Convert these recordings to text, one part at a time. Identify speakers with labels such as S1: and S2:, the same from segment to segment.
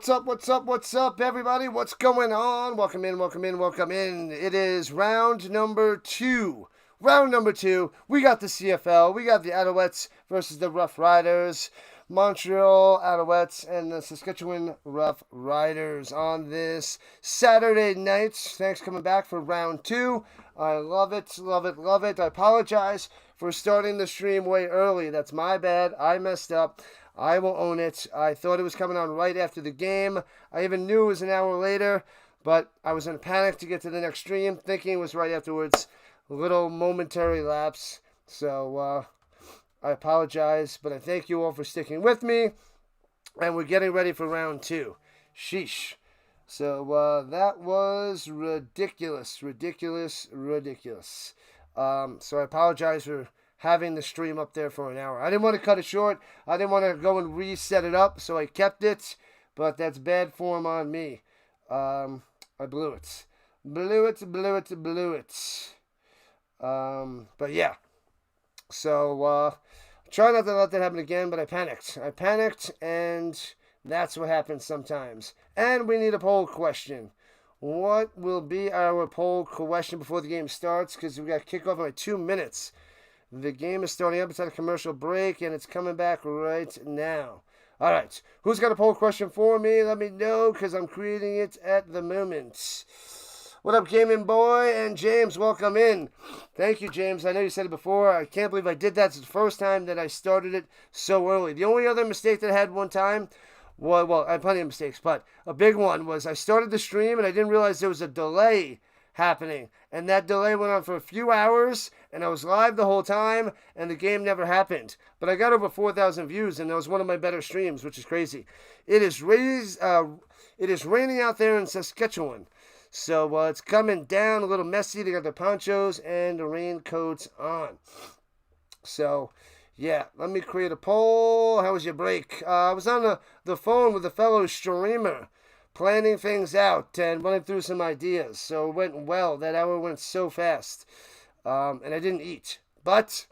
S1: What's up, everybody? What's going on? Welcome in. It is round number two. We got the CFL. We got the Alouettes versus the Roughriders. Montreal Alouettes and the Saskatchewan Roughriders on this Saturday night. Thanks for coming back for round two. I love it. I apologize for starting the stream way early. That's my bad. I messed up. I will own it. I thought it was coming on right after the game. I even knew it was an hour later, but I was in a panic to get to the next stream, thinking it was right afterwards. A little momentary lapse. So, I apologize, but I thank you all for sticking with me. And we're getting ready for round two. Sheesh. So, that was ridiculous. So I apologize for having the stream up there for an hour. I didn't want to cut it short. I didn't want to go and reset it up, so I kept it. But that's bad form on me. I blew it. But yeah. So, try not to let that happen again, but I panicked, and that's what happens sometimes. And we need a poll question. What will be our poll question before the game starts? Because we got kickoff in like 2 minutes. The game is starting up. It's at a commercial break, and it's coming back right now. All right. Who's got a poll question for me? Let me know, because I'm creating it at the moment. What up, Gaming Boy? And James, welcome in. Thank you, James. I know you said it before. I can't believe I did that. It's the first time that I started it so early. The only other mistake that I had one time, well, I had plenty of mistakes, but a big one was I started the stream, and I didn't realize there was a delay happening, and that delay went on for a few hours, and I was live the whole time, and the game never happened. But I got over 4,000 views, and that was one of my better streams, which is crazy. It is raining out there in Saskatchewan, so it's coming down a little messy. They got the ponchos and the raincoats on. So yeah, let me create a poll. How was your break? I was on the phone with a fellow streamer, planning things out and running through some ideas. So it went well. That hour went so fast. And I didn't eat. But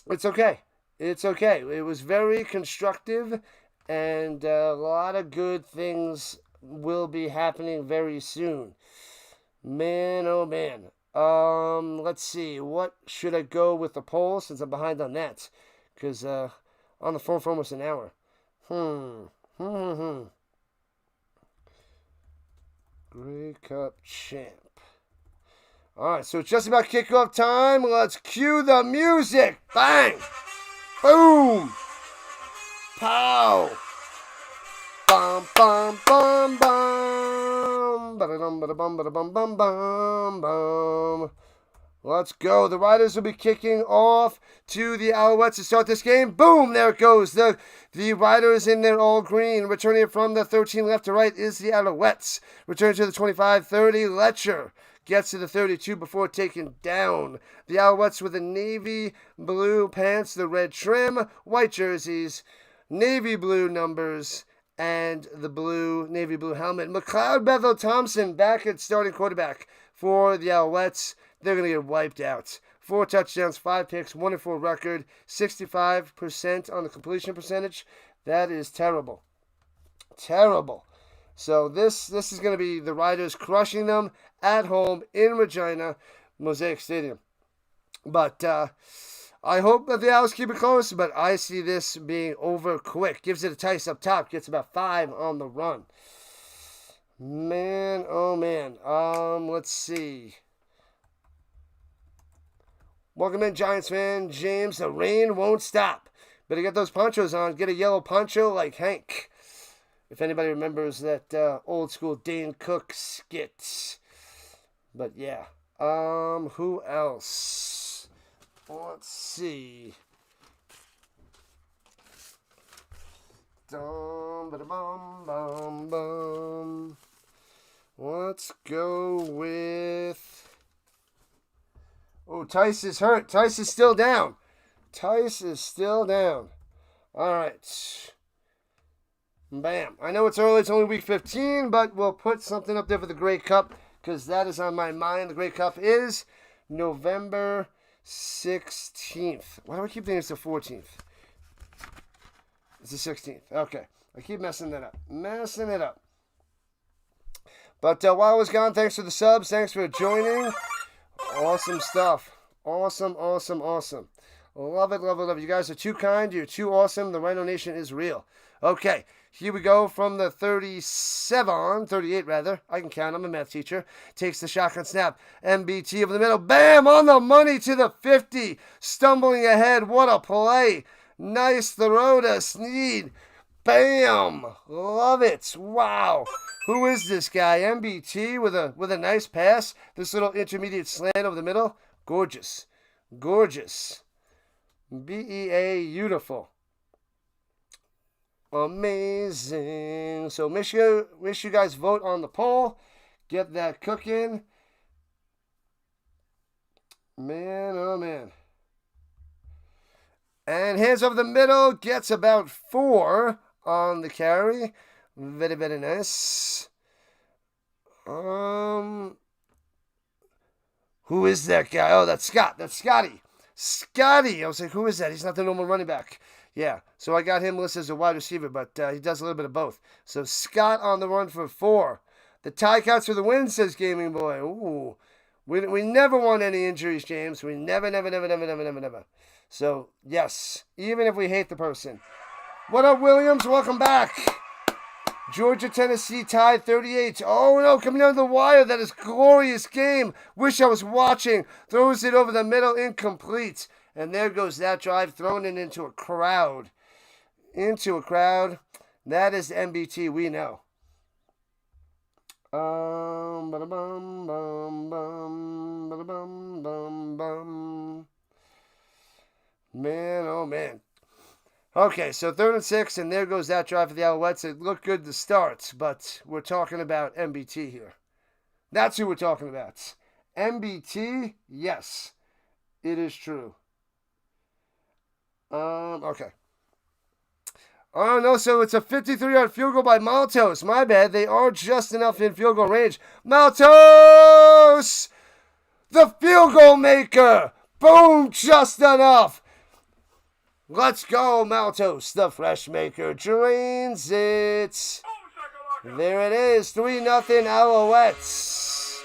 S1: it's okay. It was very constructive, and a lot of good things will be happening very soon. Man, oh man. Let's see. What should I go with the poll, since I'm behind on that? Because on the phone for almost an hour. Grey Cup champ. Alright, so it's just about kickoff time. Let's cue the music. Bang! Boom! Pow! Bum, bum, bum, bum. Ba-da-dum, ba-da-bum, ba-da-bum, bum, bum, bum. Let's go. The Riders will be kicking off to the Alouettes to start this game. Boom! There it goes. The Riders in their all green. Returning it from the 13 left to right is the Alouettes. Return to the 25-30. Letcher gets to the 32 before taken down. The Alouettes with the navy blue pants, the red trim, white jerseys, navy blue numbers, and the navy blue helmet. McLeod Bethel-Thompson back at starting quarterback for the Alouettes. They're going to get wiped out. 4 touchdowns, 5 picks, 1-4 record, 65% on the completion percentage. That is terrible. So this is going to be the Riders crushing them at home in Regina, Mosaic Stadium. But I hope that the Owls keep it close, but I see this being over quick. Gives it a Tice up top, gets about 5 on the run. Man, oh man. Let's see. Welcome in, Giants fan. James, the rain won't stop. Better get those ponchos on. Get a yellow poncho like Hank. If anybody remembers that old school Dane Cook skit. But yeah. Who else? Let's see. Dum, ba-da-bum, bum, bum. Let's go with... Oh, Tice is hurt. Tice is still down. All right. Bam. I know it's early. It's only week 15, but we'll put something up there for the Grey Cup, because that is on my mind. The Grey Cup is November 16th. Why do I keep thinking it's the 14th? It's the 16th. Okay. I keep messing that up. But while I was gone, thanks for the subs. Thanks for joining. Awesome stuff. Awesome. Love it. You guys are too kind. You're too awesome. The Rhino Nation is real. Okay, here we go from the 38 rather. I can count. I'm a math teacher. Takes the shotgun snap. MBT over the middle. Bam! On the money to the 50. Stumbling ahead. What a play. Nice throw to Sneed. Bam! Love it. Wow. Who is this guy? MBT with a nice pass. This little intermediate slant over the middle. Gorgeous. BEA, beautiful. Amazing. So make sure you guys vote on the poll. Get that cooking. Man, oh man. And hands over the middle. Gets about 4 on the carry. Very, very nice. Who is that guy? Oh, that's Scott. That's Scotty. Scotty. I was like, who is that? He's not the normal running back. Yeah, so I got him listed as a wide receiver, but he does a little bit of both. So Scott on the run for 4. The tie counts for the win, says Gaming Boy. Ooh. We never want any injuries, James. We never. So, yes, even if we hate the person. What up, Williams? Welcome back. Georgia, Tennessee tied 38. Oh, no, coming down the wire. That is glorious game. Wish I was watching. Throws it over the middle, incomplete. And there goes that drive, thrown it into a crowd. That is the MBT we know. Man, oh man. Okay, so 3rd and 6, and there goes that drive for the Alouettes. It looked good to start, but we're talking about MBT here. That's who we're talking about. MBT, yes, it is true. Okay. Oh, no, so it's a 53-yard field goal by Maltos. My bad. They are just enough in field goal range. Maltos! The field goal maker! Boom! Just enough. Let's go, Maltos. The fresh maker drains it. There it is. 3-0 Alouettes.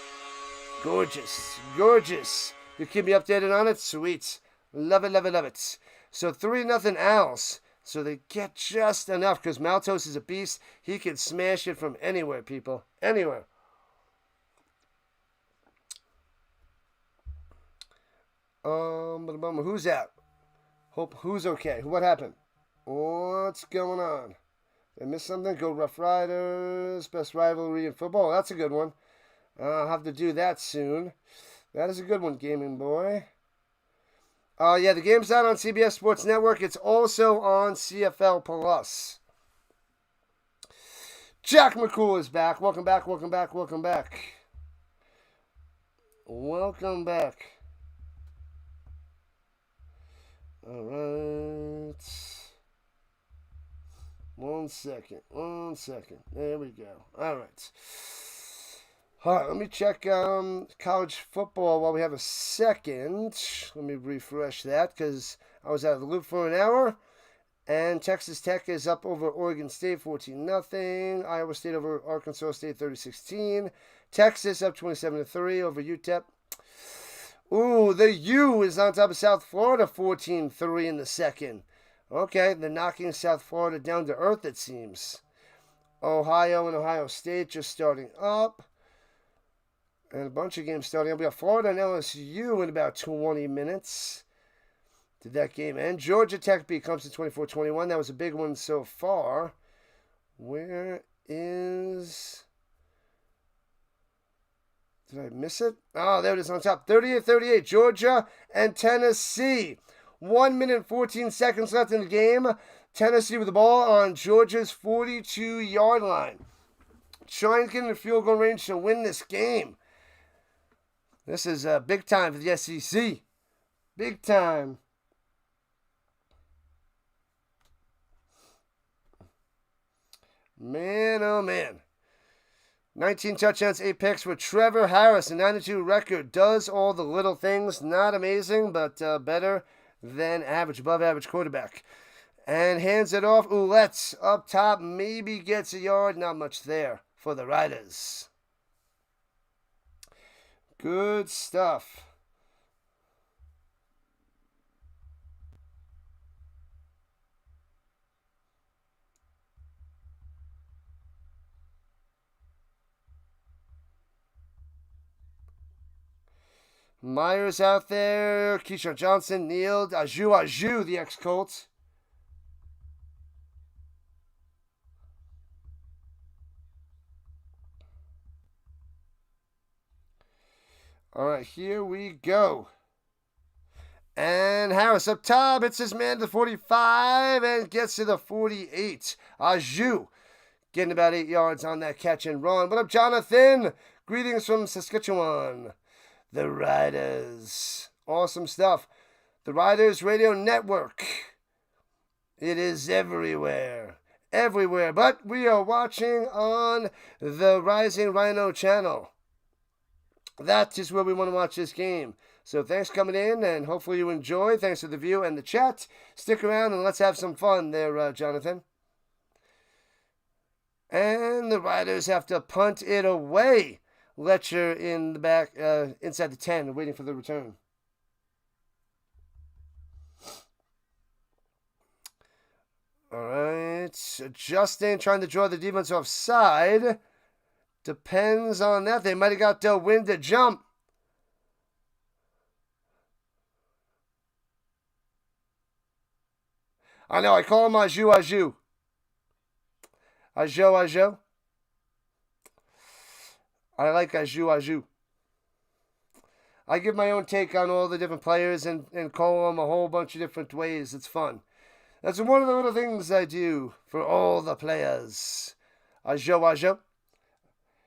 S1: Gorgeous. You keep me updated on it? Sweet. Love it. So 3-0 Owls. So they get just enough because Maltos is a beast. He can smash it from anywhere, people. Anywhere. Who's out? Hope who's okay? What happened? What's going on? Did I miss something? Go Roughriders. Best rivalry in football. That's a good one. I'll have to do that soon. That is a good one, Gaming Boy. Yeah, the game's not on CBS Sports Network. It's also on CFL Plus. Jack McCool is back. Welcome back. All right. One second. There we go. All right. All right, let me check college football while we have a second. Let me refresh that because I was out of the loop for an hour. And Texas Tech is up over Oregon State 14-0. Iowa State over Arkansas State 30-16. Texas up 27-3 over UTEP. Ooh, the U is on top of South Florida 14-3 in the second. Okay, they're knocking South Florida down to earth, it seems. Ohio and Ohio State just starting up. And a bunch of games starting up. We got Florida and LSU in about 20 minutes. Did that game end? Georgia Tech beat Clemson 24-21. That was a big one so far. Where is... Did I miss it? Oh, there it is on top. 38-38. Georgia and Tennessee. 1 minute 14 seconds left in the game. Tennessee with the ball on Georgia's 42-yard line. Trying to get in the field goal range to win this game. This is big time for the SEC. Big time. Man, oh man. 19 touchdowns, 8 picks for Trevor Harris. A 92 record. Does all the little things. Not amazing, but better than average, above average quarterback. And hands it off. Alouettes up top. Maybe gets a yard. Not much there for the Riders. Good stuff. Myers out there. Keyshawn Johnson kneeled. Aju, the ex-Colts. All right, here we go. And Harris up top. Hits his man to the 45 and gets to the 48. Aju getting about 8 yards on that catch and run. What up, Jonathan? Greetings from Saskatchewan. The Riders. Awesome stuff. The Riders Radio Network. It is everywhere. Everywhere. But we are watching on the Rising Rhino channel. That is where we want to watch this game. So thanks for coming in, and hopefully you enjoy. Thanks for the view and the chat. Stick around and let's have some fun there, Jonathan. And the Riders have to punt it away. Letcher in the back, inside the 10, waiting for the return. All right. Adjusting, trying to draw the defense offside. Depends on that. They might have got the wind to jump. I know, I call him Aju. Aju. I like Aju. I give my own take on all the different players and call them a whole bunch of different ways. It's fun. That's one of the little things I do for all the players. Aju.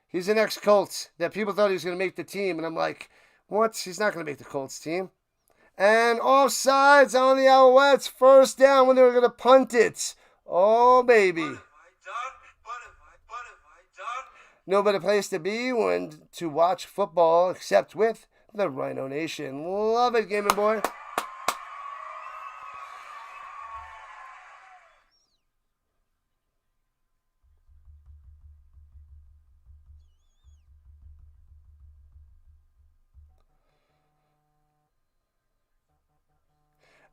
S1: He's an ex-Colt that people thought he was going to make the team. And I'm like, what? He's not going to make the Colts team. And offsides on the Alouettes. First down when they were going to punt it. Oh, baby. No better place to be when to watch football except with the Rhino Nation. Love it, Gaming Boy.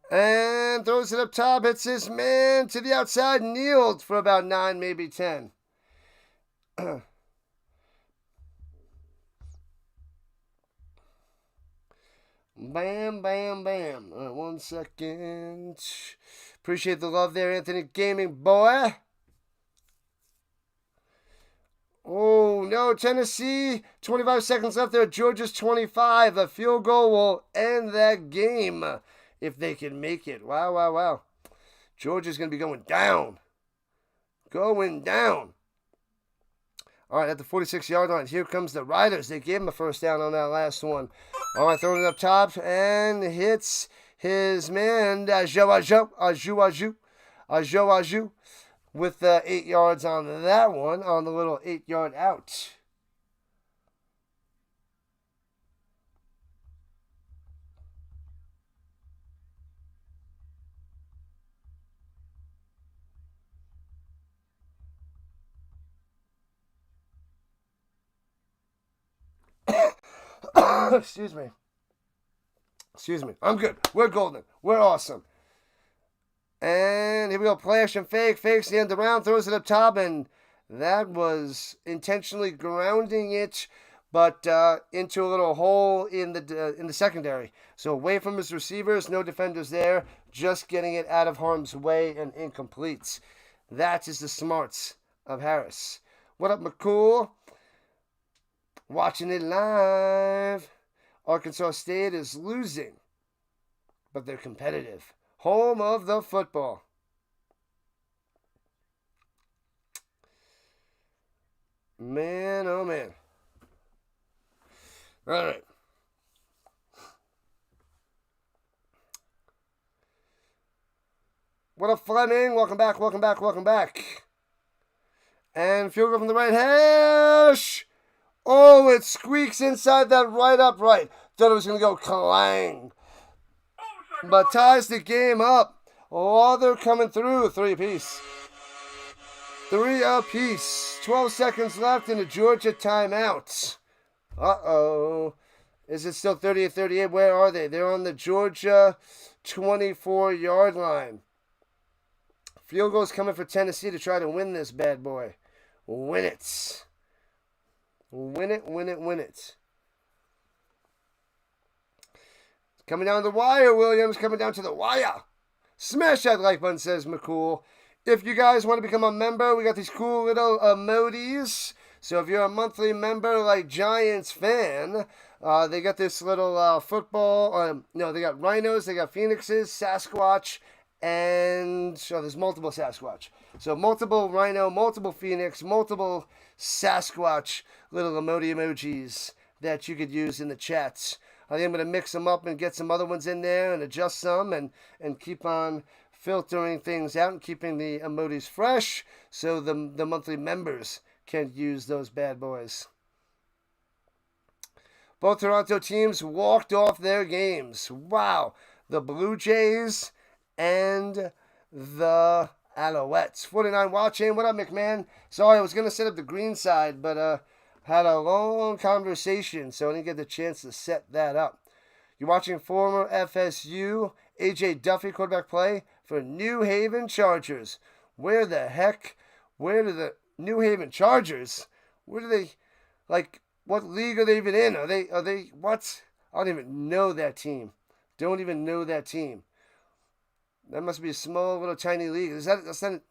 S1: And throws it up top. Hits his man to the outside. Kneeled for about 9, maybe 10. Bam, bam, bam. All right, 1 second. Appreciate the love there, Anthony Gaming Boy. Oh, no, Tennessee. 25 seconds left there. Georgia's 25. A field goal will end that game if they can make it. Wow. Georgia's going to be going down. Going down. All right, at the 46-yard line, here comes the Riders. They gave him a first down on that last one. All right, throwing it up top and hits his man, Aju, with 8 yards on that one, on the little 8-yard out. Excuse me. I'm good. We're golden. We're awesome. And here we go. Play action fake. Fakes the end around. Throws it up top. And that was intentionally grounding it, but into a little hole in the secondary. So away from his receivers. No defenders there. Just getting it out of harm's way and incomplete. That is the smarts of Harris. What up, McCool? Watching it live. Arkansas State is losing, but they're competitive. Home of the football. Man, oh man. All right. What up, Fleming? Welcome back. And field goal from the right hash. Oh, it squeaks inside that right upright. Thought it was going to go clang. But ties the game up. Oh, they're coming through. 3 apiece. 3 apiece. 12 seconds left in the Georgia timeout. Uh-oh. Is it still 38-38? Where are they? They're on the Georgia 24-yard line. Field goal's coming for Tennessee to try to win this bad boy. Win it. Win it, win it, win it. Coming down the wire, Williams. Coming down to the wire. Smash that like button, says McCool. If you guys want to become a member, we got these cool little emojis. So if you're a monthly member like Giants fan, they got this little football. They got rhinos, they got phoenixes, Sasquatch, and there's multiple Sasquatch. So multiple rhino, multiple phoenix, multiple Sasquatch little emojis that you could use in the chats. I think I'm going to mix them up and get some other ones in there and adjust some and keep on filtering things out and keeping the emojis fresh so the monthly members can use those bad boys. Both Toronto teams walked off their games. Wow. The Blue Jays and the Alouettes. 49 watching. What up, McMahon? Sorry, I was going to set up the green side, but had a long conversation, so I didn't get the chance to set that up. You're watching former FSU A.J. Duffy quarterback play for New Haven Chargers. Where do the New Haven Chargers, where do they, what league are they even in? Are they, what? I don't even know that team. Don't even know that team. That must be a small little tiny league. That's not,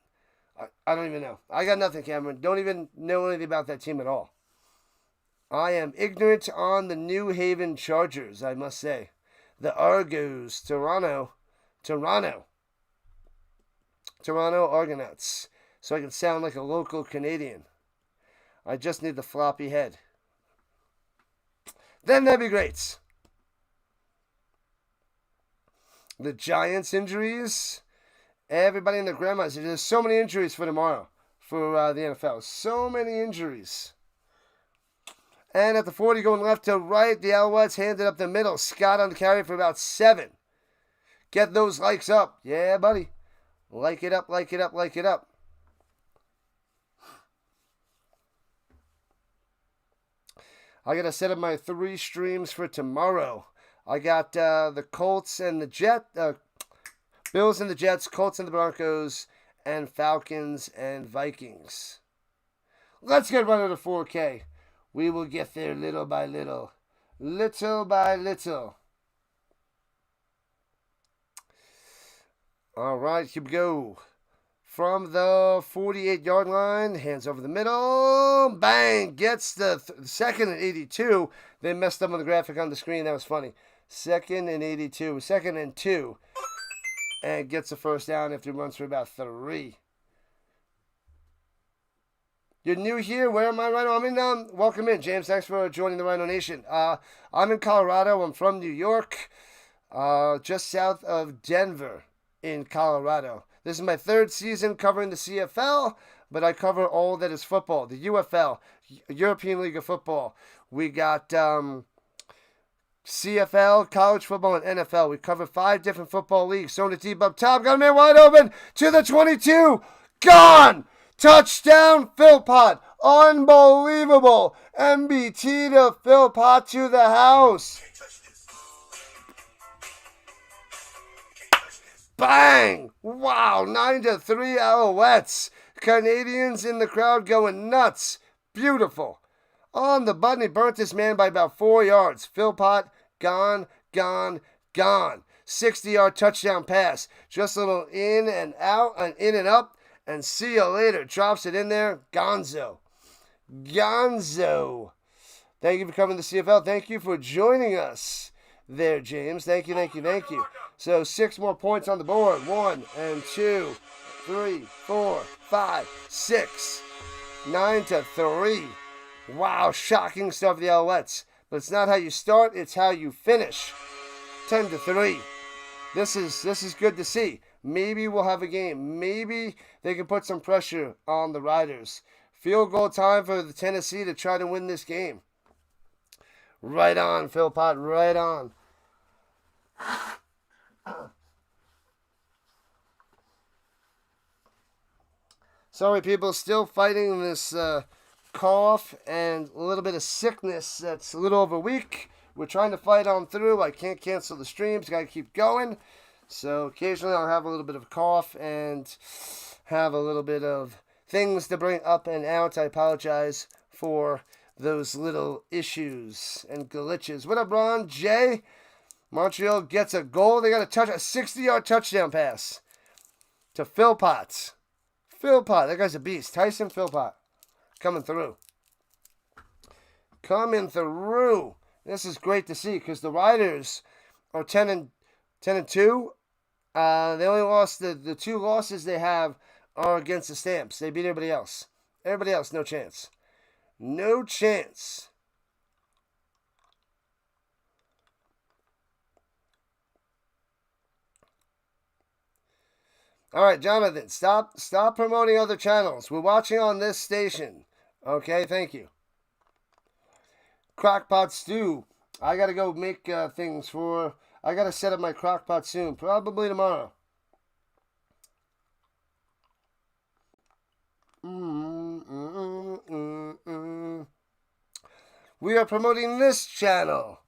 S1: I don't even know. I got nothing, Cameron. Don't even know anything about that team at all. I am ignorant on the New Haven Chargers, I must say. The Argos, Toronto Argonauts. So I can sound like a local Canadian. I just need the floppy head. Then that'd be great. The Giants injuries. Everybody and their grandmas. There's so many injuries for tomorrow for the NFL. So many injuries. And at the 40, going left to right, the Alouettes handed up the middle. Scott on the carry for about 7. Get those likes up. Yeah, buddy. Like it up, like it up, like it up. I got to set up my 3 streams for tomorrow. I got the Colts and the Bills and the Jets, Colts and the Broncos, and Falcons and Vikings. Let's get right to 4K. We will get there little by little. Little by little. All right, here we go. From the 48-yard line, hands over the middle. Bang! Gets the second and 82. They messed up on the graphic on the screen. That was funny. Second and 82. Second and 2. And gets the first down after he runs for about 3. You're new here. Where am I, Rhino? I'm in. Welcome in, James. Thanks for joining the Rhino Nation. I'm in Colorado. I'm from New York, just south of Denver in Colorado. This is my 3rd season covering the CFL, but I cover all that is football. The UFL, European League of Football. We got CFL, college football, and NFL. We cover 5 different football leagues. Throwing the deep up top. Got a man wide open to the 22. Gone! Touchdown, Philpott. Unbelievable. MBT to Philpott to the house. Bang! Wow, 9-3 Alouettes. Canadians in the crowd going nuts. Beautiful. On the button, he burnt this man by about 4 yards. Philpott, gone, gone, gone. 60-yard touchdown pass. Just a little in and out and in and up. And see you later. Drops it in there. Gonzo. Gonzo. Thank you for coming to the CFL. Thank you for joining us there, James. Thank you, thank you, thank you. So 6 more points on the board. 1 and 2, 3, 4, 5, 6. 9-3. Wow, shocking stuff, the Alouettes. But it's not how you start, it's how you finish. 10-3. This is good to see. Maybe we'll have a game. Maybe they can put some pressure on the Riders. Field goal time for the Tennessee to try to win this game. Right on, Philpott. Right on. Sorry, people, still fighting this cough and a little bit of sickness that's a little over a week. We're trying to fight on through. I can't cancel the streams. Got to keep going. So occasionally I'll have a little bit of a cough and have a little bit of things to bring up and out. I apologize for those little issues and glitches. What up, Ron? Jay? Montreal gets a goal. They got a 60-yard touchdown pass to Philpott. Philpott, that guy's a beast. Tyson Philpott coming through. Coming through. This is great to see because the Riders are 10-2. They only lost the 2 losses they have are against the Stamps. They beat everybody else. Everybody else, no chance. No chance. All right, Jonathan, stop promoting other channels. We're watching on this station. Okay, thank you. Crockpot stew. I got to go make things for... I got to set up my crockpot soon. Probably tomorrow. We are promoting this channel.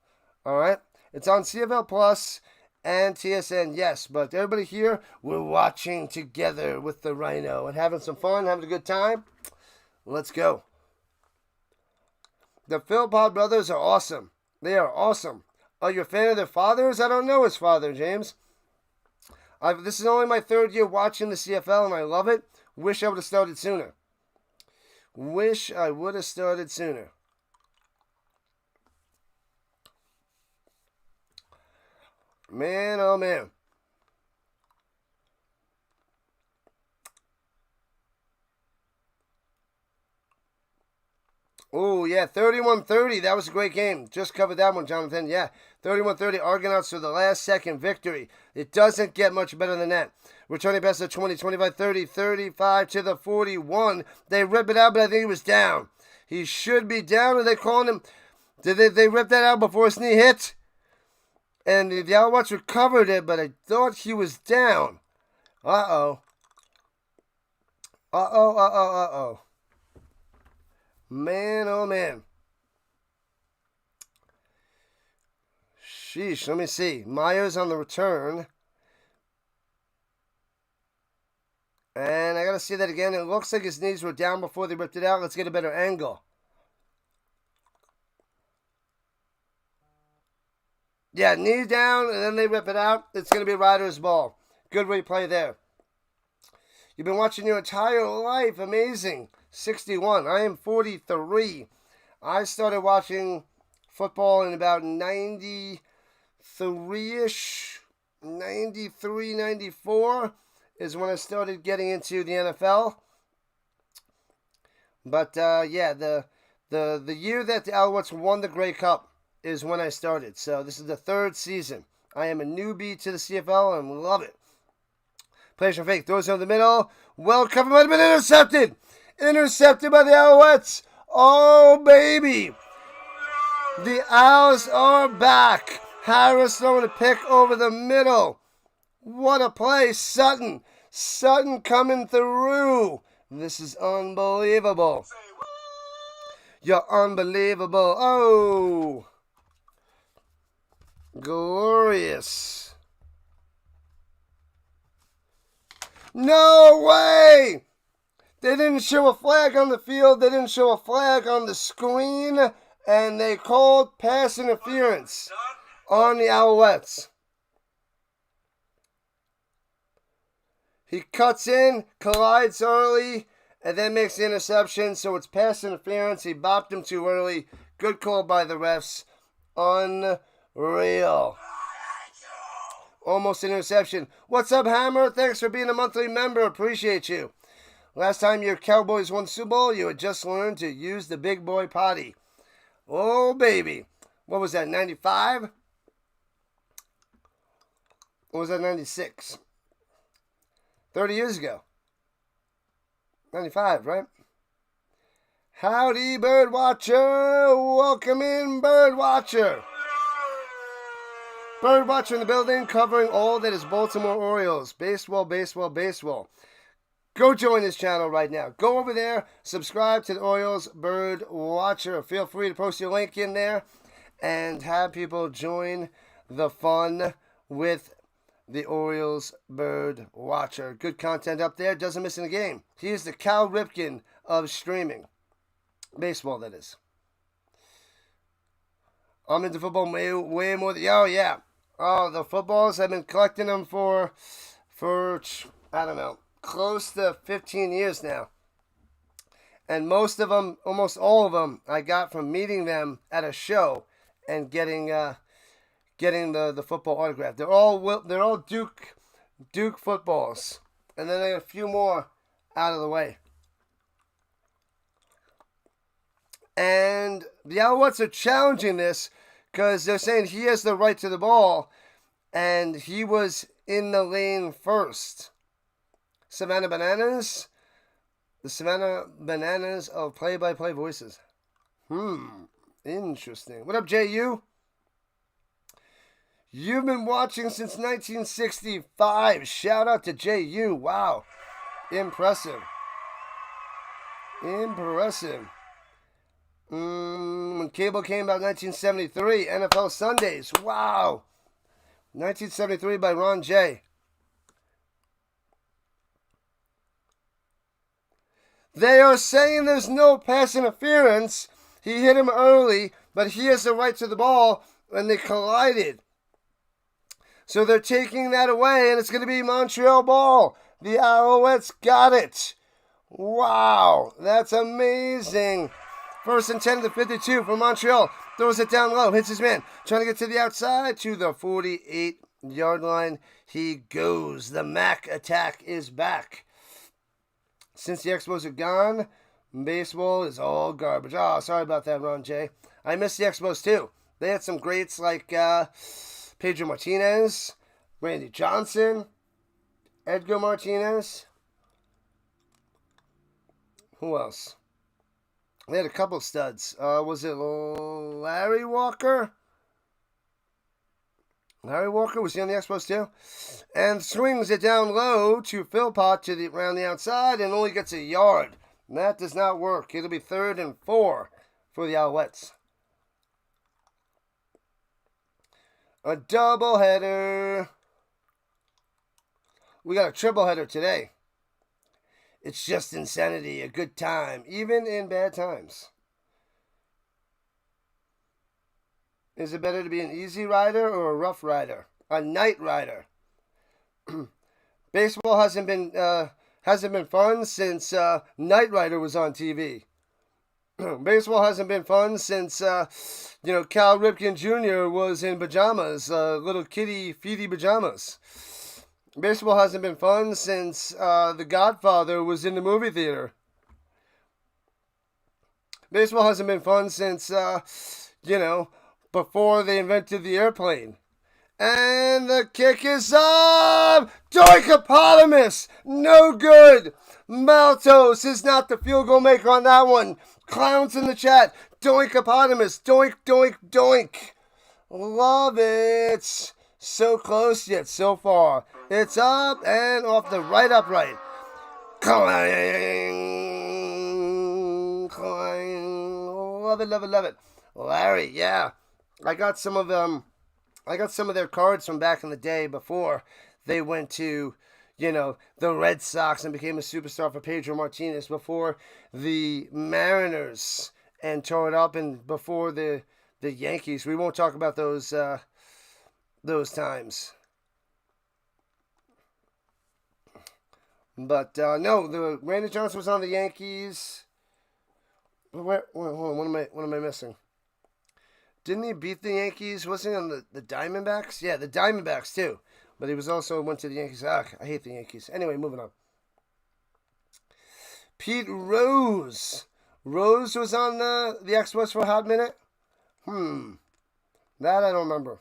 S1: All right? It's on CFL Plus and TSN, yes. But everybody here, we're watching together with the Rhino and having some fun, having a good time. Let's go. The Philpott brothers are awesome. They are awesome. Are you a fan of their fathers? I don't know his father, James. This is only my 3rd year watching the CFL, and I love it. Wish I would have started sooner. Wish I would have started sooner. Man, oh man. Oh, yeah, 31-30. That was a great game. Just covered that one, Jonathan. Yeah, 31-30. Argonauts for the last-second victory. It doesn't get much better than that. Returning pass to 20, 25, 30, 35 to the 41. They rip it out, but I think he was down. He should be down. Are they calling him? Did they rip that out before his knee hit? And the Alouettes recovered it, but I thought he was down. Uh-oh. Uh-oh. Man, oh man. Sheesh, let me see. Myers on the return. And I got to see that again. It looks like his knees were down before they ripped it out. Let's get a better angle. Yeah, knee down, and then they rip it out. It's going to be Riders' ball. Good replay there. You've been watching your entire life. Amazing. 61. I am 43. I started watching football in about 93-ish. 93, 94 is when I started getting into the NFL. But, yeah, the year that the Alouettes won the Grey Cup is when I started. So this is the 3rd season. I am a newbie to the CFL and love it. Plays from fake. Throws over the middle. Well covered. Might have been intercepted. Intercepted by the Alouettes. Oh, baby. The Owls are back. Harris throwing a pick over the middle. What a play. Sutton coming through. This is unbelievable. You're unbelievable. Oh. Glorious. No way! They didn't show a flag on the field. They didn't show a flag on the screen. And they called pass interference on the Alouettes. He cuts in, collides early, and then makes the interception. So it's pass interference. He bopped him too early. Good call by the refs. Unreal. Almost an interception. What's up, Hammer? Thanks for being a monthly member. Appreciate you. Last time your Cowboys won Super Bowl, you had just learned to use the big boy potty. Oh, baby. What was that, 95? Or was that 96? 30 years ago. 95, right? Howdy, Birdwatcher. Welcome in, Birdwatcher. Birdwatcher in the building, covering all that is Baltimore Orioles. Baseball. Go join his channel right now. Go over there, subscribe to the Orioles Bird Watcher. Feel free to post your link in there and have people join the fun with the Orioles Bird Watcher. Good content up there. Doesn't miss a game. He is the Cal Ripken of streaming. Baseball, that is. I'm into football way more than... Oh, yeah. Oh, the footballs, I've been collecting them for I don't know, close to 15 years now. And most of them, almost all of them, I got from meeting them at a show and getting the football autograph. They're all Duke footballs. And then I got a few more out of the way. And the Alouettes are challenging this because they're saying he has the right to the ball, and he was in the lane first. Savannah Bananas? The Savannah Bananas of play-by-play voices. Interesting. What up, JU? You've been watching since 1965. Shout out to JU. Wow. Impressive. When cable came out, 1973, NFL Sundays. Wow. 1973 by Ron J. They are saying there's no pass interference. He hit him early, but he has the right to the ball when they collided. So they're taking that away, and it's going to be Montreal ball. The Alouettes got it. Wow, that's amazing. First and 10 to the 52 for Montreal. Throws it down low, hits his man. Trying to get to the outside to the 48-yard line. He goes. The Mac attack is back. Since the Expos are gone, baseball is all garbage. Oh, sorry about that, Ron J. I miss the Expos too. They had some greats like Pedro Martinez, Randy Johnson, Edgar Martinez. Who else? They had a couple studs. Was it Larry Walker? Larry Walker was he on the Expos too? And swings it down low to Philpott around the outside and only gets a yard. And that does not work. It'll be 3rd and 4 for the Alouettes. A doubleheader. We got a tripleheader today. It's just insanity, a good time, even in bad times. Is it better to be an easy rider or a rough rider? A night rider. Baseball hasn't been fun since Knight Rider was on TV. Baseball hasn't been fun since Cal Ripken Jr. was in pajamas, little kitty feety pajamas. Baseball hasn't been fun since The Godfather was in the movie theater. Baseball hasn't been fun since before they invented the airplane. And the kick is up! Doinkopotamus! No good! Maltos is not the field goal maker on that one. Clowns in the chat. Doinkopotamus. Doink, doink, doink. Love it. So close yet so far. It's up and off the right upright. Clang. Clang. Love it, love it, love it. Larry, yeah. I got some of their cards from back in the day before they went to, the Red Sox and became a superstar for Pedro Martinez, before the Mariners and tore it up, and before the Yankees. We won't talk about those times. But no, the Randy Johnson was on the Yankees. Hold on, what am I missing? Didn't he beat the Yankees? Wasn't he on the Diamondbacks? Yeah, the Diamondbacks too. But he went to the Yankees. I hate the Yankees. Anyway, moving on. Pete Rose. Rose was on the Expos for a hot minute? That I don't remember.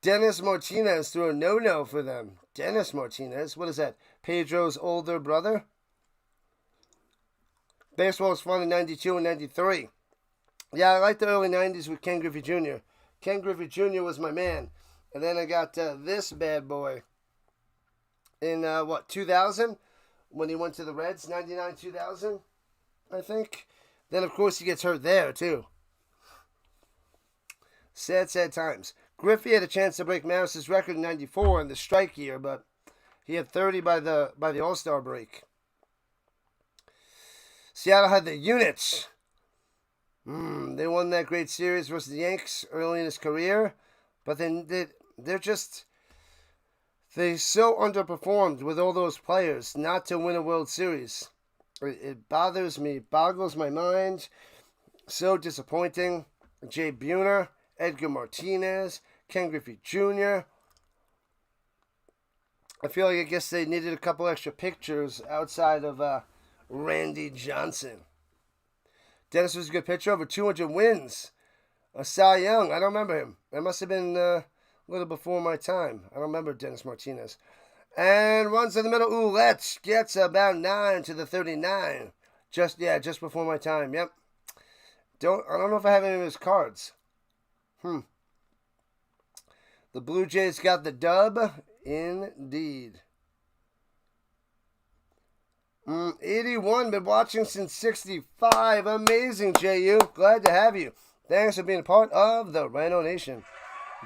S1: Dennis Martinez threw a no-no for them. Dennis Martinez? What is that? Pedro's older brother? Baseball was fun in 92 and 93. Yeah, I like the early 90s with Ken Griffey Jr. Ken Griffey Jr. was my man. And then I got this bad boy in, 2000? When he went to the Reds, 99, 2000, I think. Then, of course, he gets hurt there, too. Sad, sad times. Griffey had a chance to break Maris's record in 94 in the strike year, but he had 30 by the All-Star break. Seattle had the Units. They won that great series versus the Yanks early in his career, but then they so underperformed with all those players not to win a World Series. It bothers me, boggles my mind. So disappointing. Jay Buhner, Edgar Martinez, Ken Griffey Jr. I feel like I guess they needed a couple extra pictures outside of Randy Johnson. Dennis was a good pitcher, over 200 wins. Cy Young, I don't remember him. That must have been a little before my time. I don't remember Dennis Martinez. And runs in the middle. Alouettes gets about 9 to the 39. Just before my time. Yep. I don't know if I have any of his cards. The Blue Jays got the dub. Indeed. 81, been watching since 65. Amazing, JU. Glad to have you. Thanks for being a part of the Rhino Nation.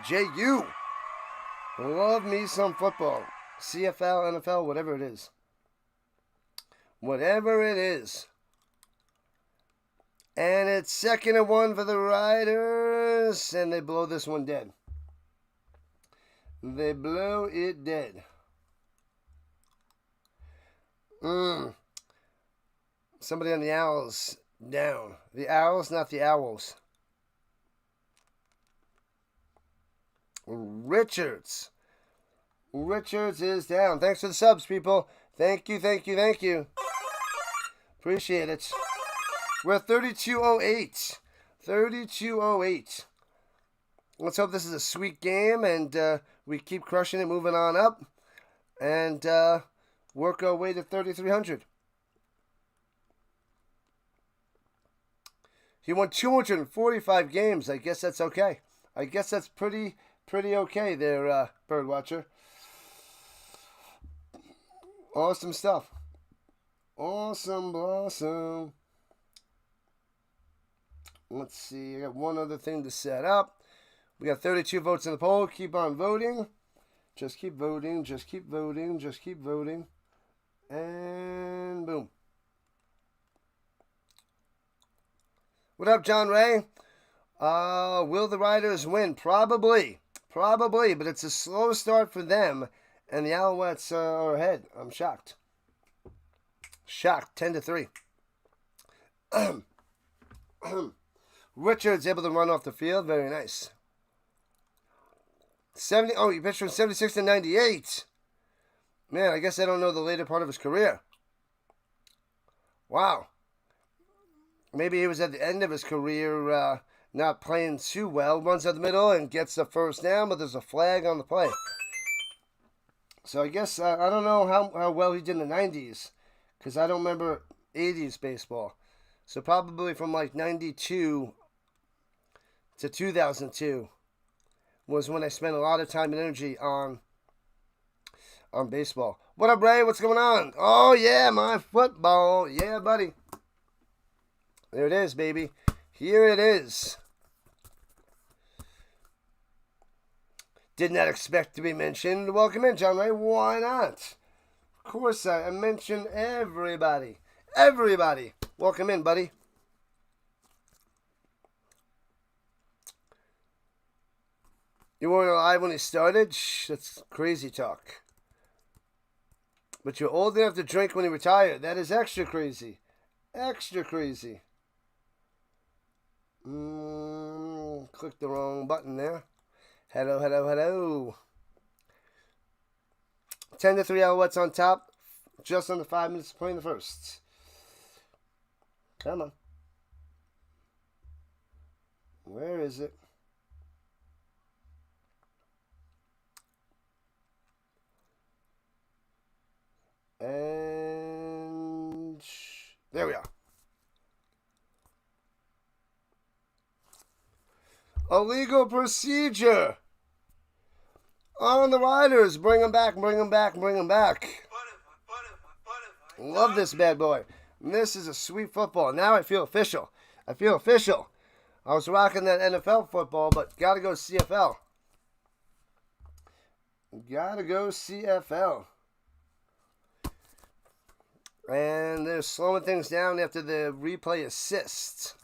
S1: JU. Love me some football. CFL, NFL, whatever it is. Whatever it is. And it's 2nd and 1 for the Riders. And they blow this one dead. They blow it dead. Somebody on the Owls down. The Owls, not the Owls. Richards is down. Thanks for the subs, people. Thank you. Appreciate it. We're at 32:08. 32:08. Let's hope this is a sweet game and we keep crushing it, moving on up, and work our way to 3,300. He won 245 games. I guess that's okay. I guess that's pretty okay there, Birdwatcher. Awesome stuff. Awesome blossom. Let's see. I got one other thing to set up. We got 32 votes in the poll. Keep on voting. Just keep voting. And boom. What up, John Ray? Will the Riders win? Probably, but it's a slow start for them, and the Alouettes are ahead. I'm shocked. 10-3. Richards able to run off the field. Very nice. 70. Oh, he pitched from 76 to 98. Man, I guess I don't know the later part of his career. Wow. Maybe he was at the end of his career, not playing too well. Runs out the middle and gets the first down, but there's a flag on the play. So I guess, I don't know how well he did in the 90s, because I don't remember 80s baseball. So probably from like 92 to 2002 was when I spent a lot of time and energy on baseball. What up, Ray? What's going on? Oh, yeah, my football. Yeah, buddy. There it is, baby. Here it is. Did not expect to be mentioned. Welcome in, John Ray. Why not? Of course, I mention everybody. Everybody. Welcome in, buddy. You weren't alive when he started? Shh, that's crazy talk. But you're old enough to drink when you retire. That is extra crazy. Extra crazy. Click the wrong button there. Hello. 10-3 Alouettes on top. Just under 5 minutes playing the first. Come on. Where is it? And there we are. A legal procedure. On the Riders. Bring them back, bring them back, bring them back. Love this bad boy. This is a sweet football. Now I feel official. I feel official. I was rocking that NFL football, but gotta go CFL. Gotta go CFL. And they're slowing things down after the replay assist.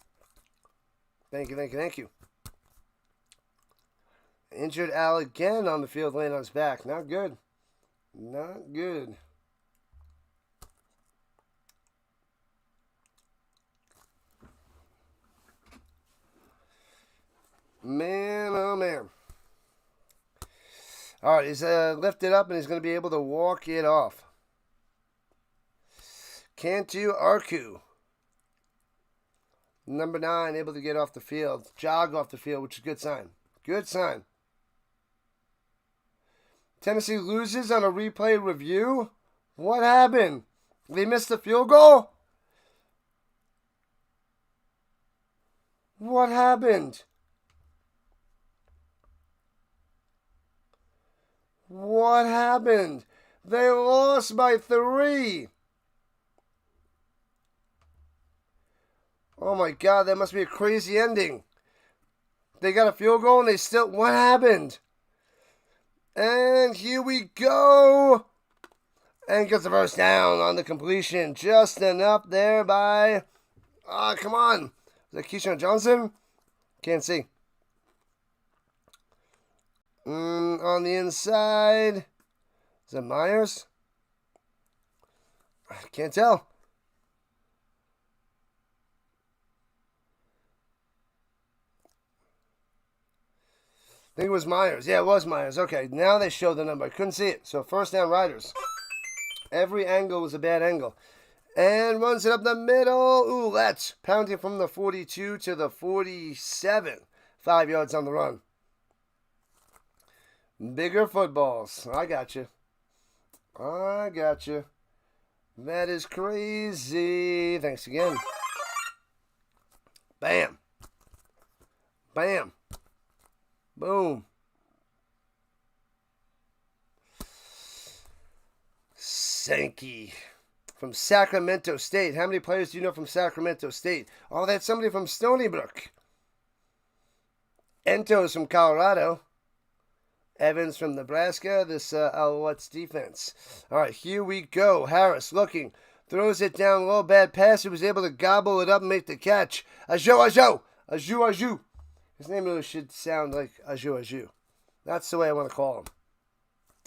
S1: Thank you, thank you, thank you. Injured Al again on the field, laying on his back. Not good. Not good. Man, oh man. All right, he's lifted up and he's going to be able to walk it off. Cantu Arku. Number 9, able to get off the field. Jog off the field, which is a good sign. Good sign. Tennessee loses on a replay review. What happened? They missed the field goal? What happened? What happened? They lost by 3. Oh my God, that must be a crazy ending. They got a field goal and they still... What happened? And here we go. And gets the first down on the completion. Just enough there by... come on. Is that Keyshawn Johnson? Can't see. On the inside. Is that Myers? I can't tell. I think it was Myers. Yeah, it was Myers. Okay, now they show the number. I couldn't see it. So first down, Riders. Every angle was a bad angle. And runs it up the middle. Alouettes pounding from the 42 to the 47. 5 yards on the run. Bigger footballs. I got you. I got you. That is crazy. Thanks again. Bam. Bam. Boom. Sankey from Sacramento State. How many players do you know from Sacramento State? Oh, that's somebody from Stony Brook. Ento's from Colorado. Evans from Nebraska. This Alouettes defense. All right, here we go. Harris looking. Throws it down low. Bad pass. He was able to gobble it up and make the catch. Ajo. His name really should sound like Ajo. That's the way I want to call him.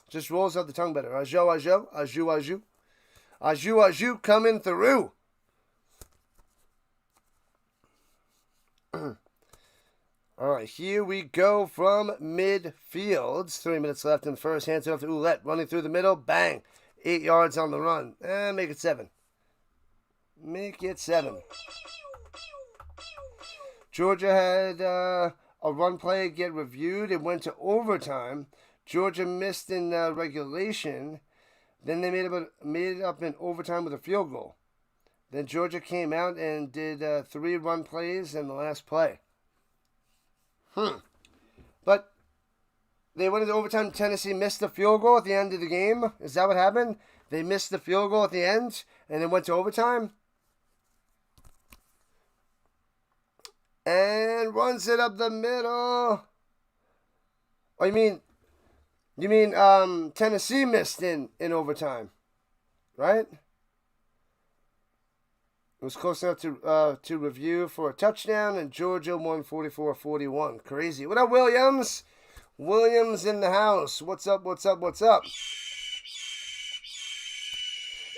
S1: Just rolls out the tongue better. Ajo. Ajo coming through. All right, here we go from midfield. 3 minutes left in the first. Hands it off to Ouellette. Running through the middle. Bang. 8 yards on the run. And make it 7. Make it 7. Georgia had a run play get reviewed. It went to overtime. Georgia missed in regulation. Then they made it up in overtime with a field goal. Then Georgia came out and did 3 run plays in the last play. But they went into overtime. Tennessee missed the field goal at the end of the game. Is that what happened? They missed the field goal at the end and then went to overtime? And runs it up the middle. Oh, you mean Tennessee missed in overtime, right? It was close enough to review for a touchdown, and Georgia won 44-41. Crazy. What up, Williams? Williams in the house. What's up?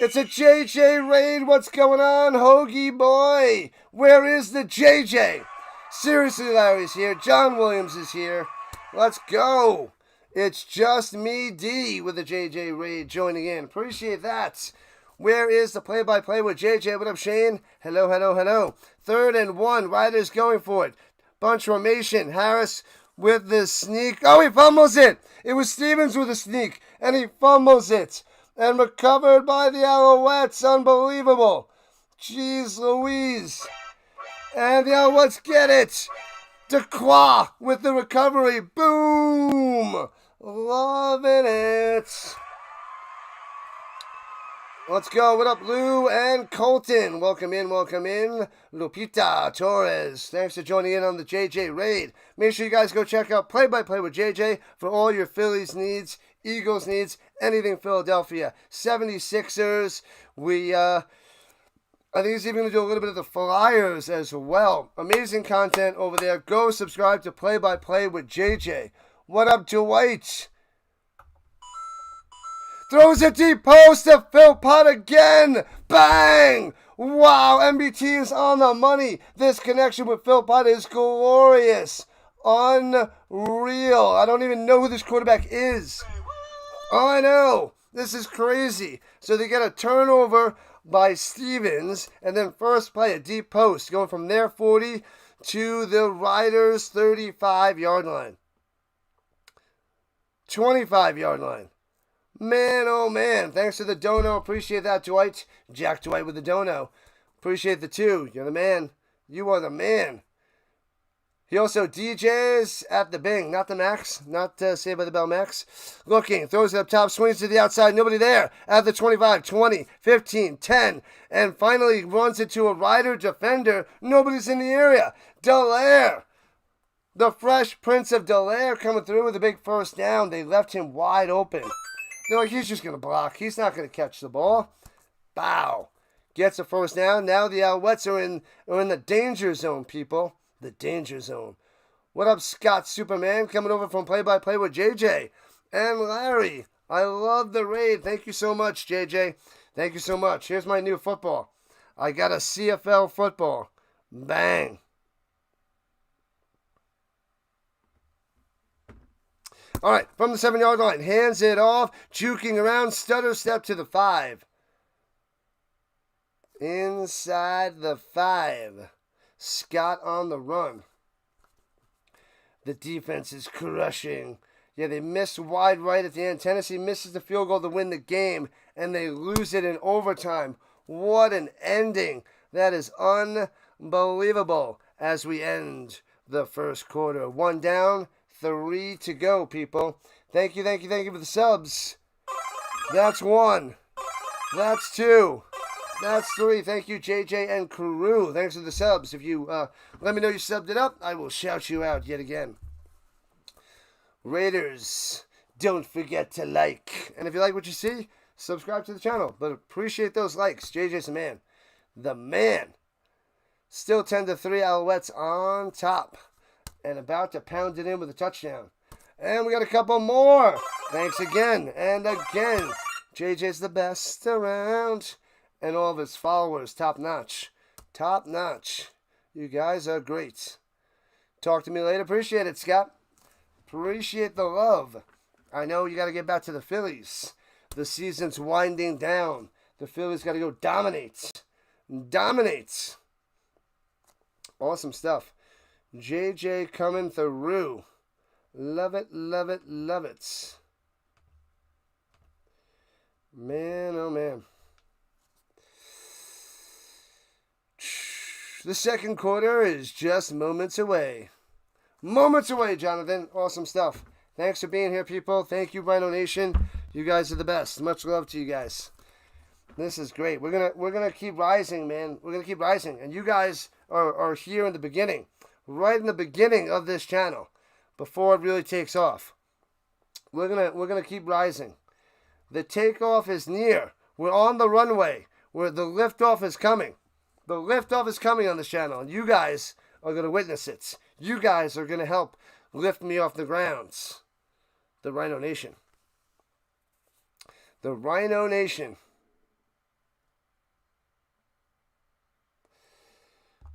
S1: It's a JJ raid. What's going on, Hoagie boy? Where is the JJ? Seriously, Larry's here. John Williams is here. Let's go. It's just me, D, with the JJ raid joining in. Appreciate that. Where is the play-by-play with JJ? What up, Shane? Hello. 3rd and 1. Riders going for it. Bunch formation. Harris with the sneak. Oh, he fumbles it. It was Stevens with a sneak, and he fumbles it. And recovered by the Alouettes. Unbelievable. Jeez Louise. And the Alouettes get it. Dequoy with the recovery. Boom. Loving it. Let's go. What up, Lou and Colton? Welcome in, welcome in. Lupita Torres, thanks for joining in on the JJ Raid. Make sure you guys go check out Play by Play with JJ for all your Phillies needs, Eagles needs, anything Philadelphia. 76ers. I think he's even going to do a little bit of the Flyers as well. Amazing content over there. Go subscribe to Play by Play with JJ. What up, Dwight? Throws a deep post to Philpott again. Bang! Wow, MBT is on the money. This connection with Philpott is glorious. Unreal. I don't even know who this quarterback is. Oh, I know. This is crazy. So they get a turnover by Stevens, and then first play a deep post, going from their 40 to the Riders' 35-yard line. 25-yard line. Man, oh man. Thanks for the dono. Appreciate that, Dwight. Jack Dwight with the dono. Appreciate the 2. You're the man. You are the man. He also DJs at the Bing, not the Max, not Saved by the Bell Max. Looking, throws it up top, swings to the outside, nobody there. At the 25, 20, 15, 10, and finally runs it to a Rider defender. Nobody's in the area. Dallaire, the Fresh Prince of Dallaire coming through with a big first down. They left him wide open. They're like, he's just going to block. He's not going to catch the ball. Bow. Gets a first down. Now the Alouettes are in the danger zone, people. The danger zone. What up, Scott Superman? Coming over from Play by Play with JJ and Larry. I love the raid. Thank you so much, JJ. Thank you so much. Here's my new football. I got a CFL football. Bang. All right, from the 7-yard line, hands it off, juking around, stutter step to the 5. Inside the 5. Scott on the run. The defense is crushing. Yeah, they missed wide right at the end. Tennessee misses the field goal to win the game, and they lose it in overtime. What an ending. That is unbelievable as we end the first quarter. 1 down, 3 to go, people. Thank you for the subs. That's 1. That's 2. That's 3. Thank you, JJ and crew. Thanks for the subs. If you let me know you subbed it up, I will shout you out yet again. Raiders, don't forget to like. And if you like what you see, subscribe to the channel. But appreciate those likes. JJ's the man. The man. Still 10-3 Alouettes on top. And about to pound it in with a touchdown. And we got a couple more. Thanks again and again. JJ's the best around. And all of his followers, top notch. Top notch. You guys are great. Talk to me later. Appreciate it, Scott. Appreciate the love. I know you got to get back to the Phillies. The season's winding down. The Phillies got to go dominate. Dominate. Awesome stuff. JJ coming through. Love it, love it, love it. Man, oh man. The second quarter is just moments away. Moments away, Jonathan. Awesome stuff. Thanks for being here, people. Thank you, Rhino Nation. You guys are the best. Much love to you guys. This is great. We're gonna keep rising, man. We're gonna keep rising. And you guys are here in the beginning. Right in the beginning of this channel. Before it really takes off. We're gonna keep rising. The takeoff is near. We're on the runway. Where the liftoff is coming. The liftoff is coming on this channel, and you guys are going to witness it. You guys are going to help lift me off the grounds. The Rhino Nation. The Rhino Nation.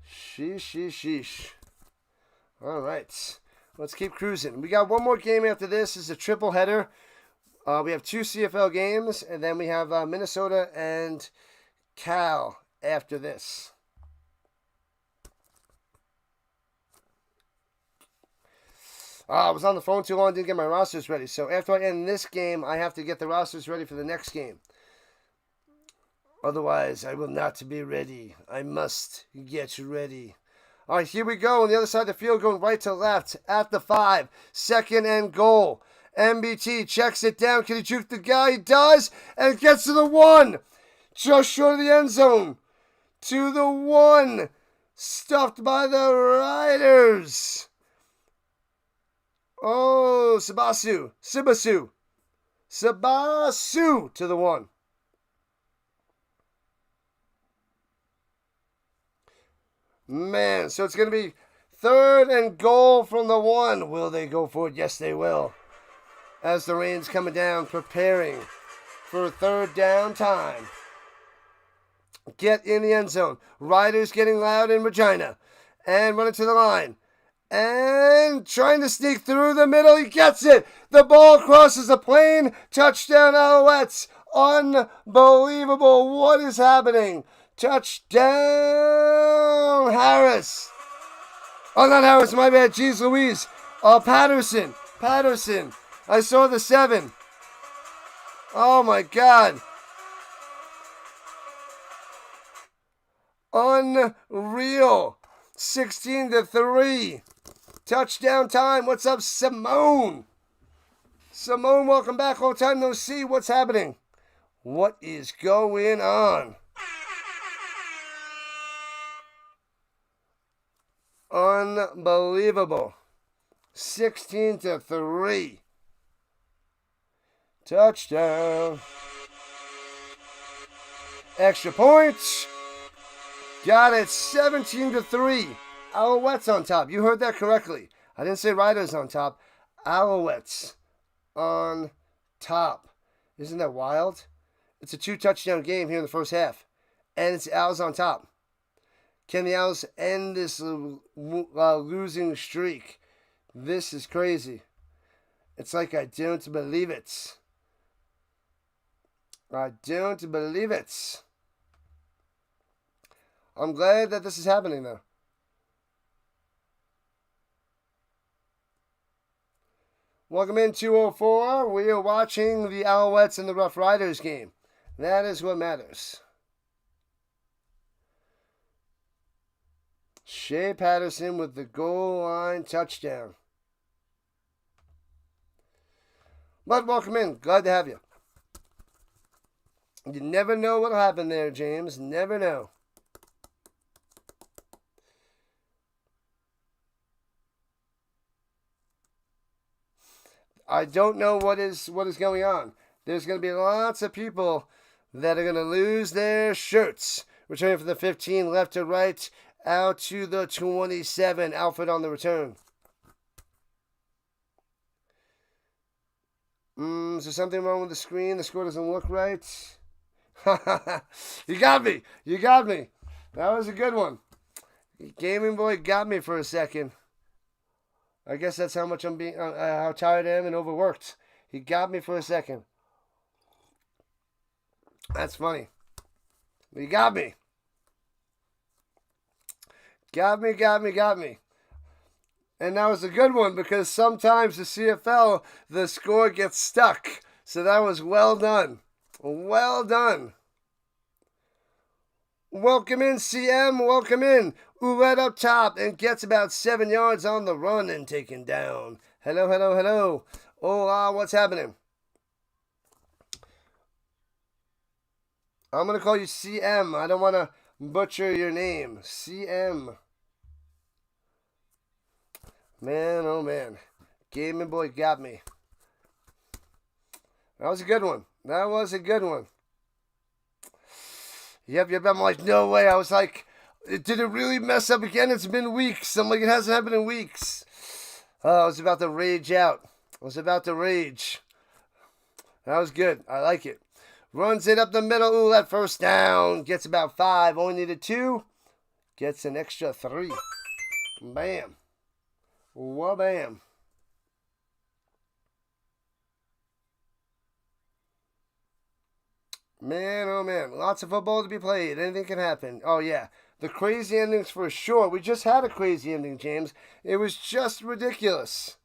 S1: Sheesh. All right. Let's keep cruising. We got one more game after this. It's a triple header. We have 2 CFL games, and then we have Minnesota and Cal after this. I was on the phone too long, didn't get my rosters ready. So after I end this game, I have to get the rosters ready for the next game. Otherwise, I will not be ready. I must get ready. All right, here we go. On the other side of the field, going right to left at the 5. 2nd and goal. MBT checks it down. Can he juke the guy? He does. And gets to the 1. Just short of the end zone. To the 1. Stuffed by the Riders. Oh, Sibasu to the 1. Man, so it's going to be 3rd and goal from the 1. Will they go for it? Yes, they will. As the rain's coming down, preparing for 3rd down time. Get in the end zone. Riders getting loud in Regina. And running to the line. And trying to sneak through the middle. He gets it. The ball crosses the plane. Touchdown, Alouettes. Unbelievable. What is happening? Touchdown, Harris. Oh, not Harris. My bad. Jeez Louise. Patterson. I saw the 7. Oh, my God. Unreal. 16-3. Touchdown time. What's up, Simone? Simone, welcome back. Long time no see. What's happening? What is going on? Unbelievable. 16-3. Touchdown. Extra points. Got it. 17-3. Alouettes on top. You heard that correctly. I didn't say Riders on top. Alouettes on top. Isn't that wild? It's a 2-touchdown game here in the first half. And it's Owls on top. Can the Owls end this losing streak? This is crazy. It's like I don't believe it. I don't believe it. I'm glad that this is happening, though. Welcome in 204. We are watching the Alouettes and the Roughriders game. That is what matters. Shea Patterson with the goal line touchdown. But welcome in. Glad to have you. You never know what'll happen there, James. Never know. I don't know what is going on. There's going to be lots of people that are going to lose their shirts. Returning from the 15, left to right, out to the 27. Alfred on the return. Is there something wrong with the screen? The score doesn't look right. You got me. That was a good one. Gaming Boy got me for a second. I guess that's how much I'm being, how tired I am and overworked. He got me for a second. That's funny. He got me. Got me. And that was a good one because sometimes the CFL, the score gets stuck. So that was well done. Well done. Welcome in, CM. Welcome in. Alouette up top and gets about 7 yards on the run and taken down. Hello. Hola, what's happening? I'm going to call you CM. I don't want to butcher your name. CM. Man, oh man. Gaming Boy got me. That was a good one. Yep. I'm like, no way. I was like, did it really mess up again? It's been weeks. I'm like, it hasn't happened in weeks. I was about to rage out. That was good. I like it. Runs it up the middle. Ooh, that first down. Gets about 5. Only needed 2. Gets an extra 3. Bam. Wha-bam. Man, oh man. Lots of football to be played. Anything can happen. Oh, yeah. The crazy endings for sure. We just had a crazy ending, James. It was just ridiculous.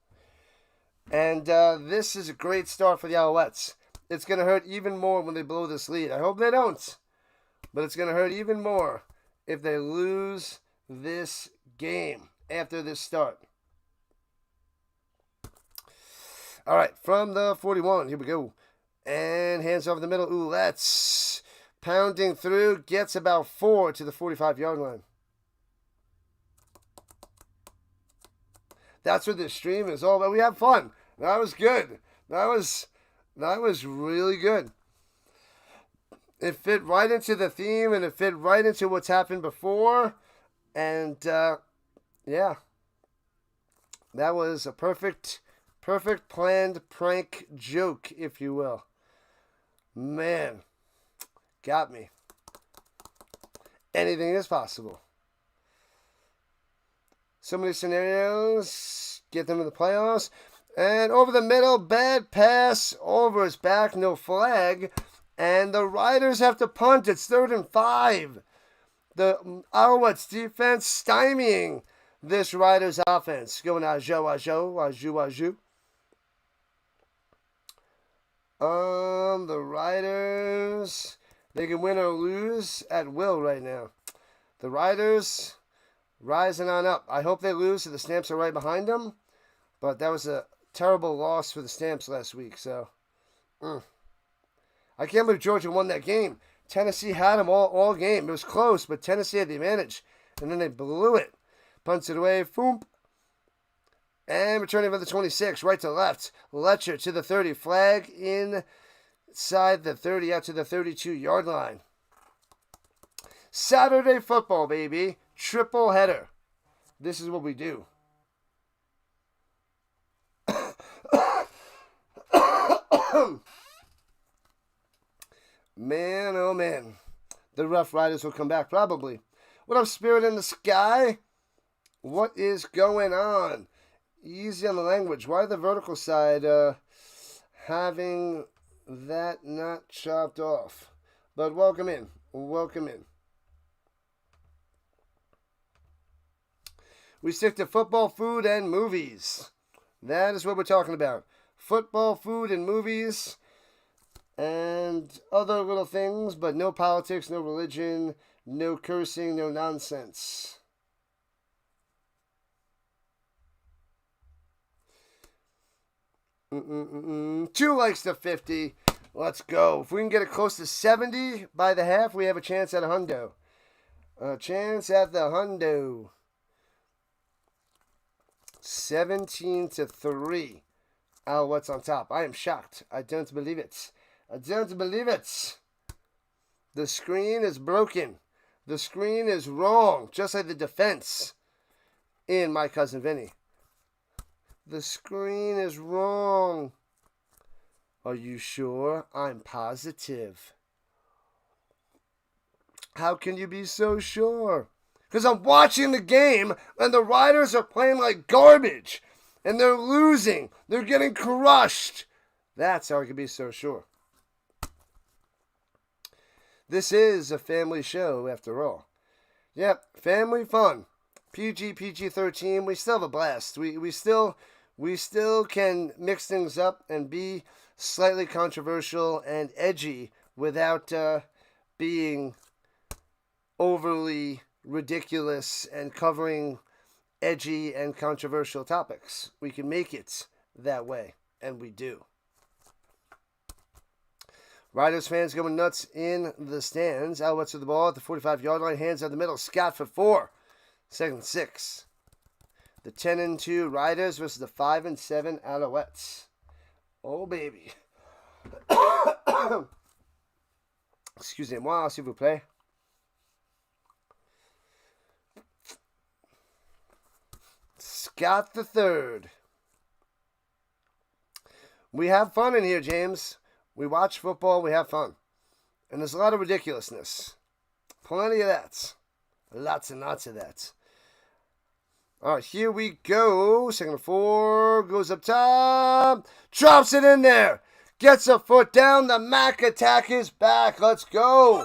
S1: And this is a great start for the Alouettes. It's going to hurt even more when they blow this lead. I hope they don't. But it's going to hurt even more if they lose this game after this start. All right, from the 41, here we go. And hands over the middle, Alouettes. Pounding through, gets about 4 to the 45-yard line. That's what this stream is all about. We have fun. That was good. That was really good. It fit right into the theme, and it fit right into what's happened before. And, yeah. That was a perfect planned prank joke, if you will. Man, got me. Anything is possible. So many scenarios. Get them in the playoffs. And over the middle, bad pass. Over his back, no flag. And the Riders have to punt. It's 3rd and 5. The Alouettes defense stymieing this Riders offense. Going Ajou. The Riders, they can win or lose at will right now. The Riders rising on up. I hope they lose so the Stamps are right behind them. But that was a terrible loss for the Stamps last week. So, I can't believe Georgia won that game. Tennessee had them all game. It was close, but Tennessee had the advantage. And then they blew it. Punts it away. Boom. And returning for the 26, right to left. Letcher to the 30. Flag inside the 30 out to the 32-yard line. Saturday football, baby. Triple header. This is what we do. Man, oh man. The Rough Riders will come back, probably. What up, Spirit in the Sky? What is going on? Easy on the language. Why the vertical side having that not chopped off? But welcome in. Welcome in. We stick to football, food, and movies. That is what we're talking about. Football, food, and movies. And other little things, but no politics, no religion, no cursing, no nonsense. Two likes to 50. Let's go. If we can get it close to 70 by the half, we have a chance at a hundo. A chance at the hundo. 17-3. Alouettes on top. I am shocked. I don't believe it. I don't believe it. The screen is broken. The screen is wrong. Just like the defense in My Cousin Vinny. The screen is wrong. Are you sure? I'm positive. How can you be so sure? Because I'm watching the game and the Riders are playing like garbage. And they're losing. They're getting crushed. That's how I can be so sure. This is a family show, after all. Yep, family fun. PG-13. We still have a blast. We still can mix things up and be slightly controversial and edgy without being overly ridiculous and covering edgy and controversial topics. We can make it that way, and we do. Riders fans going nuts in the stands. Alouettes with the ball at the 45-yard line. Hands out the middle. Scott for 4. 2nd and 6. The 10-2 Riders versus the 5-7 Alouettes. Oh, baby. Excuse me. Moi, s'il vous plaît. Scott the 3rd. We have fun in here, James. We watch football, we have fun. And there's a lot of ridiculousness. Plenty of that. Lots and lots of that. All right, here we go. 2nd and 4. Goes up top. Drops it in there. Gets a foot down. The Mac attack is back. Let's go.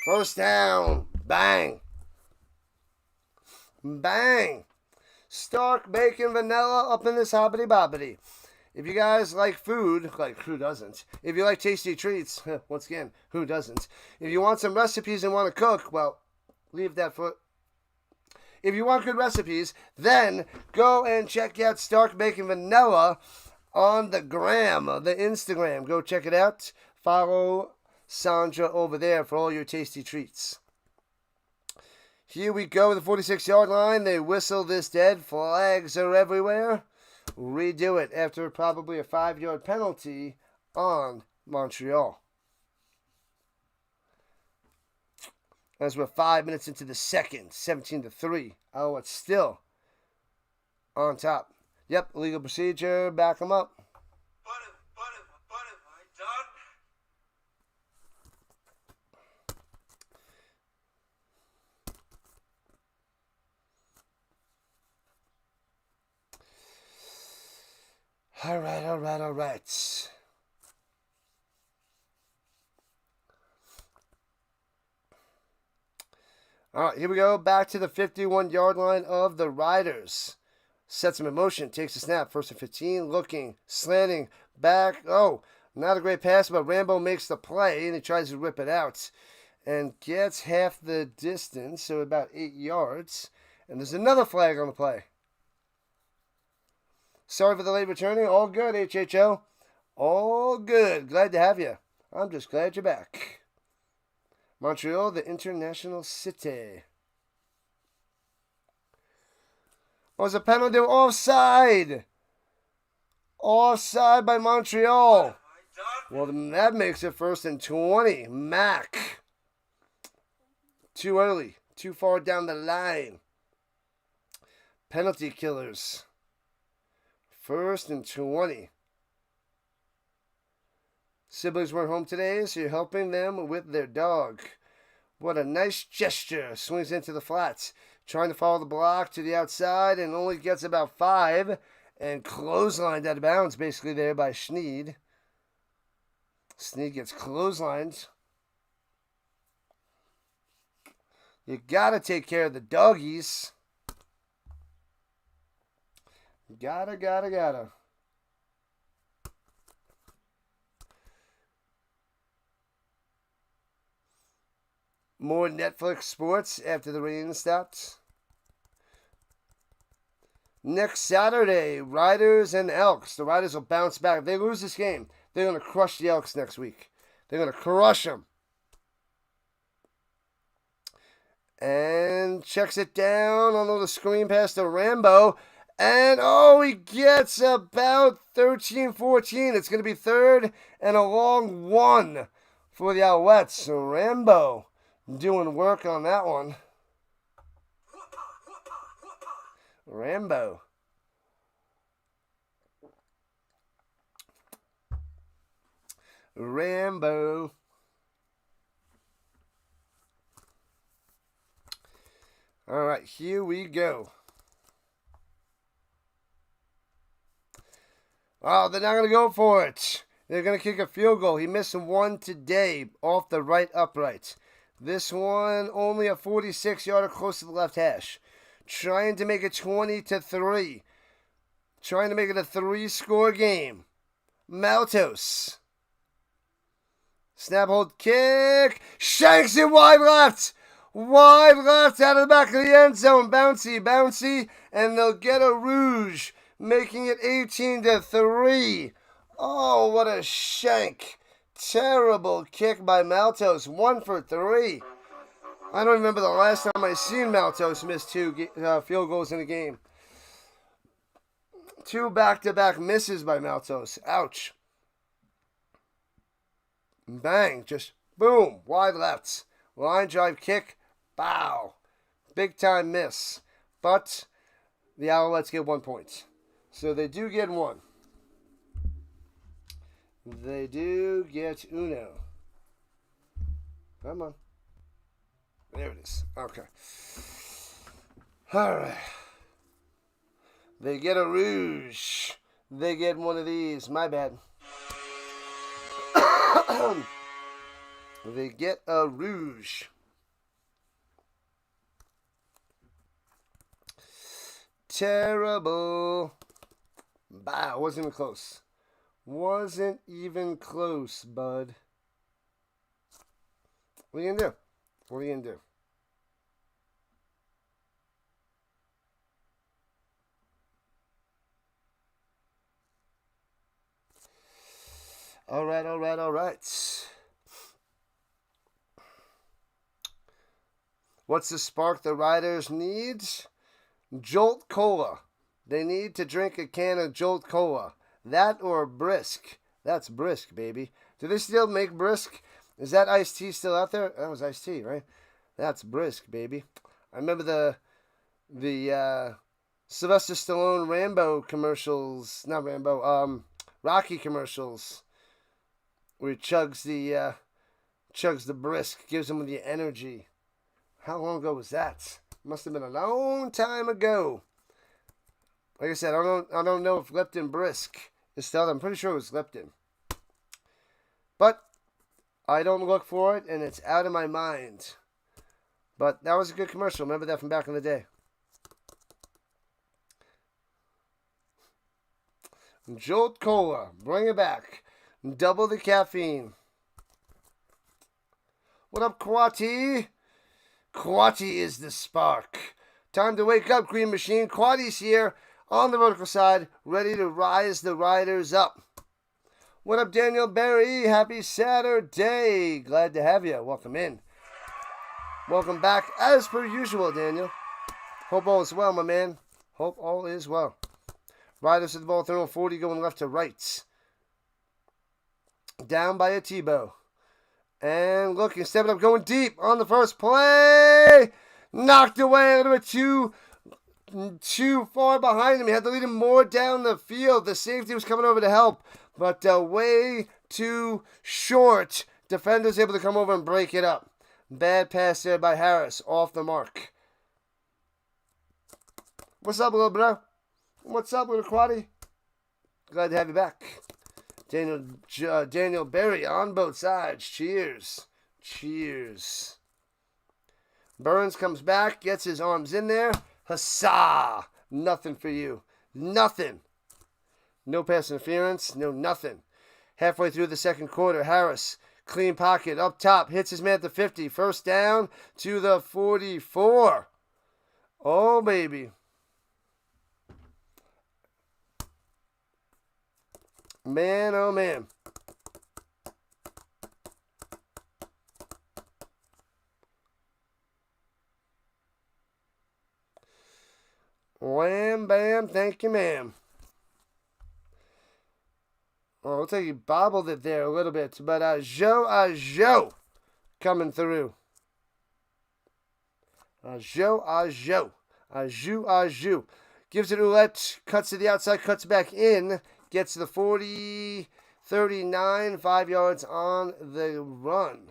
S1: 1st down. Bang. Bang. Stark bacon vanilla up in this hobbity bobbity. If you guys like food, like who doesn't? If you like tasty treats, once again, who doesn't? If you want some recipes and want to cook, well, leave that for... If you want good recipes, then go and check out Stark Bacon Vanilla on the gram, the Instagram. Go check it out. Follow Sandra over there for all your tasty treats. Here we go with the 46-yard line. They whistle this dead. Flags are everywhere. Redo it after probably a 5-yard penalty on Montreal. As we're 5 minutes into the second, 17-3. Alouettes still on top. Yep, legal procedure. Back them up. All right. All right, here we go. Back to the 51-yard line of the Riders. Sets him in motion. Takes a snap. 1st and 15. Looking. Slanting. Back. Oh, not a great pass, but Rambo makes the play, and he tries to rip it out. And gets half the distance, so about 8 yards. And there's another flag on the play. Sorry for the late returning. All good, HHO. All good. Glad to have you. I'm just glad you're back. Montreal, the international city. Was a penalty offside. Offside by Montreal. Well, that makes it 1st and 20. Mac. Too early. Too far down the line. Penalty killers. 1st and 20. Siblings weren't home today, so you're helping them with their dog. What a nice gesture. Swings into the flats. Trying to follow the block to the outside and only gets about 5. And clotheslined out of bounds basically there by Schneed. Schneed gets clotheslined. You gotta take care of the doggies. Gotta. More Netflix sports after the rain stops. Next Saturday, Riders and Elks. The Riders will bounce back. If they lose this game, they're going to crush the Elks next week. They're going to crush them. And checks it down on a little screen pass to Rambo. And, he gets about 13-14. It's going to be 3rd and a long 1 for the Alouettes. So Rambo doing work on that one. Rambo. All right, here we go. Oh, they're not going to go for it. They're going to kick a field goal. He missed one today off the right upright. This one, only a 46-yarder close to the left hash. Trying to make it 20-3. Trying to make it a 3-score game. Maltos. Snap, hold, kick. Shanks it wide left. Wide left out of the back of the end zone. Bouncy. And they'll get a rouge. Making it 18-3. Oh, what a shank. Terrible kick by Maltos. 1 for 3. I don't remember the last time I seen Maltos miss 2 field goals in a game. 2 back-to-back misses by Maltos. Ouch. Bang. Just boom. Wide left. Line drive kick. Bow. Big time miss. But the Alouettes get 1 point. So they do get 1. They do get uno. Come on. There it is. Okay. All right. They get a rouge. They get one of these. My bad. They get a rouge. Terrible. Bah, wasn't even close. Wasn't even close, bud. What are you going to do? All right. What's the spark the Riders need? Jolt Cola. They need to drink a can of Jolt Cola. That or Brisk. That's Brisk, baby. Do they still make Brisk? Is that iced tea still out there? That was iced tea, right? That's Brisk, baby. I remember the Sylvester Stallone Rambo commercials. Not Rambo. Rocky commercials. Where he chugs the Brisk, gives him the energy. How long ago was that? Must have been a long time ago. Like I said, I don't know if Lipton Brisk is still. I'm pretty sure it was Lipton. But I don't look for it, and it's out of my mind. But that was a good commercial. Remember that from back in the day. Jolt Cola. Bring it back. Double the caffeine. What up, Quati? Quati is the spark. Time to wake up, Green Machine. Quati's here on the vertical side, ready to rise the Riders up. What up, Daniel Berry? Happy Saturday. Glad to have you. Welcome in. Welcome back, as per usual, Daniel. Hope all is well, my man. Hope all is well. Riders at the ball, 40 going left to right. Down by a Tebow. And looking, stepping up, going deep on the first play. Knocked away a little bit too far behind him. He had to lead him more down the field. The safety was coming over to help, but way too short. Defenders able to come over and break it up. Bad pass there by Harris, off the mark. What's up, little bro? What's up, little Quaddy? Glad to have you back. Daniel Berry on both sides. Cheers. Cheers. Burns comes back, gets his arms in there. Huzzah! Nothing for you. Nothing. No pass interference. No nothing. Halfway through the second quarter, Harris, clean pocket, up top, hits his man at the 50. First down to the 44. Oh, baby. Man, oh, man. Wham, bam, thank you, ma'am. Well, looks like he bobbled it there a little bit, but Joe coming through. Joe. Gives it Ouellette, cuts to the outside, cuts back in, gets to the 40, 39, 5 yards on the run.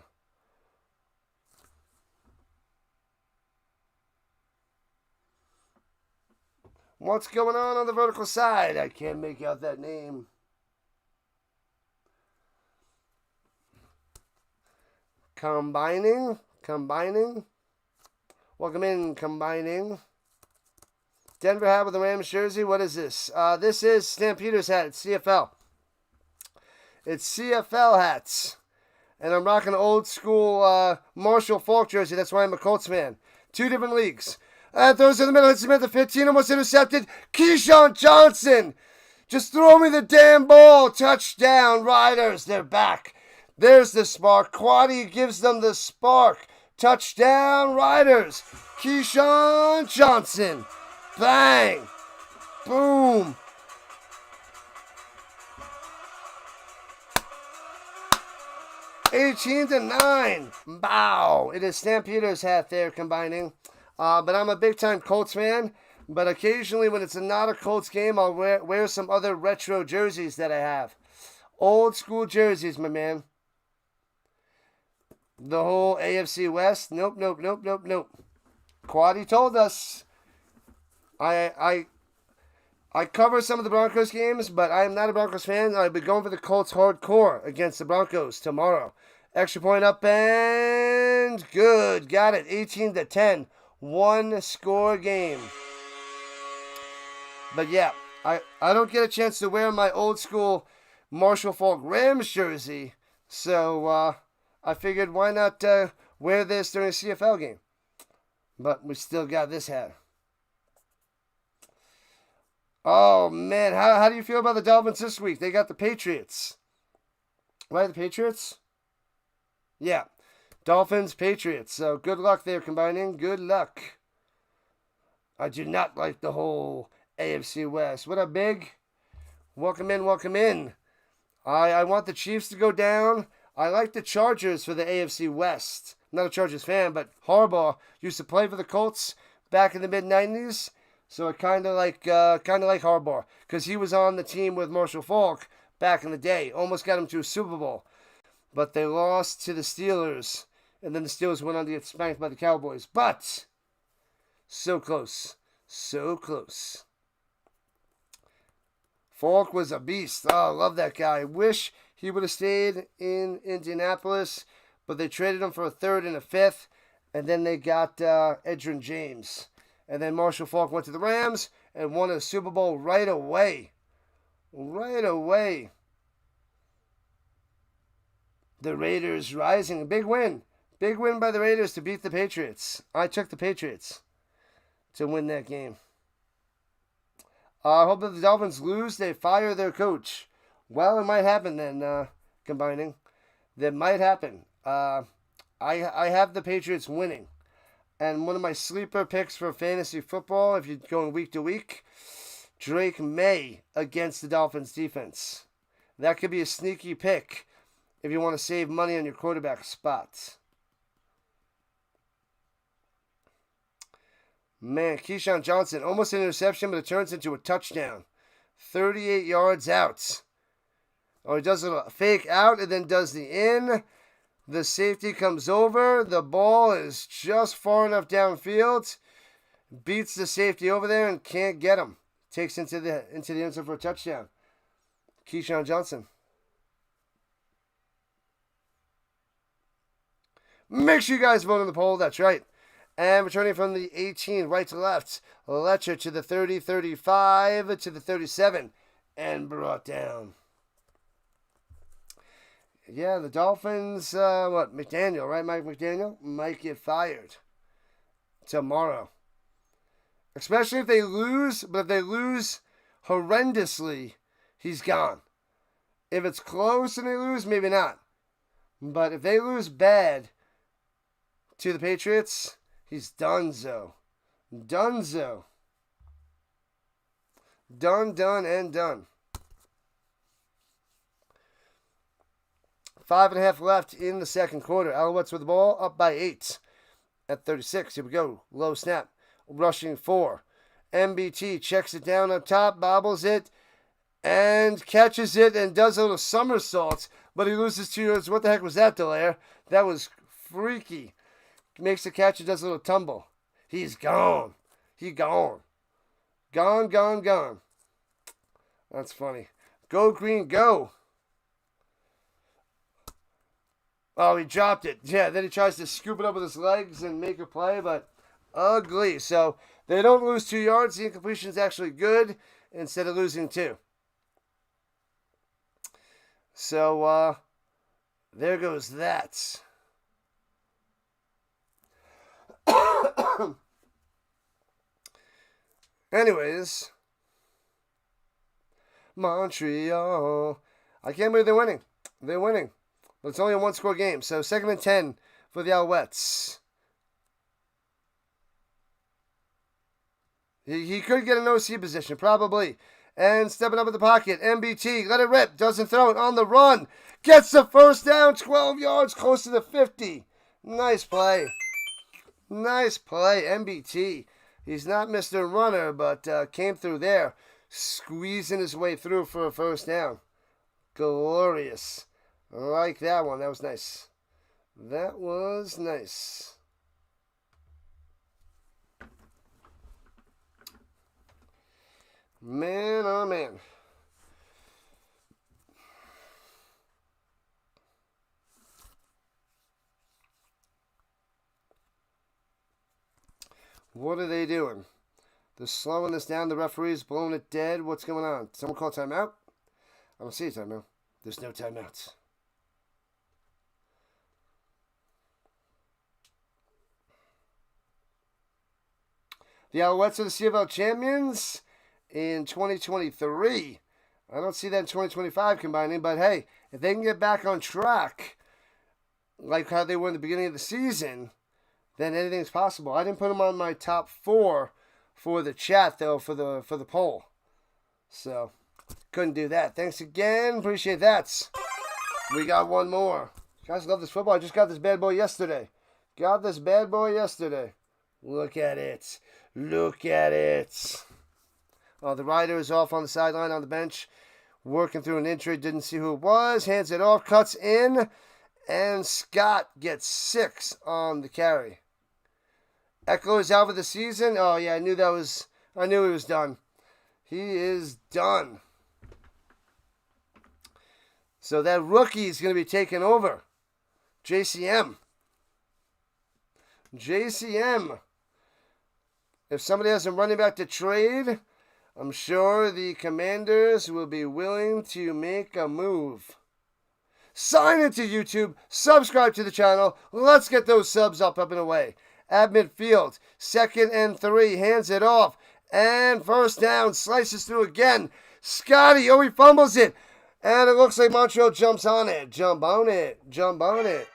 S1: What's going on the vertical side? I can't make out that name. Combining. Welcome in, combining. Denver hat with the Rams jersey. What is this? This is Stampeders hat. It's CFL. It's CFL hats. And I'm rocking an old school Marshall Faulk jersey. That's why I'm a Colts fan. Two different leagues. Throws in the middle, hits him at the 15, almost intercepted. Keyshawn Johnson. Just throw me the damn ball. Touchdown, Riders. They're back. There's the spark. Quaddy gives them the spark. Touchdown, Riders. Keyshawn Johnson. Bang. Boom. (18-9). Bow. It is Stampeders hat there combining. But I'm a big-time Colts fan. But occasionally when it's not a Colts game, I'll wear some other retro jerseys that I have. Old school jerseys, my man. The whole AFC West? Nope. Quaddy told us. I cover some of the Broncos games, but I am not a Broncos fan. I'll be going for the Colts hardcore against the Broncos tomorrow. Extra point up and good. Got it. 18-10. One score game. But yeah, I don't get a chance to wear my old school Marshall Faulk Rams jersey. So I figured why not wear this during a CFL game. But we still got this hat. Oh, man. How do you feel about the Dolphins this week? They got the Patriots. Right, the Patriots? Yeah. Dolphins, Patriots. So good luck there, combining. Good luck. I do not like the whole AFC West. What up, Big? Welcome in, welcome in. I want the Chiefs to go down. I like the Chargers for the AFC West. I'm not a Chargers fan, but Harbaugh used to play for the Colts back in the mid-90s. So I kind of like Harbaugh because he was on the team with Marshall Faulk back in the day. Almost got him to a Super Bowl. But they lost to the Steelers. And then the Steelers went on to get spanked by the Cowboys. But so close. So close. Falk was a beast. Oh, I love that guy. Wish he would have stayed in Indianapolis, but they traded him for a third and a fifth, and then they got Edgerrin James. And then Marshall Faulk went to the Rams and won a Super Bowl right away. Right away. The Raiders rising. A big win. Big win by the Raiders to beat the Patriots. I took the Patriots to win that game. I hope that the Dolphins lose. They fire their coach. Well, it might happen then, combining. That might happen. I have the Patriots winning. And one of my sleeper picks for fantasy football, if you're going week to week, Drake May against the Dolphins defense. That could be a sneaky pick if you want to save money on your quarterback spots. Man, Keyshawn Johnson, almost an interception, but it turns into a touchdown. 38 yards out. Oh, he does a fake out and then does the in. The safety comes over. The ball is just far enough downfield. Beats the safety over there and can't get him. Takes into the end zone for a touchdown. Keyshawn Johnson. Make sure you guys vote on the poll. That's right. And returning from the 18, right to left, Letcher to the 30, 35, to the 37, and brought down. Yeah, the Dolphins, McDaniel, right, Mike McDaniel, might get fired tomorrow. Especially if they lose, but if they lose horrendously, he's gone. If it's close and they lose, maybe not. But if they lose bad to the Patriots, he's donezo. Donezo. Done, and done. 5.5 left in the second quarter. Alouettes with the ball, up by 8 at 36. Here we go. Low snap. Rushing 4. MBT checks it down up top, bobbles it, and catches it and does a little somersault, but he loses 2 yards. What the heck was that, Delaire? That was freaky. Makes the catch and does a little tumble. He's gone. He gone. Gone. That's funny. Go Green, go. Oh, he dropped it. Yeah, then he tries to scoop it up with his legs and make a play, but ugly. So they don't lose 2 yards. The incompletion is actually good instead of losing 2. So there goes that. Anyways, Montreal. I can't believe they're winning. They're winning. But it's only a 1-score game. So 2nd and 10 for the Alouettes. He could get an OC position, probably. And stepping up in the pocket, MBT, let it rip, doesn't throw it on the run. Gets the first down, 12 yards, close to the 50. Nice play. Nice play, MBT. He's not Mr. Runner, but came through there, squeezing his way through for a first down. Glorious. I like that one. That was nice. That was nice. Man, oh man. What are they doing? They're slowing this down. The referee's blowing it dead. What's going on? Someone call timeout? I don't see a timeout. There's no timeouts. The Alouettes are the CFL champions in 2023. I don't see that in 2025 combining, but hey, if they can get back on track, like how they were in the beginning of the season, then anything's possible. I didn't put them on my top 4 for the chat, though, for the poll. So, couldn't do that. Thanks again. Appreciate that. We got one more. You guys love this football. I just got this bad boy yesterday. Look at it. Look at it. The rider is off on the sideline on the bench, working through an injury. Didn't see who it was. Hands it off, cuts in, and Scott gets 6 on the carry. Eckler is out for the season. Oh, yeah, I knew he was done. He is done. So that rookie is going to be taking over. JCM. If somebody has a running back to trade, I'm sure the Commanders will be willing to make a move. Sign into YouTube. Subscribe to the channel. Let's get those subs up and away. At midfield, 2nd and 3, hands it off, and first down, slices through again. Scotty, he fumbles it, and it looks like Montreal jumps on it. Jump on it. Jump on it.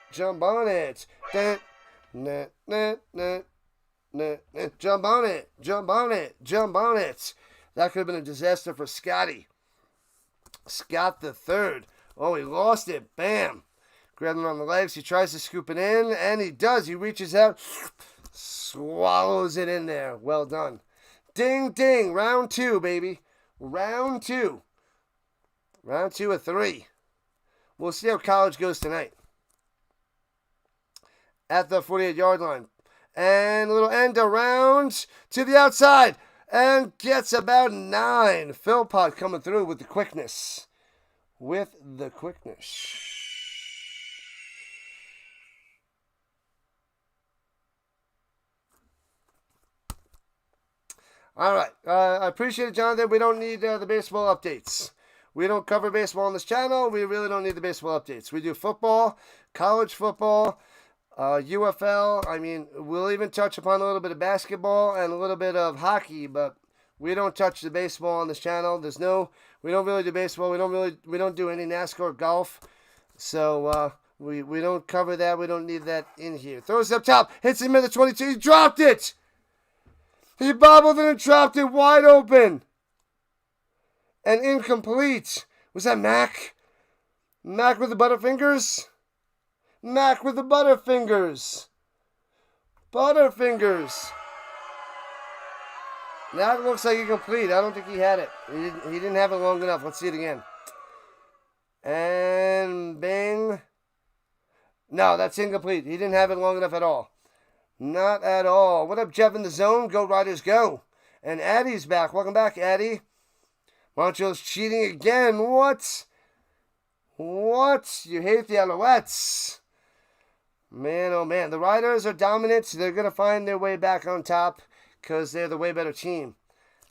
S1: That could have been a disaster for Scotty. Scott the third. Oh, he lost it. Bam. Grabbed him on the legs. He tries to scoop it in, and he does. He reaches out, swallows it in there. Well done. Ding, ding. Round 2, baby. Round 2 of 3. We'll see how college goes tonight. At the 48-yard line. And a little end around to the outside. And gets about 9. Philpott coming through with the quickness. All right. I appreciate it, Jonathan. We don't need the baseball updates. We don't cover baseball on this channel. We really don't need the baseball updates. We do football, college football, UFL. I mean, we'll even touch upon a little bit of basketball and a little bit of hockey, but we don't touch the baseball on this channel. We don't really do baseball. We don't do any NASCAR or golf. So we don't cover that. We don't need that in here. Throws it up top, hits him at the 22. He dropped it. He bobbled it and dropped it wide open. And incomplete. Was that Mac? Mac with the Butterfingers? Mac with the Butterfingers. That looks like incomplete. I don't think he had it. He didn't have it long enough. Let's see it again. And bang. No, that's incomplete. He didn't have it long enough at all. Not at all. What up, Jeff in the zone? Go Riders, go. And Addie's back. Welcome back, Addie. Montreal's cheating again. What? You hate the Alouettes. Man, oh man. The Riders are dominant. They're going to find their way back on top because they're the way better team.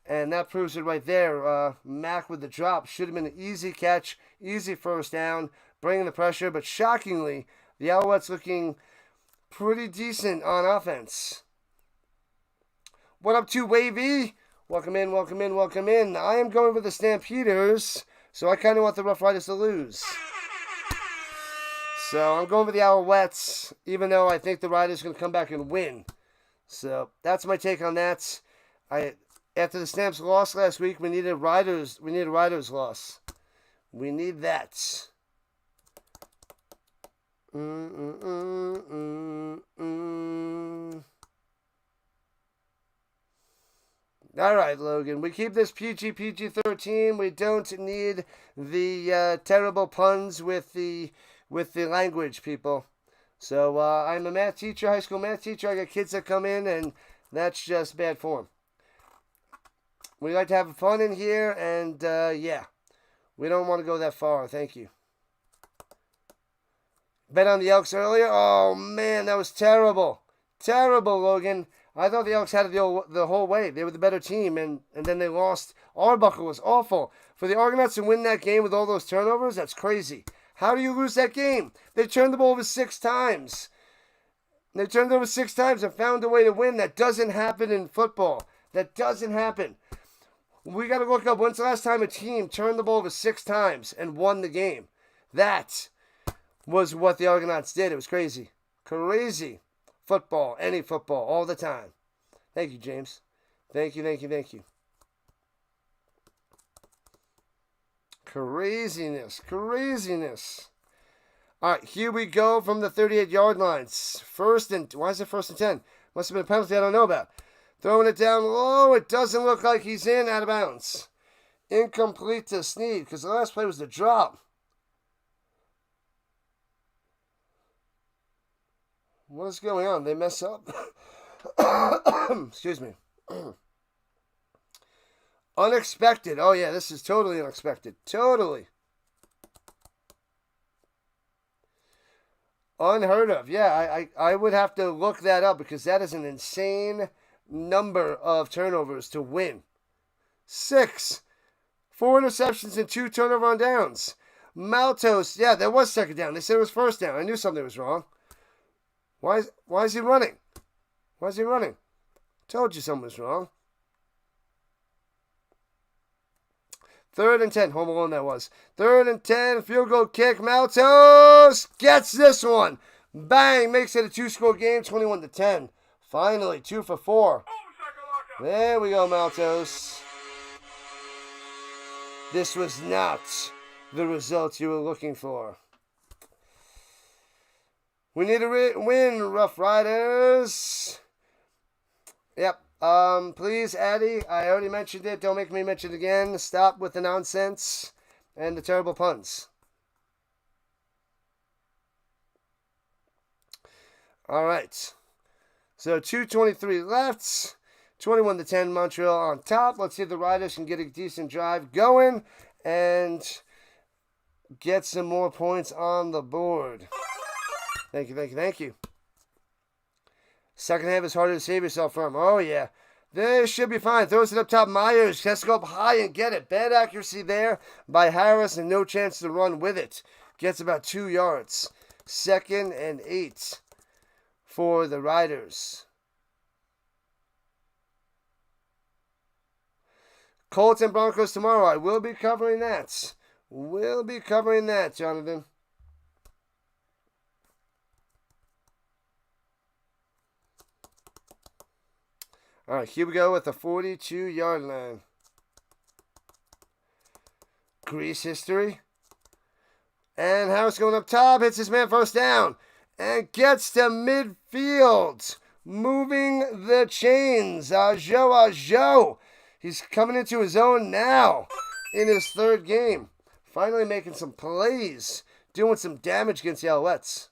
S1: And that proves it right there. Mac with the drop. Should have been an easy catch. Easy first down. Bringing the pressure. But shockingly, the Alouettes looking pretty decent on offense. What up to Wavy? Welcome in. I am going with the Stampeders, so I kind of want the Roughriders to lose. So I'm going with the Alouettes, even though I think the Riders are going to come back and win. So that's my take on that. After the Stamps lost last week, we needed a Riders loss. We need that. All right, Logan. We keep this PG-13. We don't need the terrible puns with the language, people. So I'm a math teacher, high school math teacher. I got kids that come in, and that's just bad form. We like to have fun in here, and yeah, we don't want to go that far. Thank you. Bet on the Elks earlier. Oh man, that was terrible. Terrible, Logan. I thought the Elks had it the whole way. They were the better team, and then they lost. Arbuckle was awful. For the Argonauts to win that game with all those turnovers, that's crazy. How do you lose that game? They turned the ball over 6 times. They turned it over 6 times and found a way to win. That doesn't happen in football. That doesn't happen. We got to look up when's the last time a team turned the ball over 6 times and won the game. That was what the Argonauts did. It was crazy. Crazy. Football, any football, all the time. Thank you, James. Thank you. Craziness. All right, here we go from the 38-yard lines. Why is it 1st and 10? Must have been a penalty I don't know about. Throwing it down low. It doesn't look like he's in, out of bounds. Incomplete to Sneed because the last play was the drop. What is going on? They mess up? Excuse me. Unexpected. Oh, yeah, this is totally unexpected. Totally. Unheard of. Yeah, I would have to look that up because that is an insane number of turnovers to win. 6. 4 interceptions and 2 turnover on downs. Maltos. Yeah, that was 2nd down. They said it was 1st down. I knew something was wrong. Why is he running? Told you something was wrong. 3rd and 10. Home Alone that was. 3rd and 10. Field goal kick. Maltos gets this one. Bang. Makes it a 2-score game. 21-10. Finally, 2 for 4. There we go, Maltos. This was not the result you were looking for. We need a win, Rough Riders. Yep. Please, Addy, I already mentioned it. Don't make me mention it again. Stop with the nonsense and the terrible puns. All right. So 2:23 left. 21-10 Montreal on top. Let's see if the Riders can get a decent drive going and get some more points on the board. Thank you. Second half is harder to save yourself from. Oh, yeah. This should be fine. Throws it up top. Myers has to go up high and get it. Bad accuracy there by Harris and no chance to run with it. Gets about 2 yards. 2nd and 8 for the Riders. Colts and Broncos tomorrow. I will be covering that. Jonathan. All right, here we go with the 42-yard line. Grease history. And Harris going up top. Hits his man 1st down. And gets to midfield. Moving the chains. Ajo. He's coming into his own now in his 3rd game. Finally making some plays. Doing some damage against the Alouettes.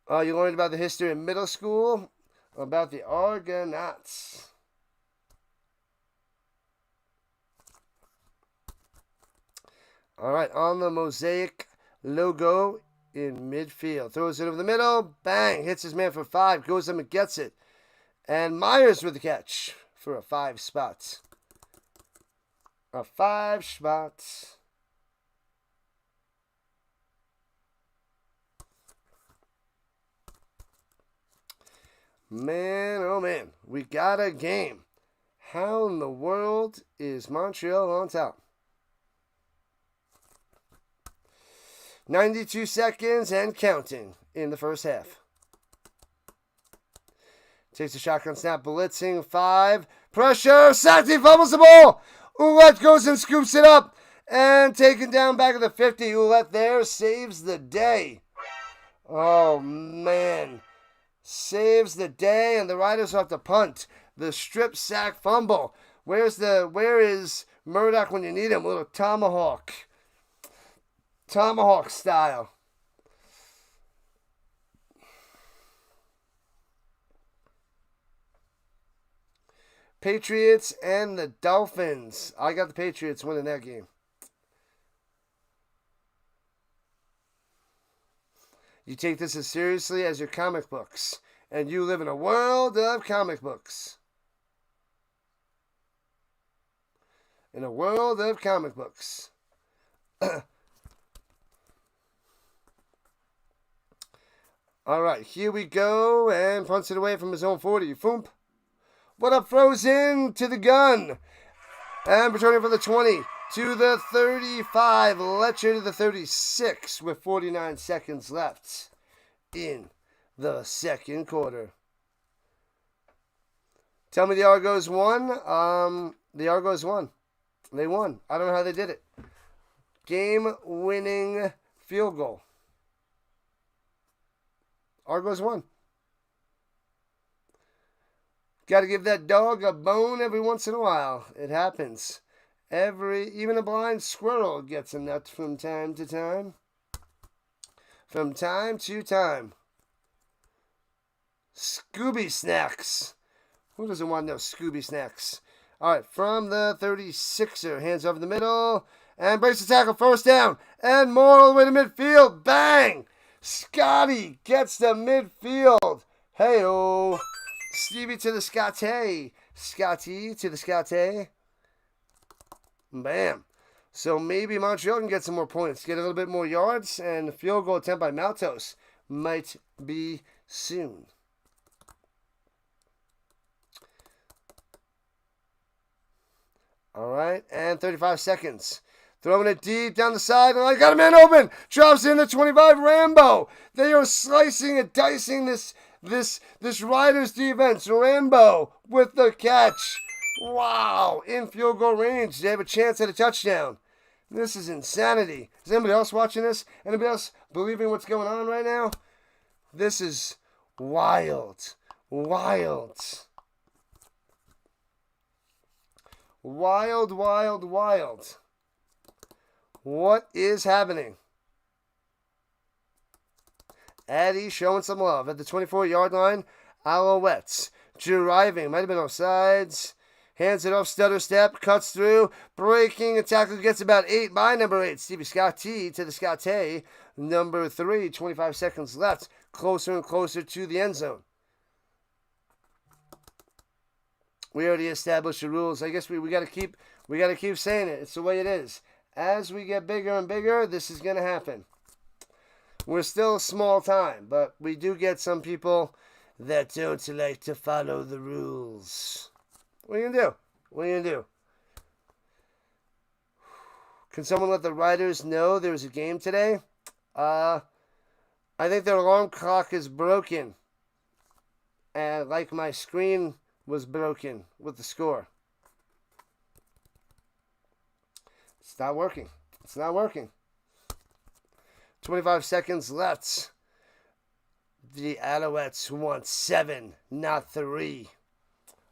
S1: You learned about the history in middle school. About the Argonauts. All right, on the Mosaic logo in midfield. Throws it over the middle. Bang. Hits his man for 5. Goes up and gets it. And Myers with the catch for a 5 spot. A 5 spot. Man, oh man, we got a game. How in the world is Montreal on top? 92 seconds and counting in the 1st half. Takes a shotgun snap, blitzing 5. Pressure, Sati fumbles the ball. Ouellette goes and scoops it up. And taken down back at the 50. Ouellette there saves the day. Oh, man. Saves the day, and the Riders have to punt. The strip sack fumble. Where is Murdoch when you need him? A little tomahawk. Tomahawk style. Patriots and the Dolphins. I got the Patriots winning that game. You take this as seriously as your comic books. And you live in a world of comic books. In a world of comic books. All right, here we go. And punts it away from his own 40. Foomp. What up, Frozen? To the gun. And returning from the 20 to the 35. Letcher to the 36 with 49 seconds left in the second quarter. Tell me the Argos won. The Argos won. They won. I don't know how they did it. Game-winning field goal. Argos won. Got to give that dog a bone every once in a while. It happens. Even a blind squirrel gets a nut from time to time. From time to time. Scooby snacks. Who doesn't want no Scooby snacks? All right, from the 36er, hands over the middle, and breaks the tackle, first down, and more all the way to midfield. Bang! Scotty gets to midfield. Hey-oh. Stevie to the Scotty. Scotty to the Scotty. Bam. So maybe Montreal can get some more points, get a little bit more yards, and field goal attempt by Maltos might be soon. All right, and 35 seconds. Throwing it deep down the sideline. Got a man open. Drops in the 25. Rambo. They are slicing and dicing this Riders defense. Rambo with the catch. Wow. In field goal range. They have a chance at a touchdown. This is insanity. Is anybody else watching this? Anybody else believing what's going on right now? This is wild. Wild. Wild, wild, wild. What is happening? Addy showing some love at the 24-yard line. Alouettes driving. Might have been offsides. Hands it off. Stutter step. Cuts through. Breaking. A tackle gets about 8 by number 8. Stevie Scotty to the Scotty. Number 3. 25 seconds left. Closer and closer to the end zone. We already established the rules. I guess we gotta keep saying it. It's the way it is. As we get bigger and bigger, this is gonna happen. We're still a small time, but we do get some people that don't like to follow the rules. What are you gonna do? What are you gonna do? Can someone let the Riders know there's a game today? I think their alarm clock is broken. And like my screen was broken with the score. It's not working. It's not working. 25 seconds left. The Alouettes want 7, not 3.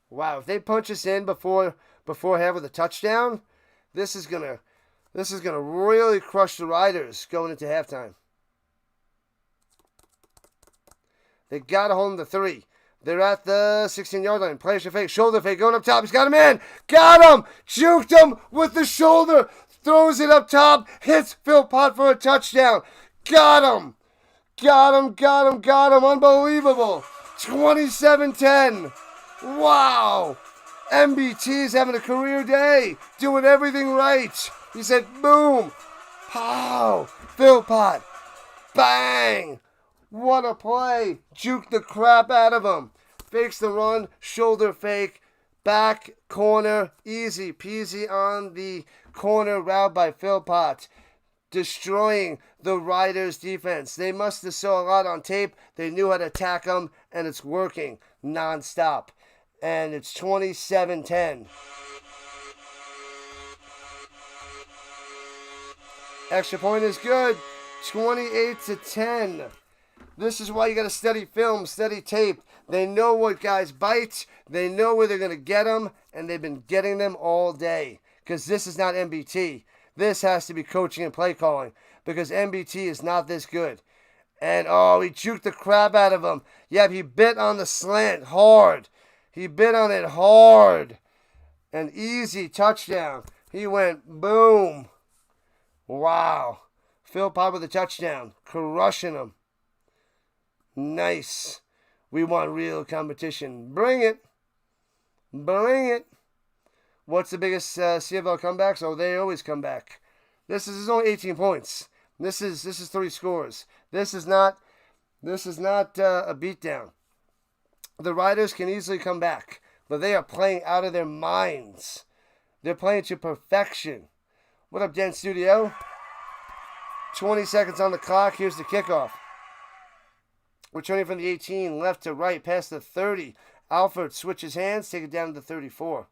S1: Wow, if they punch us in before half with a touchdown, this is gonna really crush the Riders going into halftime. They gotta hold them to 3. They're at the 16-yard line. Player fake, shoulder fake, going up top. He's got him in. Got him! Juked him with the shoulder. Throws it up top. Hits Phil Pott for a touchdown. Got him! Got him, got him, got him. Unbelievable. 27-10. Wow. MBT's having a career day. Doing everything right. He said, boom. Pow. Phil Pott. Bang. What a play. Juke the crap out of him. Fakes the run. Shoulder fake. Back corner. Easy peasy on the corner route by Phil Pott. Destroying the Riders defense. They must have saw a lot on tape. They knew how to attack them. And it's working nonstop. And it's 27-10. Extra point is good. 28-10. This is why you got to study film, study tape. They know what guys bite. They know where they're going to get them. And they've been getting them all day. Because this is not MBT. This has to be coaching and play calling. Because MBT is not this good. And, he juked the crap out of him. Yep, he bit on the slant hard. He bit on it hard. An easy touchdown. He went boom. Wow. Phil Pott with a touchdown. Crushing him. Nice. We want real competition. Bring it. Bring it. What's the biggest CFL comebacks? Oh, they always come back. This is only 18 points. This is 3 scores. This is not a beatdown. The Riders can easily come back. but they are playing out of their minds. They're playing to perfection. What up, Den Studio? 20 seconds on the clock. Here's the kickoff. Returning from the 18, left to right, past the 30. Alford switches hands, take it down to the 34.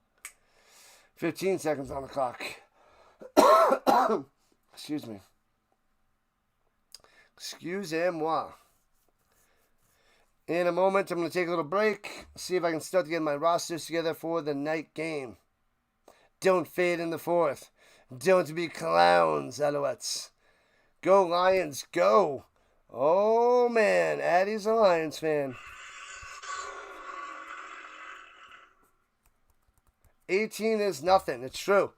S1: 15 seconds on the clock. Excuse me. Excusez-moi. In a moment, I'm going to take a little break, see if I can start to get my rosters together for the night game. Don't fade in the fourth. Don't be clowns, Alouettes. Go Lions, go! Oh, man, Addie's a Lions fan. 18 is nothing. It's true.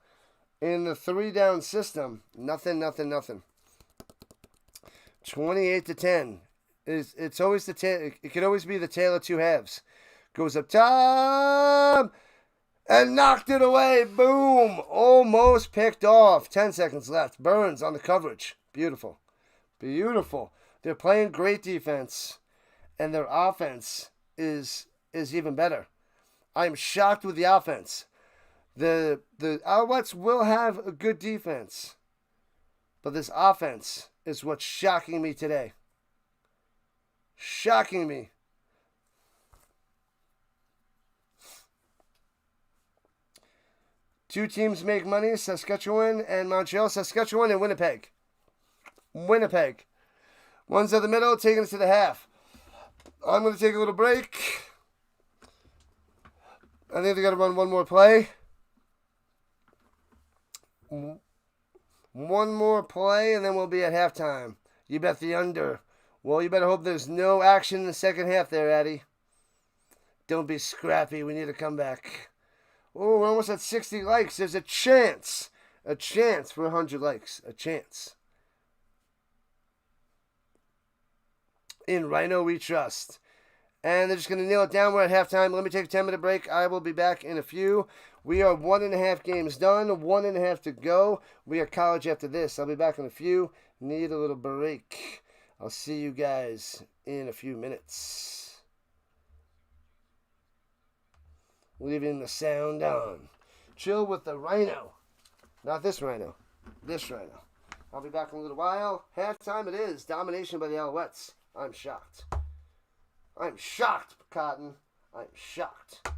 S1: In the 3-down system, nothing. 28-10. It's always the tail. It could always be the tale of two halves. Goes up top and knocked it away. Boom! Almost picked off. 10 seconds left. Burns on the coverage. Beautiful. They're playing great defense, and their offense is even better. I'm shocked with the offense. The Alouettes will have a good defense, but this offense is what's shocking me today. Shocking me. Two teams make money, Saskatchewan and Montreal. Saskatchewan and Winnipeg. One's at the middle, taking it to the half. I'm going to take a little break. I think they got to run one more play. One more play, and then we'll be at halftime. You bet the under. Well, you better hope there's no action in the second half there, Addy. Don't be scrappy. We need to come back. Oh, we're almost at 60 likes. There's a chance. A chance for 100 likes. A chance. In Rhino we trust. And they're just going to nail it down. We're at halftime. Let me take a 10-minute break. I will be back in a few. We are 1.5 games done. 1.5 to go. We are college after this. I'll be back in a few. Need a little break. I'll see you guys in a few minutes. Leaving the sound on. Chill with the Rhino. Not this Rhino. This Rhino. I'll be back in a little while. Halftime it is. Domination by the Alouettes. I'm shocked. I'm shocked, Cotton. I'm shocked.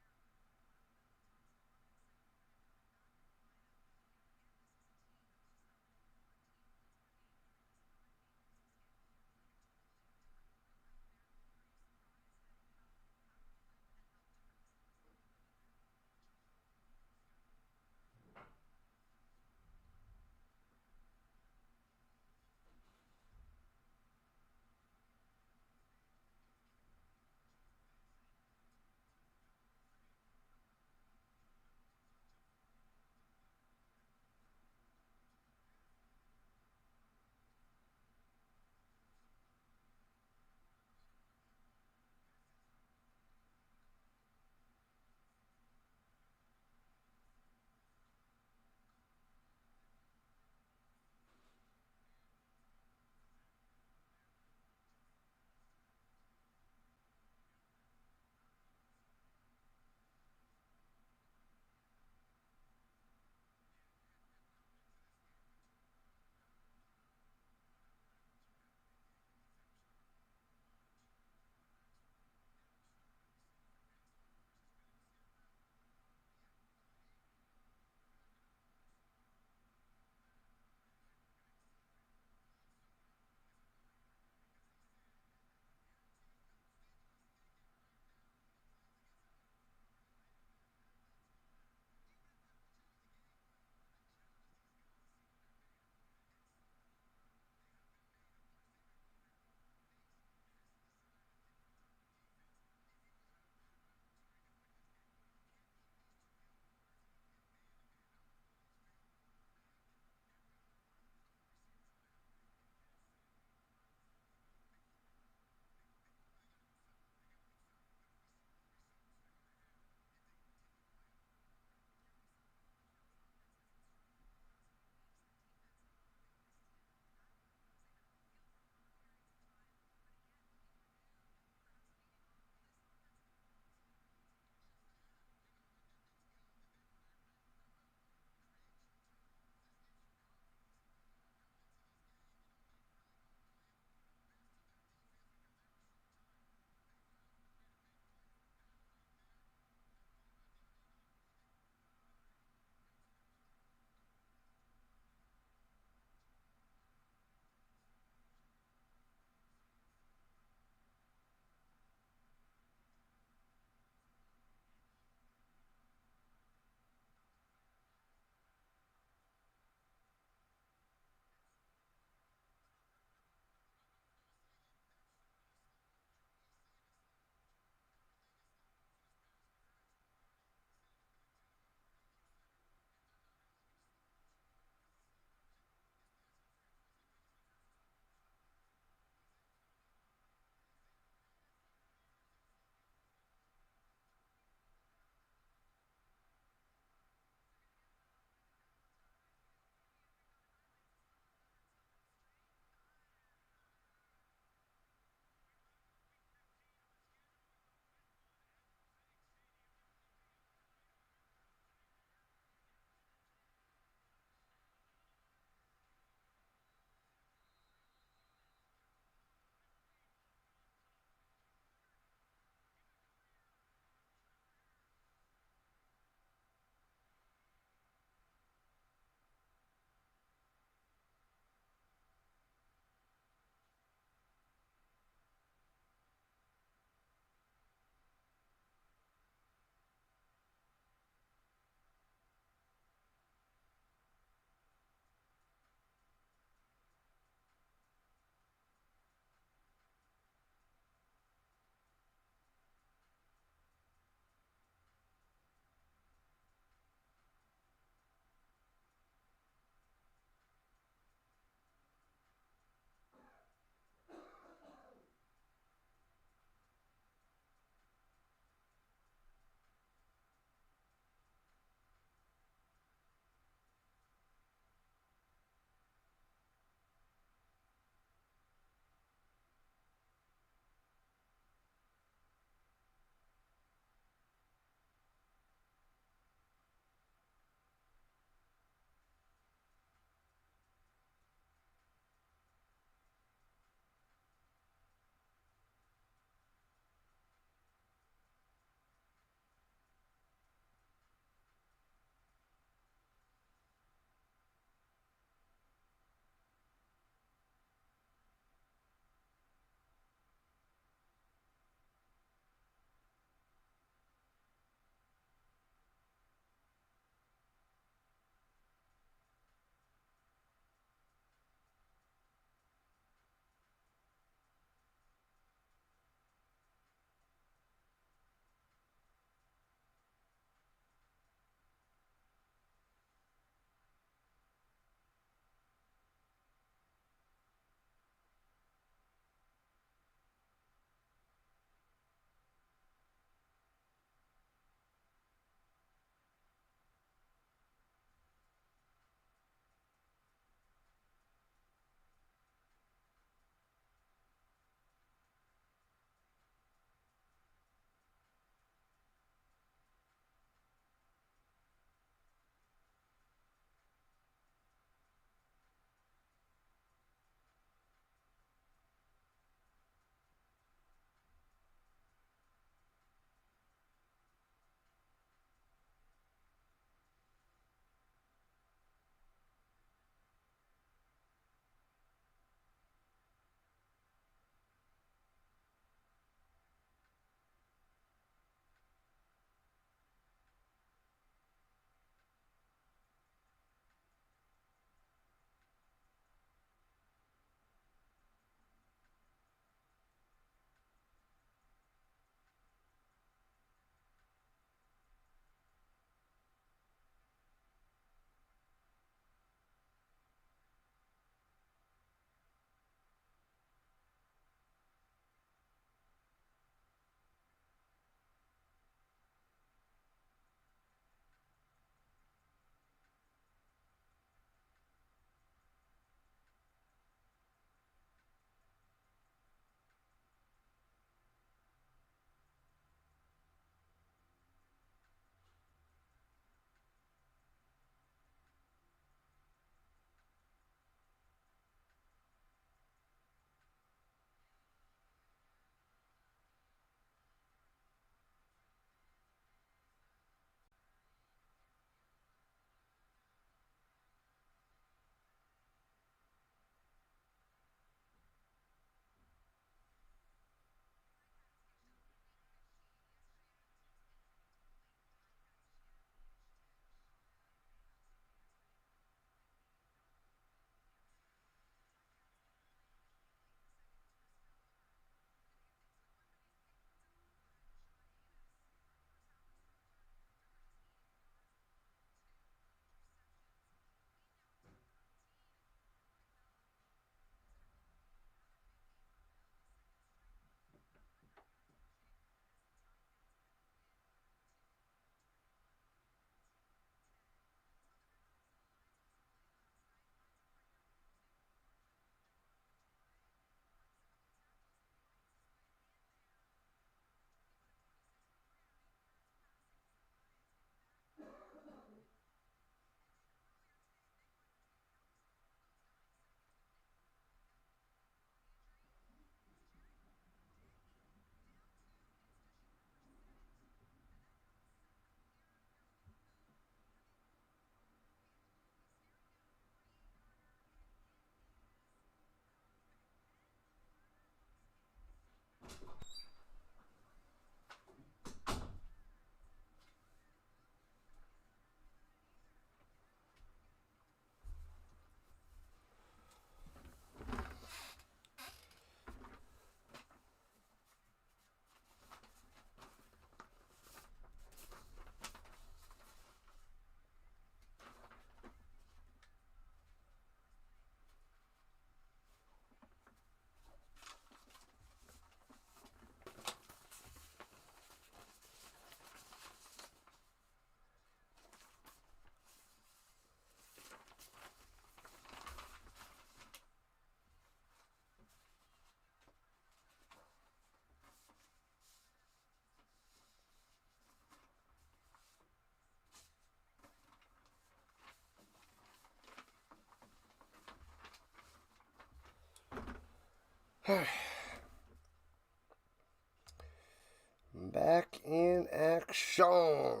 S1: Back in action. All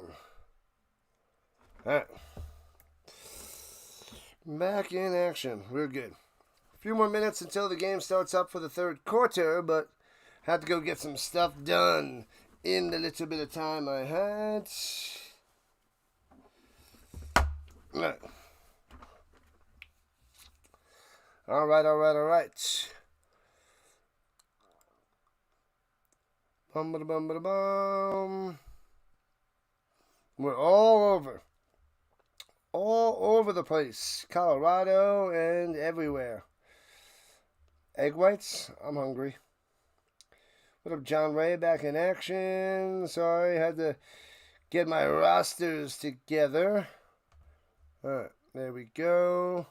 S1: right. Back in action. We're good. A few more minutes until the game starts up for the third quarter, but had to go get some stuff done in the little bit of time I had. All right. Bum. We're all over the place. Colorado and everywhere. Egg whites? I'm hungry. What up, John Ray? Back in action. Sorry, had to get my rosters together. Alright, there we go.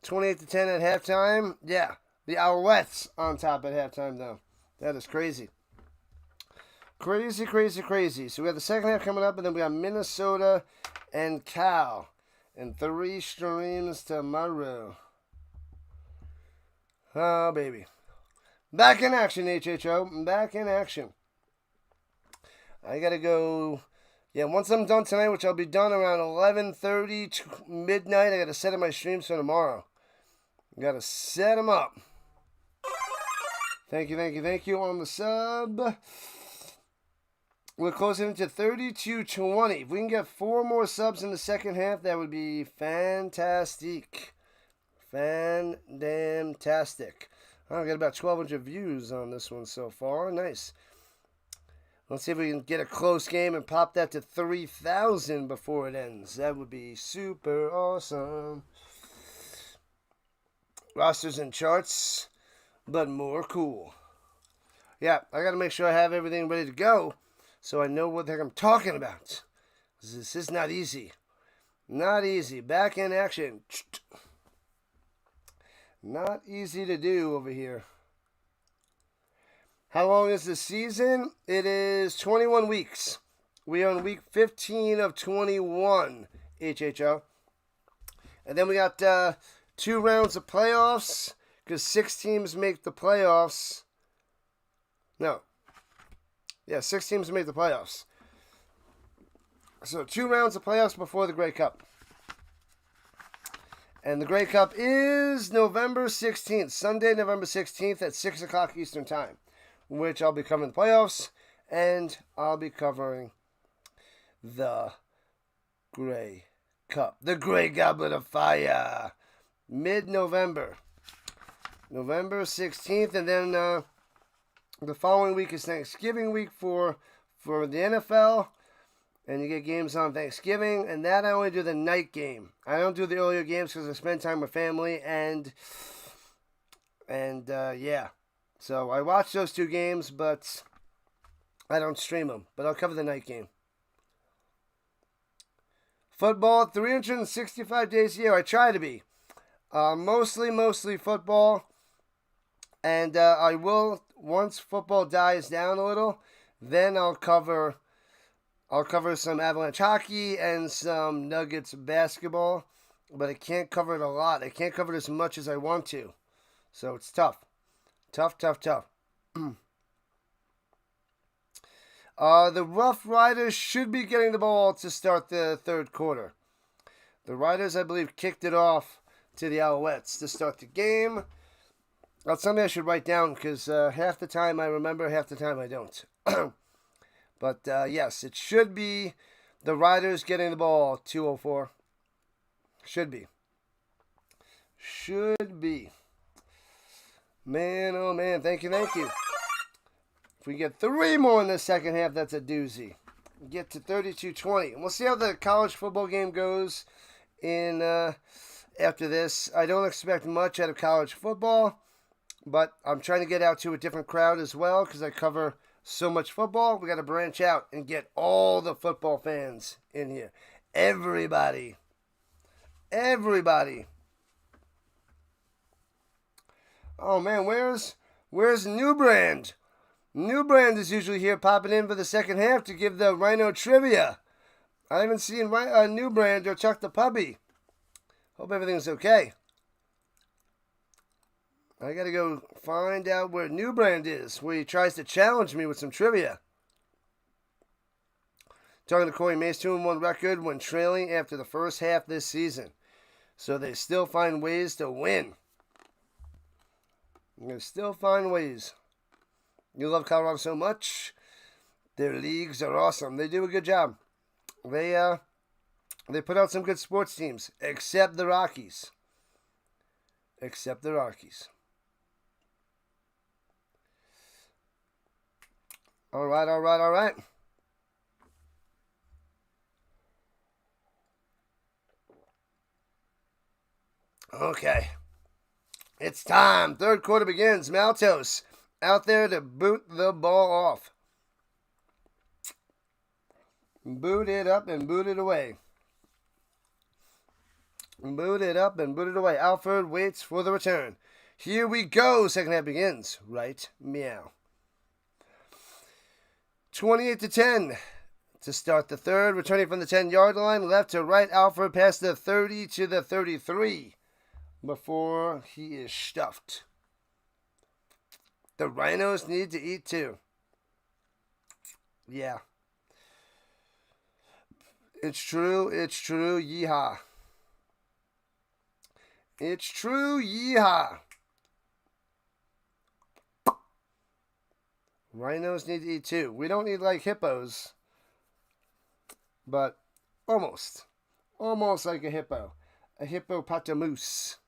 S1: 28-10 at halftime. Yeah, the Alouettes on top at halftime, though. That is crazy. Crazy. So we have the second half coming up, and then we got Minnesota and Cal. And 3 streams tomorrow. Oh, baby. Back in action, HHO. Back in action. I gotta go. Yeah, once I'm done tonight, which I'll be done around 11:30 to midnight, I gotta set up my streams for tomorrow. Gotta set them up. Thank you on the sub. We're closing into 32-20. If we can get 4 more subs in the second half, that would be fantastic. Fan-damn-tastic. I got about 1,200 views on this one so far. Nice. Let's see if we can get a close game and pop that to 3,000 before it ends. That would be super awesome. Rosters and charts, but more cool. Yeah, I got to make sure I have everything ready to go so I know what the heck I'm talking about. This is not easy. Not easy. Back in action. Not easy to do over here. How long is the season? It is 21 weeks. We are on week 15 of 21, HHO. And then we got 2 rounds of playoffs, because 6 teams make the playoffs. No. Yeah, 6 teams make the playoffs. So 2 rounds of playoffs before the Grey Cup. And the Grey Cup is November 16th, Sunday, November 16th at 6 o'clock Eastern Time, which I'll be covering the playoffs, and I'll be covering the Grey Cup. The Grey Goblet of Fire. Mid-November. November 16th, and then the following week is Thanksgiving week for the NFL. And you get games on Thanksgiving, and that I only do the night game. I don't do the earlier games because I spend time with family, and yeah. So I watch those 2 games, but I don't stream them. But I'll cover the night game. Football, 365 days a year. I try to be. Mostly football. And I will, once football dies down a little, then I'll cover some Avalanche hockey and some Nuggets basketball, but I can't cover it a lot. I can't cover it as much as I want to. So it's tough. Tough. The Roughriders should be getting the ball to start the third quarter. The Riders, I believe, kicked it off to the Alouettes to start the game. That's something I should write down because half the time I remember, half the time I don't. But, yes, it should be the Riders getting the ball, 2:04. Should be. Man, oh man, thank you. If we get 3 more in the second half, that's a doozy. Get to 32-20. And we'll see how the college football game goes in after this. I don't expect much out of college football, but I'm trying to get out to a different crowd as well because I cover so much football. We got to branch out and get all the football fans in here. Everybody. Oh man, where's Newbrand? Newbrand is usually here popping in for the second half to give the Rhino trivia. I haven't seen Newbrand or Chuck the Puppy. Hope everything's okay. I gotta go find out where New Brand is, where he tries to challenge me with some trivia. Talking to Corey Mace, 2-1 record when trailing after the first half this season. So they still find ways to win. They still find ways. You love Colorado so much. Their leagues are awesome. They do a good job. They put out some good sports teams, except the Rockies. Except the Rockies. All right. Okay. It's time. Third quarter begins. Maltos out there to boot the ball off. Boot it up and boot it away. Boot it up and boot it away. Alfred waits for the return. Here we go. Second half begins. Right meow. 28-10 to start the third. Returning from the 10-yard line. Left to right. Alfred past the 30 to the 33 before he is stuffed. The Rhinos need to eat too. Yeah. It's true. Yeehaw. It's true. Yeehaw. Rhinos need to eat too. We don't eat like hippos, but almost. Almost like a hippo. A hippopotamus.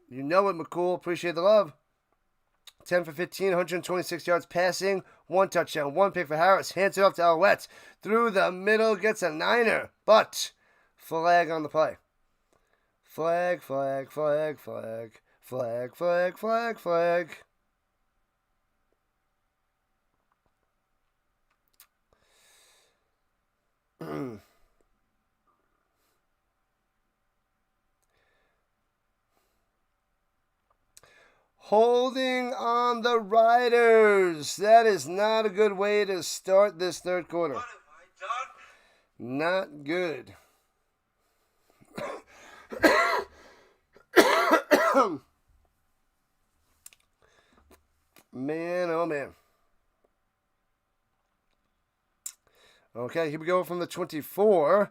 S1: You know it, McCool. Appreciate the love. 10 for 15, 126 yards passing. 1 touchdown, 1 pick for Harris. Hands it off to Alouettes. Through the middle, gets a 9er. But flag on the play. Flag. Holding on the Riders. That is not a good way to start this third quarter.
S2: What have I done?
S1: Not good. Man, oh man. Okay, here we go from the 24.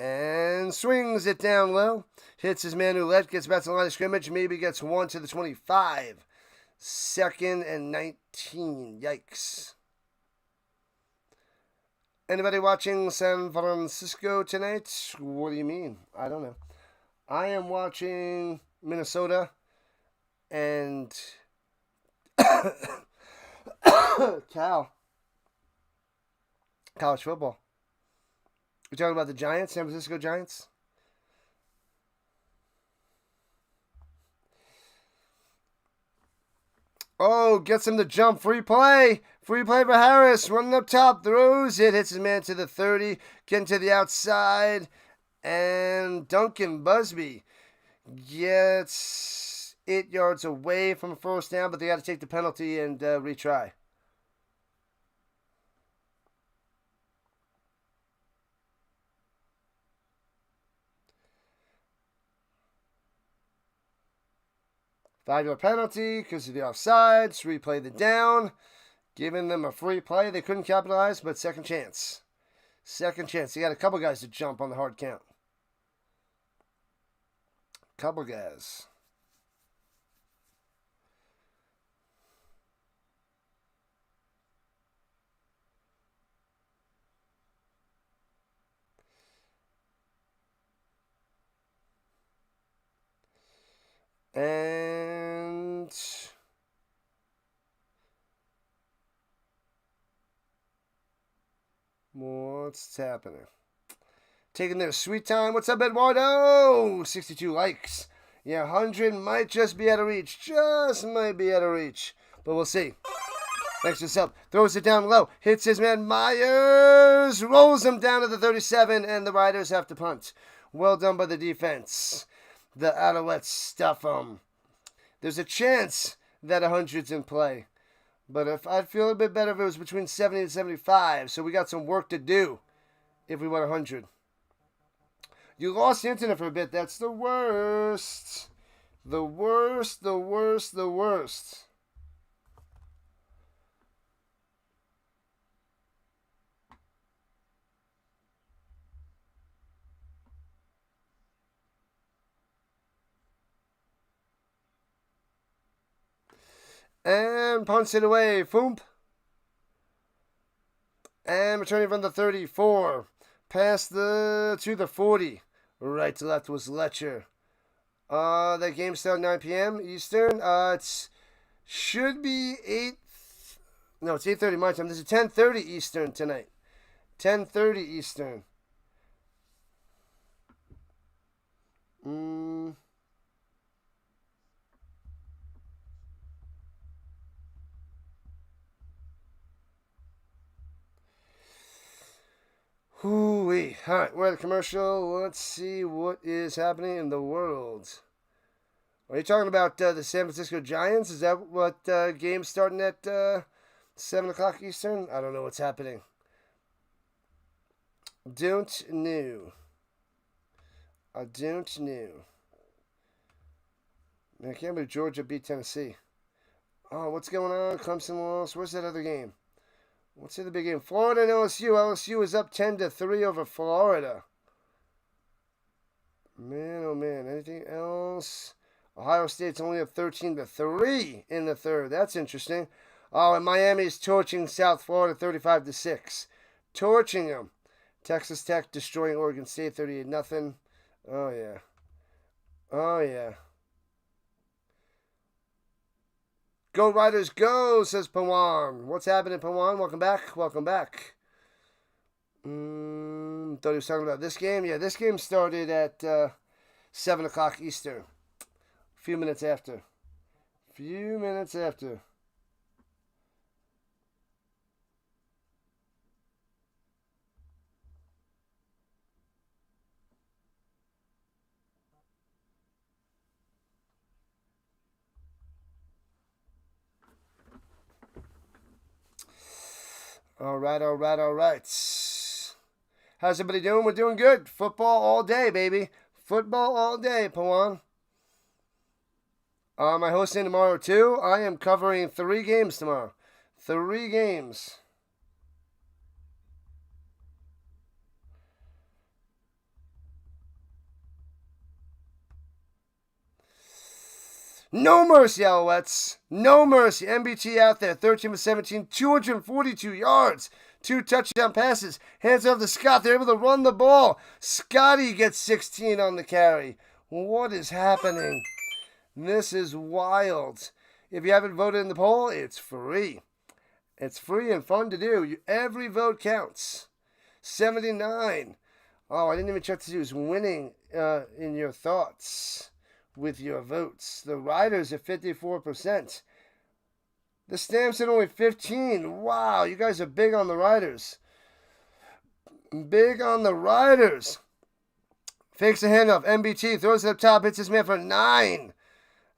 S1: And swings it down low. Hits his man Ouellette. Gets back to the line of scrimmage. Maybe gets 1 to the 25. 2nd and 19. Yikes. Anybody watching San Francisco tonight? What do you mean? I don't know. I am watching Minnesota and college football. We're talking about the Giants, San Francisco Giants. Oh, gets him to jump. Free play. Free play for Harris. Running up top. Throws it. Hits his man to the 30. Getting to the outside. And Duncan Busby gets 8 yards away from a first down, but they got to take the penalty and retry. Five-yard penalty because of the offsides. Replay the down. Giving them a free play. They couldn't capitalize, but second chance. Second chance. They got a couple guys to jump on the hard count. Couple guys. And what's happening? Taking their sweet time. What's up, Eduardo? 62 likes. Yeah, 100 might just be out of reach. Just might be out of reach. But we'll see. Thanks for the sub. Throws it down low. Hits his man Myers. Rolls him down to the 37. And the Riders have to punt. Well done by the defense. The Alouettes stuff them. There's a chance that 100's in play. But if I'd feel a bit better if it was between 70 and 75. So we got some work to do if we want 100. You lost the internet for a bit. That's the worst. The worst, the worst, the worst. And punts it away. Foomp. And returning from the 34. Past to the 40. Right to left was Letcher. That game started 9 p.m. Eastern. It should be 8. No, it's 8:30 my time. This is 10:30 Eastern tonight. 10:30 Eastern. Hoo-wee. All right, we're at the commercial. Let's see what is happening in the world. Are you talking about the San Francisco Giants? Is that what game's starting at 7 o'clock Eastern? I don't know what's happening. Don't know. I don't know. Man, I can't believe Georgia beat Tennessee. Oh, what's going on? Clemson lost. Where's that other game? What's the other big game? Florida and LSU. LSU is up 10-3 over Florida. Man, oh man. Anything else? Ohio State's only up 13-3 in the third. That's interesting. Oh, and Miami's torching South Florida 35-6. Torching them. Texas Tech destroying Oregon State 38-0. Oh yeah. Oh yeah. Go Riders, go, says Pawan. What's happening, Pawan? Welcome back. Welcome back. Thought he was talking about this game. Yeah, this game started at 7 o'clock Eastern. A few minutes after. All right. How's everybody doing? We're doing good. Football all day, baby. Football all day, Pawan. Am I hosting tomorrow too? I am covering 3 games tomorrow. 3 games. No mercy, Alouettes. No mercy. MBT out there, 13 for 17, 242 yards, 2 touchdown passes. Hands off to Scott. They're able to run the ball. Scotty gets 16 on the carry. What is happening? This is wild. If you haven't voted in the poll, it's free. It's free and fun to do. Every vote counts. 79. Oh, I didn't even check to see who's winning in your thoughts with your votes. The Riders at 54%. The Stamps at only 15. Wow, you guys are big on the Riders. Big on the Riders. Fakes a handoff. MBT throws it up top. Hits his man for 9.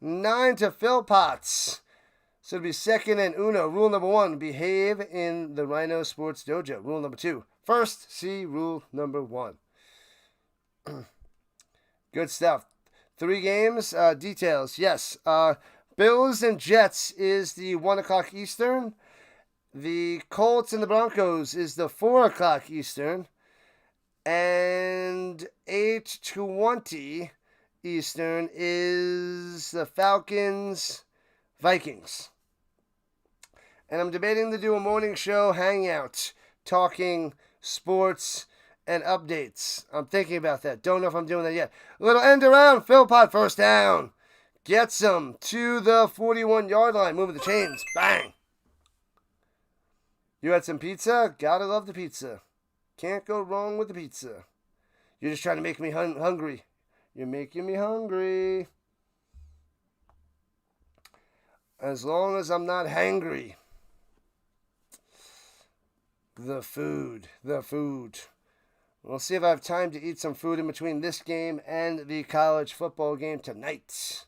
S1: 9 to Phil Potts. So it'll be second and uno. Rule number 1, behave in the Rhino Sports Dojo. Rule number 2, first see rule number 1. Good stuff. 3 games. Details. Yes. Bills and Jets is the 1 o'clock Eastern. The Colts and the Broncos is the 4 o'clock Eastern. And 8:20 Eastern is the Falcons Vikings. And I'm debating to do a morning show hangout, talking sports and updates. I'm thinking about that. Don't know if I'm doing that yet. A little end around. Philpott, first down. Gets them to the 41-yard line. Moving the chains. Bang. You had some pizza? Gotta love the pizza. Can't go wrong with the pizza. You're just trying to make me hungry. You're making me hungry. As long as I'm not hangry. The food. We'll see if I have time to eat some food in between this game and the college football game tonight.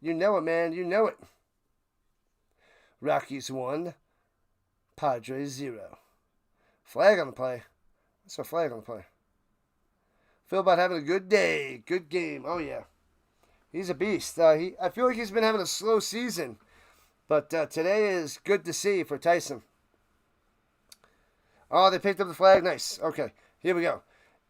S1: You know it, man. You know it. Rockies 1. Padres 0. Flag on the play. That's a flag on the play. Philbot having a good day. Good game. Oh, yeah. He's a beast. I feel like he's been having a slow season, but today is good to see for Tyson. Oh, they picked up the flag. Nice. Okay, here we go.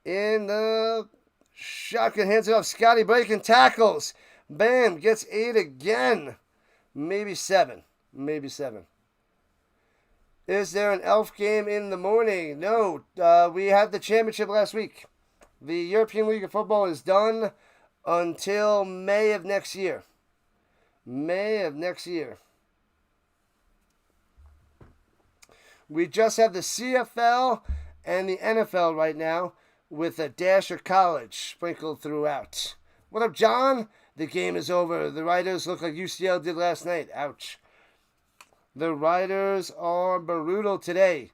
S1: In the shotgun, hands it off. Scotty breaking tackles. Bam, gets 8 again. Maybe 7. Maybe 7. Is there an elf game in the morning? No. We had the championship last week. The European League of Football is done until May of next year. May of next year. We just have the CFL and the NFL right now with a dash of college sprinkled throughout. What up, John? The game is over. The Riders look like UCL did last night. Ouch. The Riders are brutal today.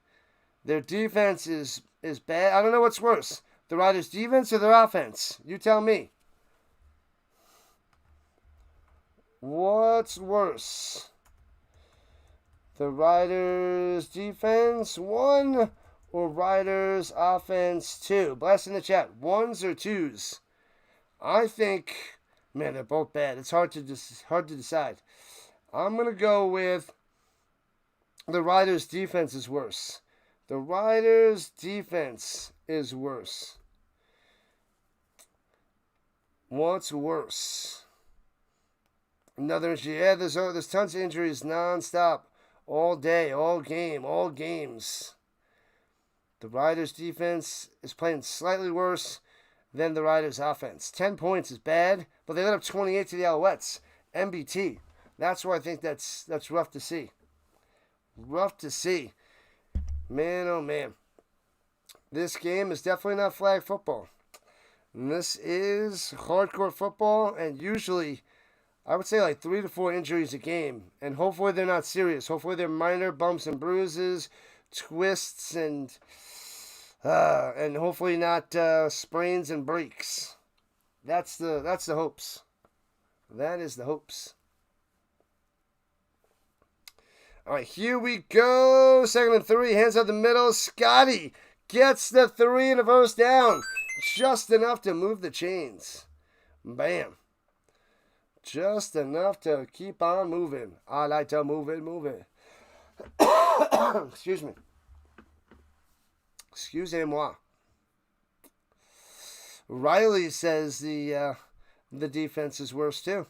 S1: Their defense is bad. I don't know what's worse. The Riders' defense or their offense? You tell me. What's worse? The Riders' defense, 1, or Riders' offense, 2? Blast in the chat. 1s or 2s? I think, man, they're both bad. It's hard to decide. I'm going to go with the Riders' defense is worse. The Riders' defense is worse. What's worse? Another injury. Yeah, there's tons of injuries nonstop. All day, all game, all games. The Riders' defense is playing slightly worse than the Riders' offense. 10 points is bad, but they let up 28 to the Alouettes. MBT. That's why I think that's rough to see. Rough to see. Man, oh man. This game is definitely not flag football. And this is hardcore football, and usually I would say like 3 to 4 injuries a game, and hopefully they're not serious. Hopefully they're minor bumps and bruises, twists, and hopefully not sprains and breaks. That's the hopes. That is the hopes. All right, here we go. 2nd and 3, hands up the middle. Scotty gets the 3 and a first down, just enough to move the chains. Bam. Just enough to keep on moving. I like to move it. Excuse me. Excusez-moi. Riley says the defense is worse too.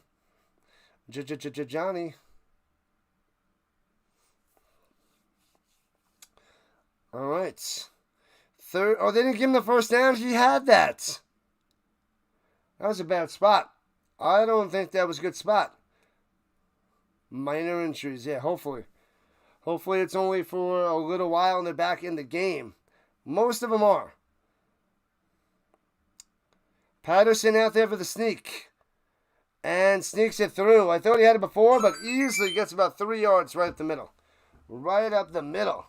S1: Johnny. All right. Third. Oh, they didn't give him the first down. He had that. That was a bad spot. I don't think that was a good spot. Minor injuries, yeah, hopefully. Hopefully it's only for a little while and they're back in the game. Most of them are. Patterson out there for the sneak. And sneaks it through. I thought he had it before, but easily gets about 3 yards right up the middle. Right up the middle.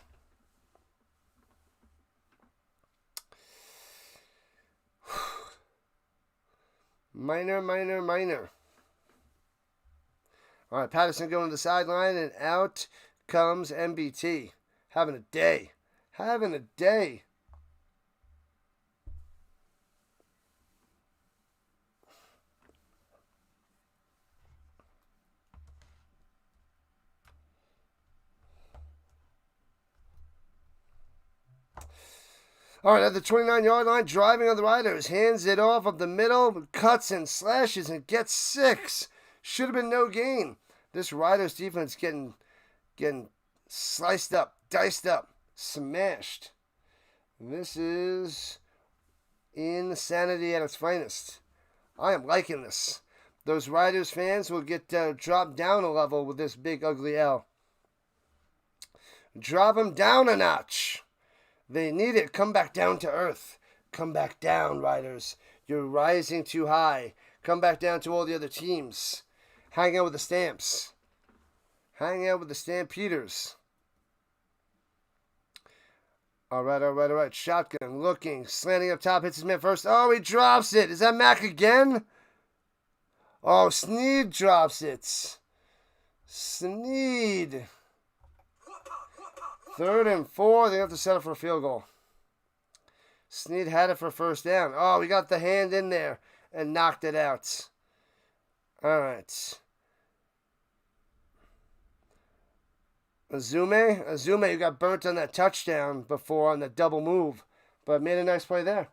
S1: Minor. All right, Patterson going to the sideline, and out comes MBT. Having a day. All right, at the 29-yard line, driving on the Riders. Hands it off up the middle, cuts and slashes, and gets 6. Should have been no gain. This Riders defense getting sliced up, diced up, smashed. This is insanity at its finest. I am liking this. Those Riders fans will get dropped down a level with this big, ugly L. Drop them down a notch. They need it. Come back down to earth. Come back down, Riders. You're rising too high. Come back down to all the other teams. Hang out with the Stamps. Hang out with the Stampeders. All right. Shotgun, looking, slanting up top, hits his man first. Oh, he drops it. Is that Mac again? Oh, Sneed drops it. Sneed. 3rd and 4. They have to settle for a field goal. Sneed had it for first down. Oh, we got the hand in there and knocked it out. All right. Azume, you got burnt on that touchdown before on the double move, but made a nice play there.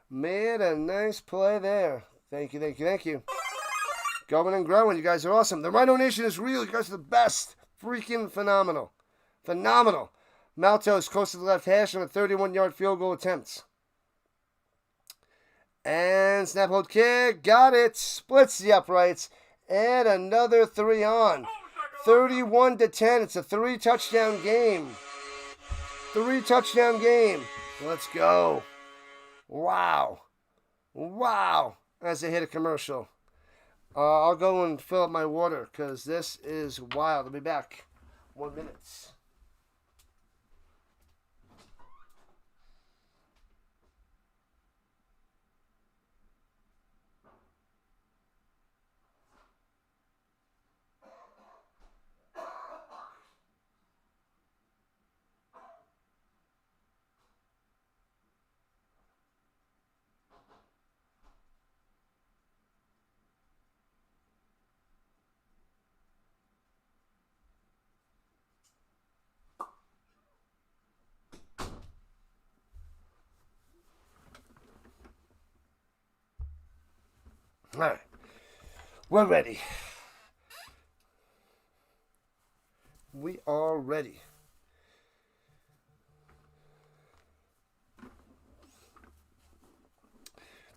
S1: Made a nice play there. Thank you, thank you, thank you. Going and growing. You guys are awesome. The Rhino Nation is real. You guys are the best. Freaking phenomenal. Phenomenal. Maltos close to the left hash on a 31-yard field goal attempt. And snap hold kick. Got it. Splits the uprights. And another 3 on. 31-10. It's a 3-touchdown game. 3-touchdown game. Let's go. Wow. Wow. As I hit a commercial. I'll go and fill up my water because this is wild. I'll be back. 1 minute. All right. We're ready. We are ready.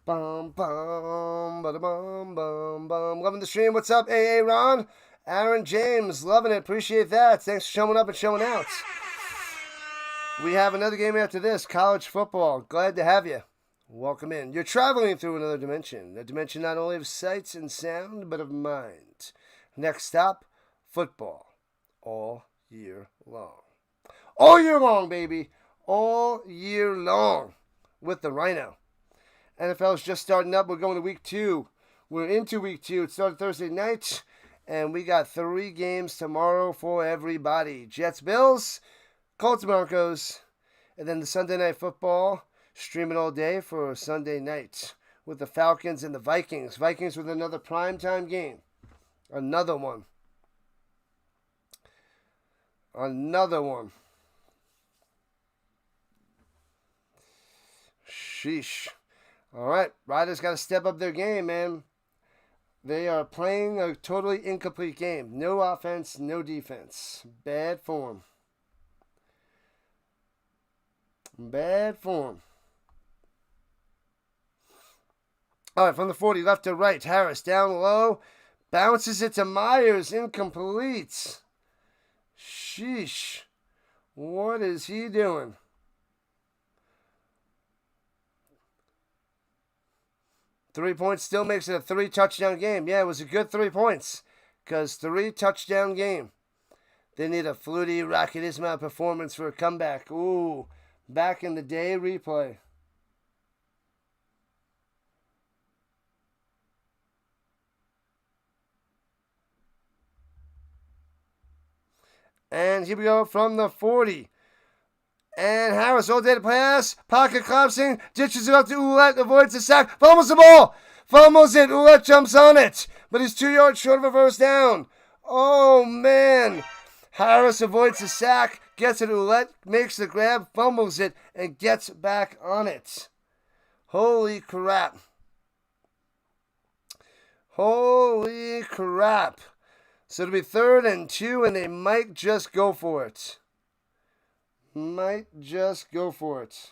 S1: Bum, bum, bada, bum, bum, bum. Loving the stream. What's up, AA Ron? Aaron James, loving it. Appreciate that. Thanks for showing up and showing out. We have another game after this. College football. Glad to have you. Welcome in. You're traveling through another dimension. A dimension not only of sights and sound, but of mind. Next stop, football. All year long. All year long, baby. All year long with the Rhino. NFL is just starting up. We're going to week 2. We're into week 2. It started Thursday night, and we got 3 games tomorrow for everybody. Jets, Bills, Colts, Broncos, and then the Sunday night football. Streaming all day for Sunday night with the Falcons and the Vikings. Vikings with another primetime game. Another one. Another one. Sheesh. All right. Riders got to step up their game, man. They are playing a totally incomplete game. No offense, no defense. Bad form. Bad form. All right, from the 40, left to right. Harris down low. Bounces it to Myers. Incomplete. Sheesh. What is he doing? Three points still makes it a 3-touchdown game. Yeah, it was a good 3 points. Because 3-touchdown game. They need a Flutie Rocket Ismail performance for a comeback. Ooh, back in the day replay. And here we go from the 40. And Harris all day to pass. Pocket collapsing. Ditches it up to Ouellette. Avoids the sack. Fumbles the ball. Fumbles it. Ouellette jumps on it. But he's 2 yards short of a first down. Oh, man. Harris avoids the sack. Gets it. Ouellette makes the grab. Fumbles it. And gets back on it. Holy crap. Holy crap. So it'll be 3rd and 2, and they might just go for it. Might just go for it.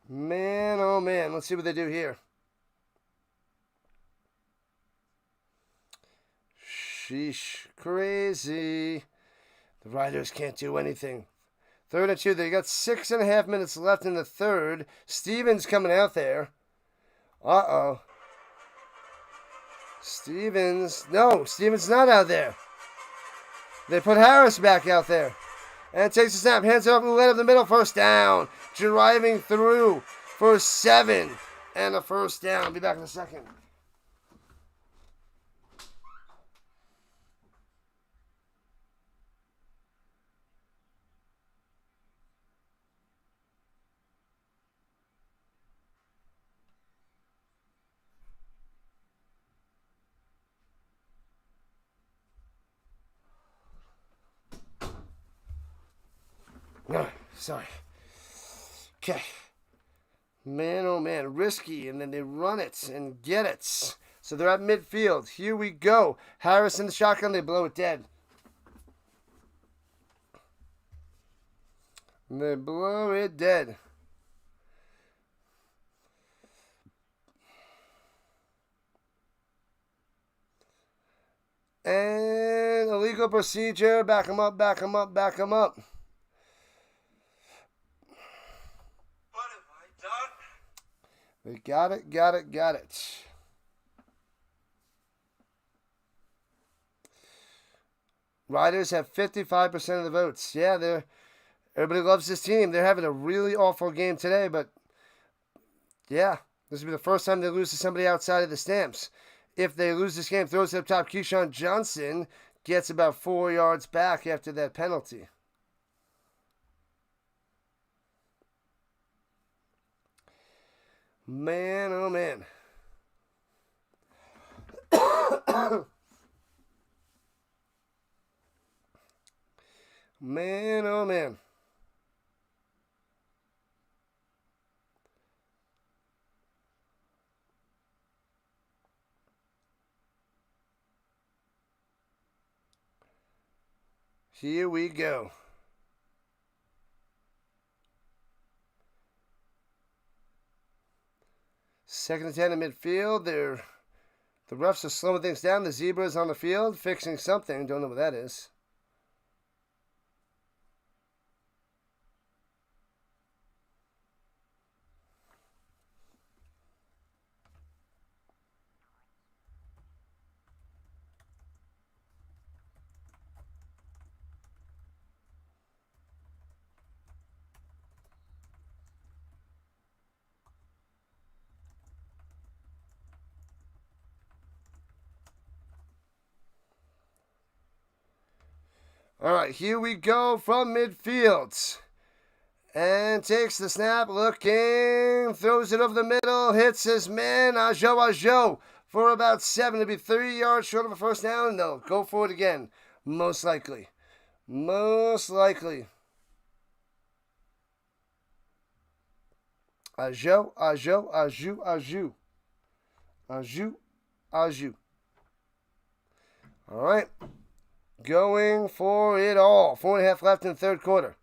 S1: Man, oh man. Let's see what they do here. Sheesh. Crazy. The Riders can't do anything. 3rd and 2. They got 6.5 minutes left in the 3rd. Stevens coming out there. Uh-oh. Stevens. No, Stevens not out there. They put Harris back out there. And takes a snap. Hands it up. Ouellette up the middle. First down. Driving through for 7. And a first down. Be back in a second. Sorry. Okay. Man, oh man, risky, and then they run it and get it. So they're at midfield. Here we go. Harris in the shotgun, they blow it dead. They blow it dead. And illegal procedure. Back him up, back him up, back him up.
S2: What have I done?
S1: They got it, got it, got it. Riders have 55% of the votes. Yeah, everybody loves this team. They're having a really awful game today, but yeah, this will be the first time they lose to somebody outside of the Stamps. If they lose this game, throws it up top. Keyshawn Johnson gets about 4 yards back after that penalty. Man, oh man. Man, oh man. Here we go. Second and 10 in midfield. The refs are slowing things down. The Zebra's on the field fixing something. Don't know what that is. All right, here we go from midfield. And takes the snap, looking, throws it over the middle, hits his man, Ajo, for about 7 to be 3 yards short of a first down, and they'll go for it again, most likely. Most likely. Ajo. All right. Going for it all. 4.5 left in the third quarter.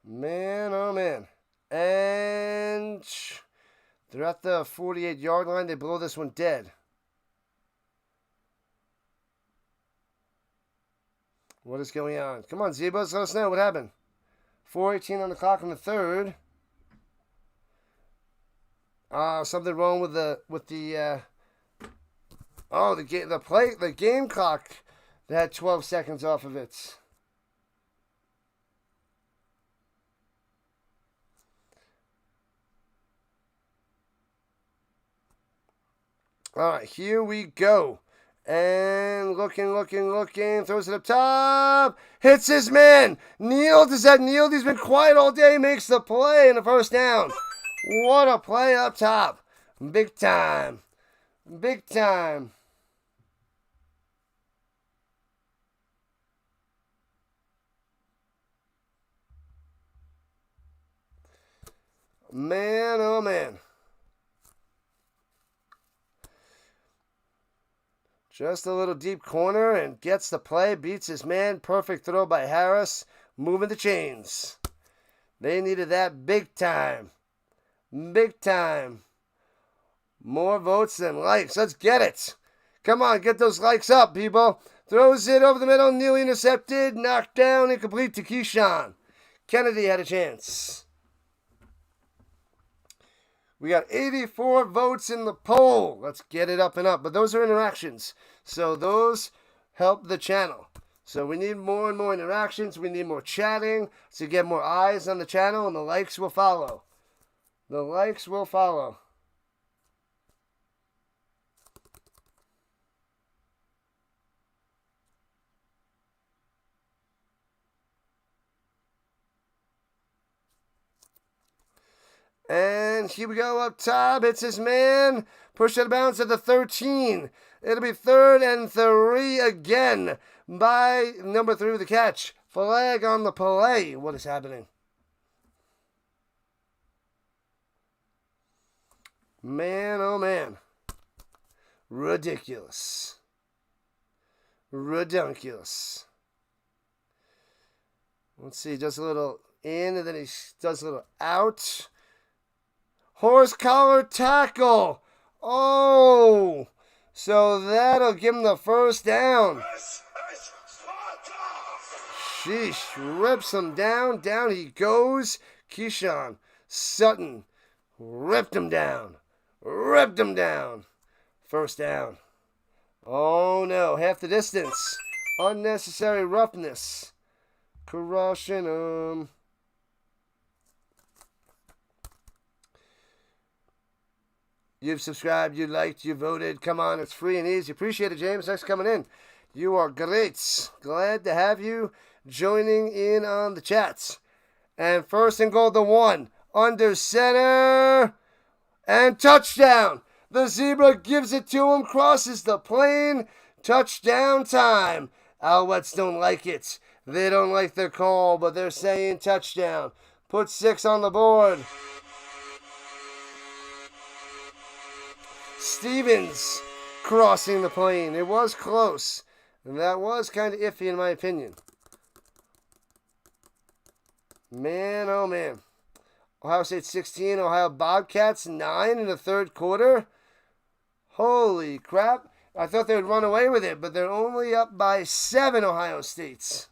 S1: Man, oh man. And they're at the 48-yard line. They blow this one dead. What is going on? Come on, Zebras, let us know what happened. 4:18 on the clock in the third. Something wrong with the game clock that had 12 seconds off of it. All right, here we go. And looking, throws it up top, hits his man. Neal, does that Neal? He's been quiet all day, makes the play in the first down. What a play up top. Big time. Big time. Man, oh man. Just a little deep corner and gets the play, beats his man. Perfect throw by Harris, moving the chains. They needed that big time. Big time. More votes than likes. Let's get it. Come on, get those likes up, people. Throws it over the middle, nearly intercepted, knocked down, incomplete to Keyshawn. Kennedy had a chance. We got 84 votes in the poll. Let's get it up and up. But those are interactions. So those help the channel. So we need more and more interactions. We need more chatting to get more eyes on the channel, and the likes will follow. The likes will follow. And here we go up top. It's his man. Push out of bounds at the 13. It'll be 3rd and 3 again by number 3 with the catch. Flag on the play. What is happening? Man, oh man. Ridiculous. Redunculous. Let's see, does a little in and then he does a little out. Horse collar tackle. Oh, so that'll give him the first down. Sheesh, rips him down. Down he goes. Keyshawn Sutton ripped him down. Ripped him down. First down. Oh no, half the distance. Unnecessary roughness. Crushing him. You've subscribed, you liked, you voted. Come on, it's free and easy. Appreciate it, James. Thanks for coming in. You are great. Glad to have you joining in on the chats. And first and goal, the 1. Under center. And touchdown. The Zebra gives it to him. Crosses the plane. Touchdown time. Alouettes don't like it. They don't like the call, but they're saying touchdown. Put 6 on the board. Stevens crossing the plane. It was close. And that was kind of iffy in my opinion. Man, oh man. Ohio State 16, Ohio Bobcats 9 in the 3rd quarter. Holy crap. I thought they would run away with it, but they're only up by 7 Ohio States.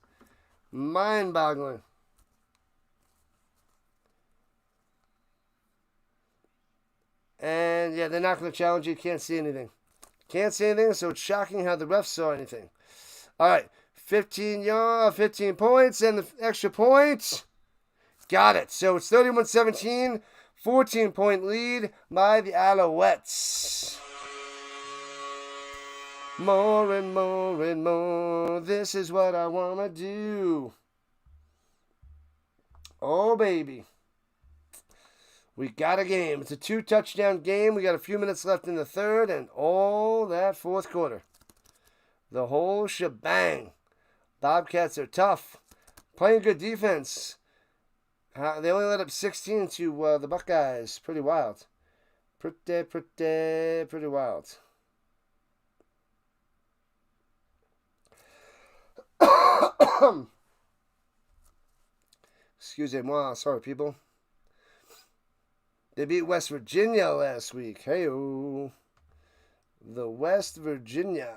S1: Mind-boggling. And yeah, they're not going to challenge you. Can't see anything. Can't see anything, so it's shocking how the refs saw anything. All right, 15 points and the extra point. Got it. So it's 31-17, 14-point lead by the Alouettes. More and more and more, this is what I want to do. Oh, baby. We got a game. It's a 2-touchdown game. We got a few minutes left in the 3rd and all that 4th quarter. The whole shebang. Bobcats are tough. Playing good defense. They only let up 16 to the Buckeyes. Pretty wild. Pretty wild. Excusez-moi. Sorry, people. They beat West Virginia last week. Hey-o. The West Virginia.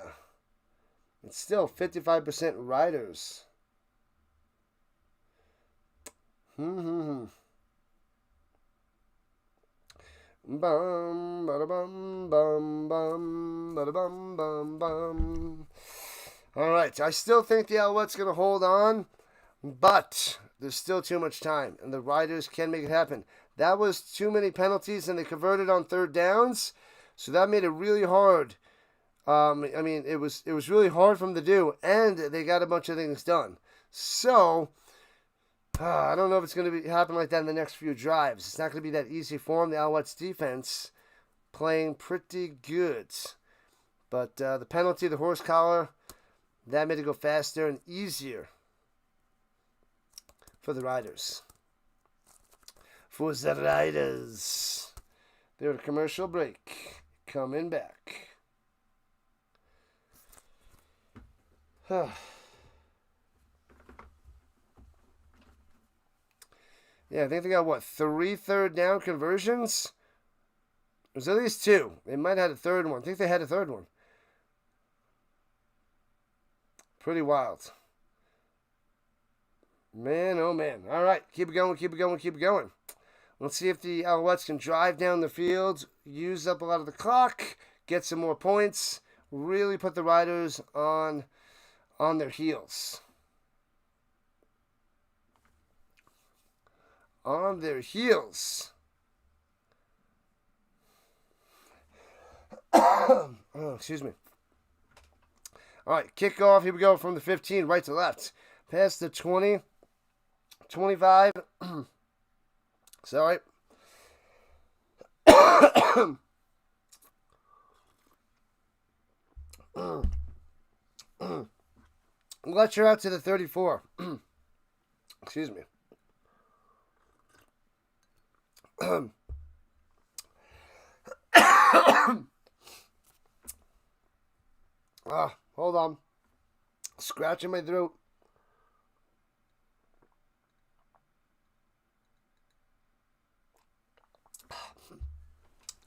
S1: It's still 55% Riders. Bum, bada bum, bum, bum, bada bum, bum, bum. All right, I still think the Alouettes going to hold on, but there's still too much time, and the Riders can make it happen. That was too many penalties, and they converted on 3rd downs, so that made it really hard. It was really hard for them to do, and they got a bunch of things done. So I don't know if it's going to happen like that in the next few drives. It's not going to be that easy for them. The Alouettes defense playing pretty good, but the penalty, the horse collar, that made it go faster and easier for the Riders. For the Riders. They're at a commercial break. Coming back. Yeah, I think they got, 3 3rd down conversions? There's at least 2. They might have had a 3rd one. I think they had a 3rd one. Pretty wild. Man, oh man. All right, keep it going. Let's see if the Alouettes can drive down the field, use up a lot of the clock, get some more points, really put the Riders on their heels. On their heels. Oh, excuse me. All right, kickoff. Here we go from the 15, right to left. Past the 20, 25. Sorry. Let's out to the 34. Excuse me. Hold on. Scratching my throat.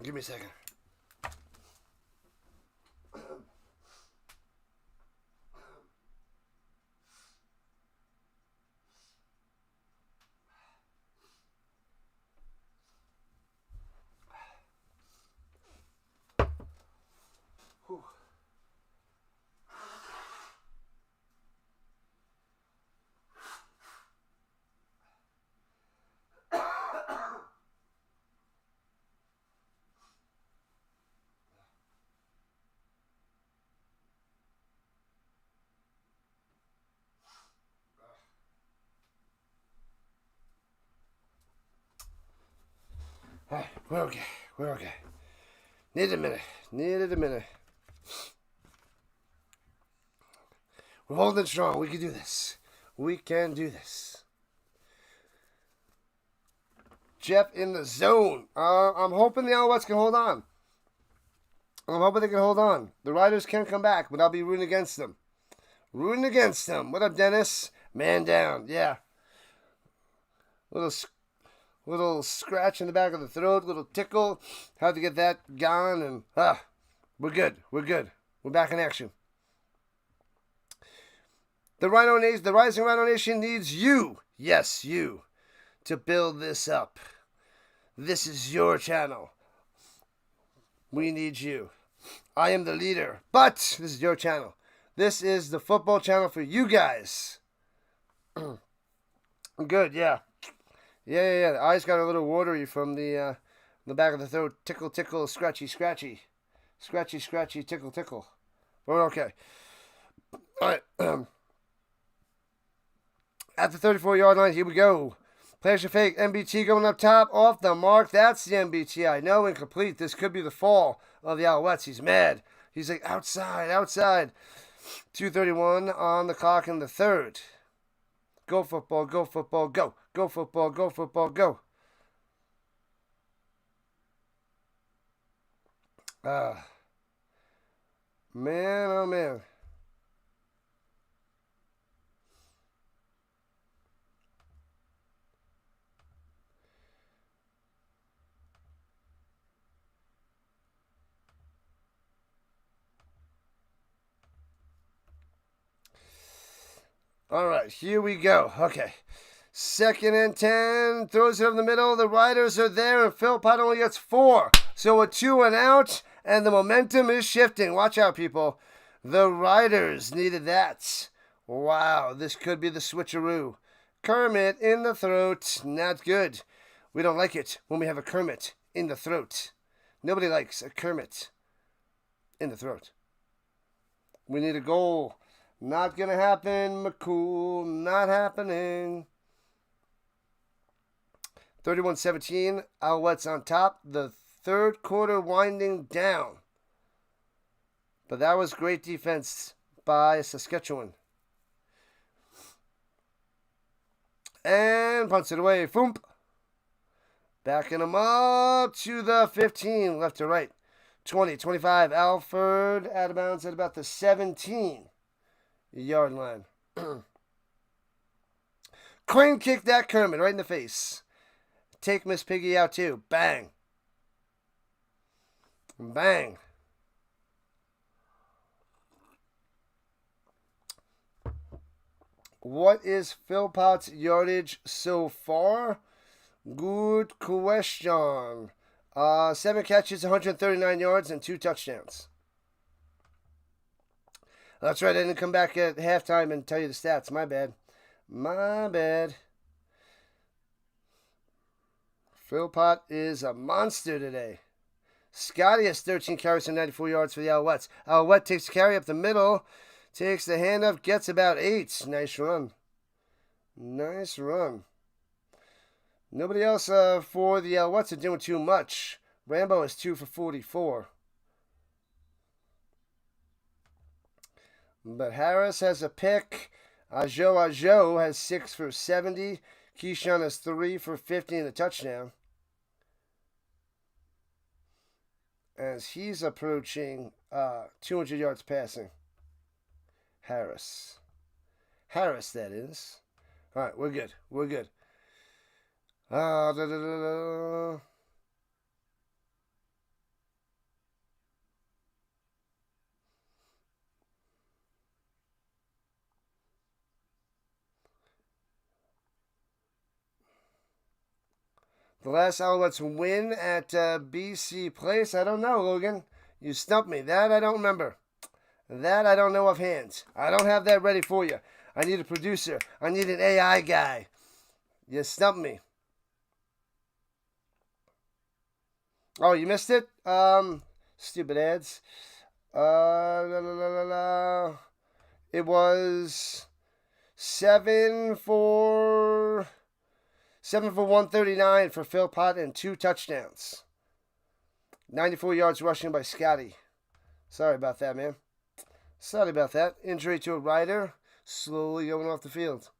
S1: Give me a second. Whew. All right, we're okay. We're okay. Needed a minute. We're holding strong. We can do this. Jeff in the zone. I'm hoping the Alouettes can hold on. I'm hoping they can hold on. The Riders can come back, but I'll be rooting against them. What up, Dennis? Man down. Yeah. Little scratch in the back of the throat, little tickle. Have to get that gone, and we're good. We're back in action. The Rising Rhino Nation needs you. Yes, you. To build this up. This is your channel. We need you. I am the leader, but this is your channel. This is the football channel for you guys. Good, yeah. Yeah. The eyes got a little watery from the back of the throat. Tickle, scratchy. Scratchy, tickle. We're okay. All right. At the 34-yard line, here we go. Players are fake. MBT going up top, off the mark. That's the MBT. I know, incomplete. This could be the fall of the Alouettes. He's mad. He's like, outside. 2:31 on the clock in the third. Go football, go. Go football, go. Man, oh man. All right, here we go. Okay. 2nd and 10. Throws it up the middle. The Riders are there, and Philpott only gets 4. So a 2 and out, and the momentum is shifting. Watch out, people. The Riders needed that. Wow, this could be the switcheroo. Kermit in the throat. Not good. We don't like it when we have a Kermit in the throat. Nobody likes a Kermit in the throat. We need a goal. Not going to happen, McCool. Not happening. 31-17. Alouettes on top. The third quarter winding down. But that was great defense by Saskatchewan. And punts it away. Foomp. Backing him up to the 15. Left to right. 20, 25. Alford out of bounds at about the 17-yard line. Crane kicked that Kermit right in the face. Take Miss Piggy out too. Bang. What is Philpott's yardage so far? Good question. 7 catches, 139 yards, and 2 touchdowns. That's right, I didn't come back at halftime and tell you the stats. My bad. Philpott is a monster today. Scotty has 13 carries and 94 yards for the Alouettes. Alouette takes the carry up the middle. Takes the handoff, gets about 8. Nice run. Nobody else for the Alouettes are doing too much. Rambo is 2 for 44. But Harris has a pick. Ajo has 6 for 70. Keyshawn has 3 for 50 and a touchdown. As he's approaching 200 yards passing. Harris, that is. All right, we're good. The last Alouettes win at BC Place. I don't know, Logan. You stumped me. That I don't remember. That I don't know offhand. I don't have that ready for you. I need a producer. I need an AI guy. You stumped me. Oh, you missed it? Stupid ads. It was 7 for 139 for Philpott and 2 touchdowns. 94 yards rushing by Scotty. Sorry about that, man. Sorry about that. Injury to a rider. Slowly going off the field.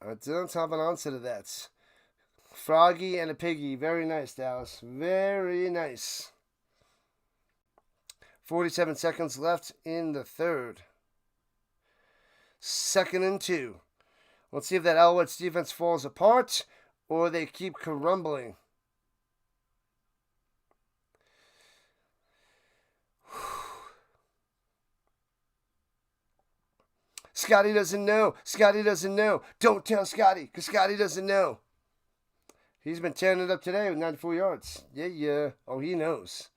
S1: I don't have an answer to that. Froggy and a piggy. Very nice, Dallas. Very nice. 47 seconds left in the third. 2nd and 2. Let's see if that Alouettes defense falls apart or they keep crumbling. Scotty doesn't know. Don't tell Scotty, because Scotty doesn't know. He's been tearing it up today with 94 yards. Yeah. Oh, he knows.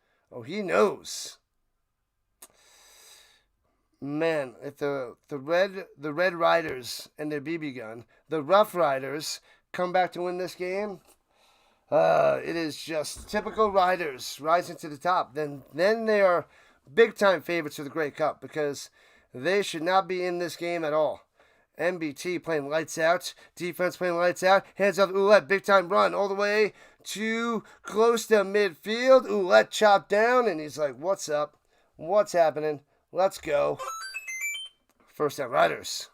S1: Man, if the Red Riders and their BB gun, the Rough Riders, come back to win this game, it is just typical Riders rising to the top. Then they are big-time favorites for the Grey Cup because they should not be in this game at all. MBT playing lights out. Defense playing lights out. Hands off Ouellette. Big-time run all the way to close to midfield. Ouellette chopped down, and he's like, what's up? What's happening? Let's go. First down Riders.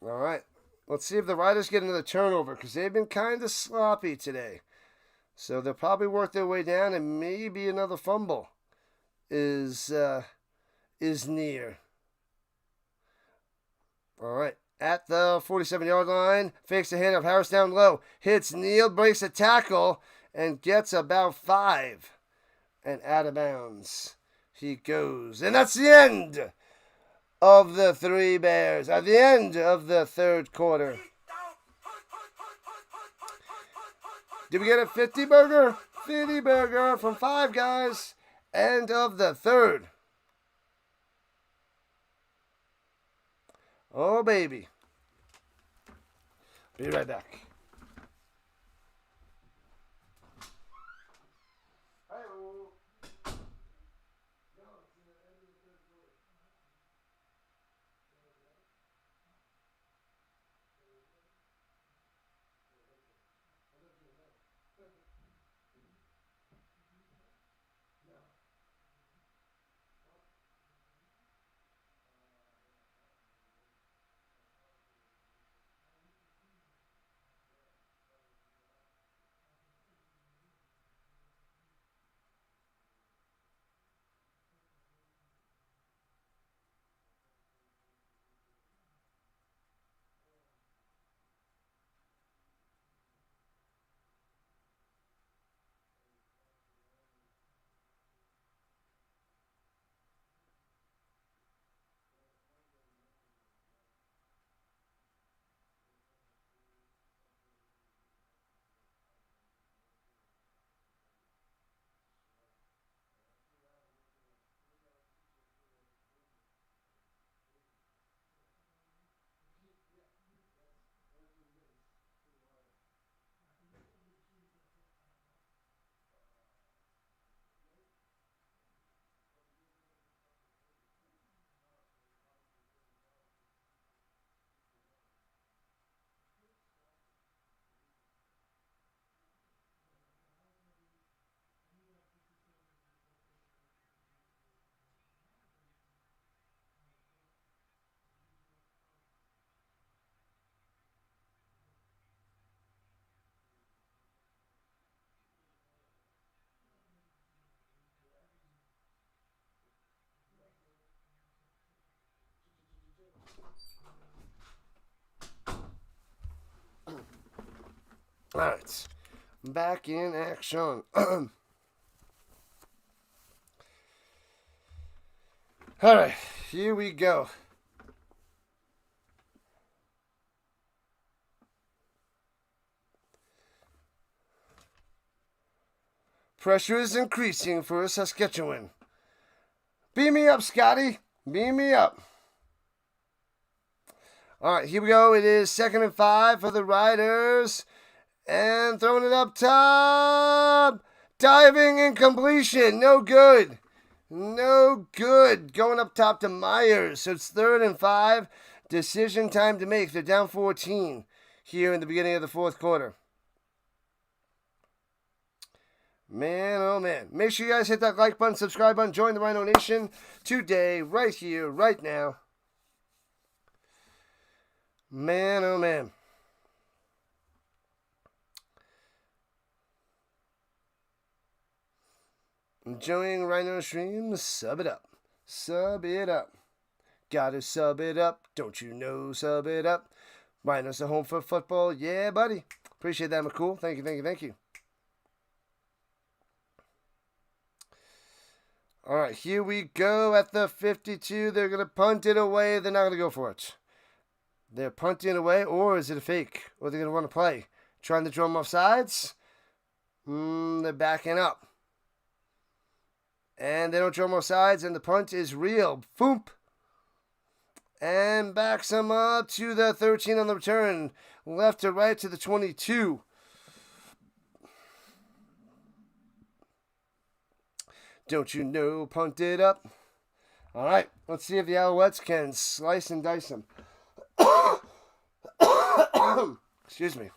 S1: All right. Let's see if the Riders get another turnover because they've been kind of sloppy today. So they'll probably work their way down, and maybe another fumble is near. All right. At the 47-yard line, fakes the handoff. Harris down low. Hits Neal, breaks a tackle, and gets about 5. And out of bounds he goes. And that's the end of the Three Bears. At the end of the third quarter. Did we get a 50 burger? 50 burger from Five Guys. End of the third. Oh, baby. Be right back. right. Back in action. All right, here we go. Pressure is increasing for Saskatchewan. Beam me up, Scotty. Beam me up. All right, here we go. It is 2nd and 5 for the Riders. And throwing it up top. Diving incompletion. No good. No good. Going up top to Myers. So it's 3rd and 5. Decision time to make. They're down 14 here in the beginning of the 4th quarter. Man, oh man. Make sure you guys hit that like button, subscribe button, join the Rhino Nation today, right here, right now. Man, oh man. Enjoying Rhino Stream? Sub it up. Sub it up. Gotta sub it up. Don't you know, sub it up. Rhino's the home for football. Yeah, buddy. Appreciate that, McCool. Thank you, thank you, thank you. All right, here we go at the 52. They're going to punt it away. They're not going to go for it. They're punting away, or is it a fake? Or they're going to run a play? Trying to draw them off sides? They're backing up. And they don't draw them off sides, and the punt is real. Boom. And backs them up to the 13 on the return. Left to right to the 22. Don't you know, punt it up. All right, let's see if the Alouettes can slice and dice them. Excuse me.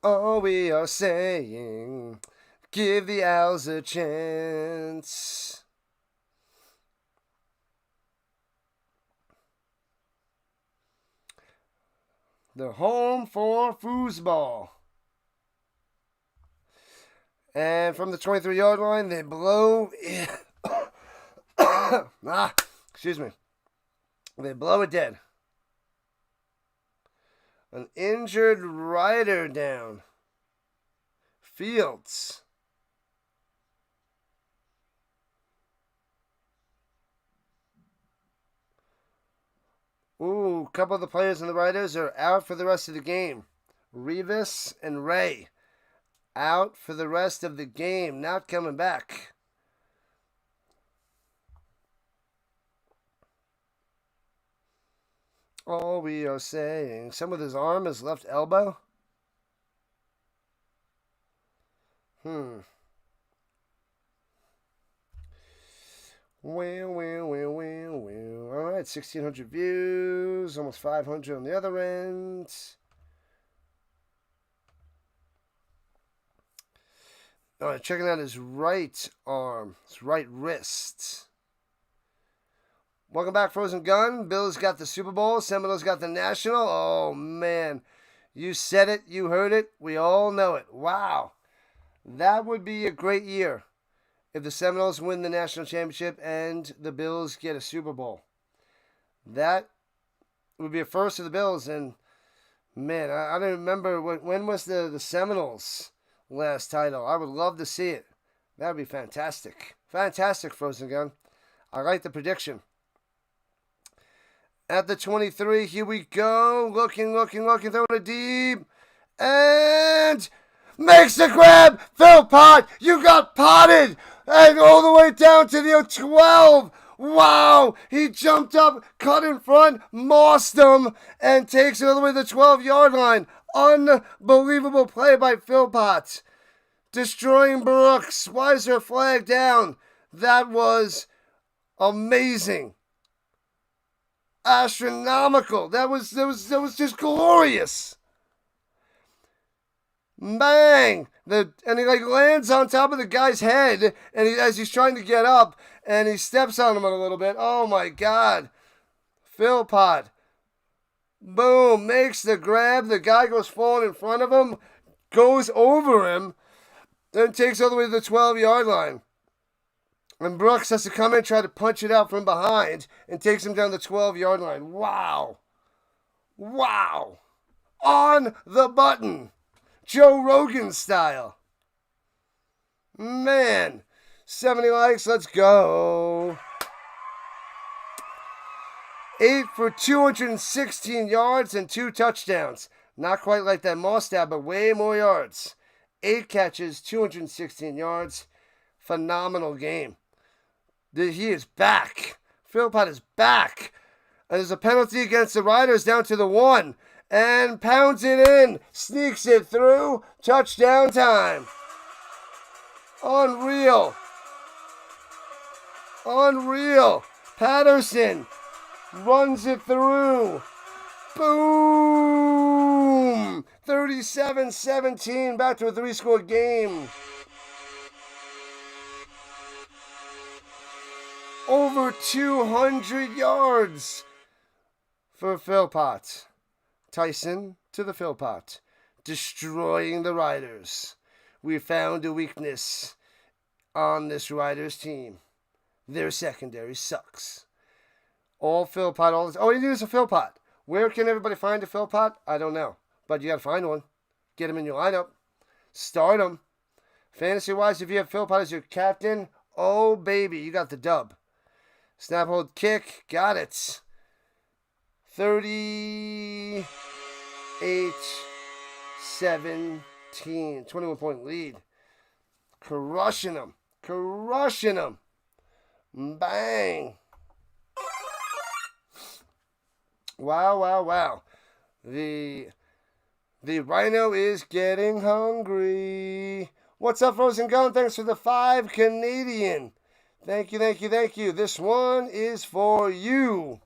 S1: All we are saying, give the Owls a chance. They're home for foosball. And from the 23-yard line, they blow it. Excuse me. They blow it dead. An injured rider down. Fields. Ooh, a couple of the players in the Riders are out for the rest of the game. Revis and Ray out for the rest of the game, not coming back. All we are saying, some with his arm, his left elbow. Well. All right, 1,600 views, almost 500 on the other end. All right, checking out his right arm, his right wrist. Welcome back, Frozen Gun. Bills got the Super Bowl. Seminoles got the National. Oh, man. You said it. You heard it. We all know it. Wow. That would be a great year if the Seminoles win the national championship and the Bills get a Super Bowl. That would be a first for the Bills. And, man, I don't remember. When was the Seminoles' last title? I would love to see it. That would be fantastic. Fantastic, Frozen Gun. I like the prediction. At the 23, here we go. Looking, throwing it deep. And makes the grab. Phil Pot, you got potted. And all the way down to the 12. Wow. He jumped up, cut in front, mossed him, and takes it all the way to the 12-yard line. Unbelievable play by Phil Pot. Destroying Brooks. Weiser flag down. That was amazing. Astronomical. That was just glorious. Bang! And he lands on top of the guy's head, and as he's trying to get up, and he steps on him a little bit. Oh my God! Philpott. Boom! Makes the grab. The guy goes falling in front of him, goes over him, then takes all the way to the 12-yard line. And Brooks has to come in and try to punch it out from behind and takes him down the 12-yard line. Wow. Wow. On the button. Joe Rogan style. Man. 70 likes. Let's go. 8 for 216 yards and 2 touchdowns. Not quite like that Moss stat, but way more yards. 8 catches, 216 yards. Phenomenal game. He is back. Philpott is back. And there's a penalty against the Riders down to the 1. And pounds it in. Sneaks it through. Touchdown time. Unreal. Unreal. Patterson runs it through. Boom. 37-17. Back to a 3-score game. Over 200 yards for Philpott. Tyson to the Philpott. Destroying the Riders. We found a weakness on this Riders team. Their secondary sucks. All Philpott, all this. Oh, you need is a Philpott. Where can everybody find a Philpott? I don't know. But you got to find one. Get him in your lineup. Start him. Fantasy-wise, if you have Philpott as your captain, oh, baby, you got the dub. Snap, hold, kick. Got it. 38-17. 21-point lead. Crushing them. Crushing them. Bang. Wow, wow, wow. The Rhino is getting hungry. What's up, Frozen Gun? Thanks for the 5 Canadian. Thank you, thank you, thank you. This one is for you.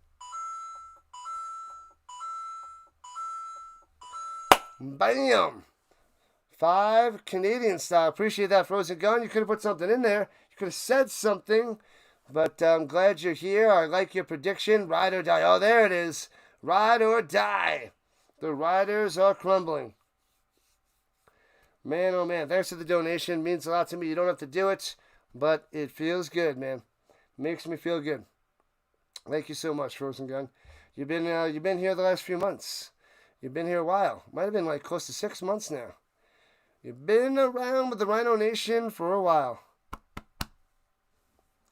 S1: Bam. 5 Canadian style. Appreciate that, Frozen Gun. You could have put something in there. You could have said something. But I'm glad you're here. I like your prediction. Ride or die. Oh, there it is. Ride or die. The Riders are crumbling. Man, oh man. Thanks for the donation. It means a lot to me. You don't have to do it. But it feels good, man. Makes me feel good. Thank you so much, Frozen Gun. You've been here the last few months. You've been here a while. Might have been like close to 6 months now. You've been around with the Rhino Nation for a while.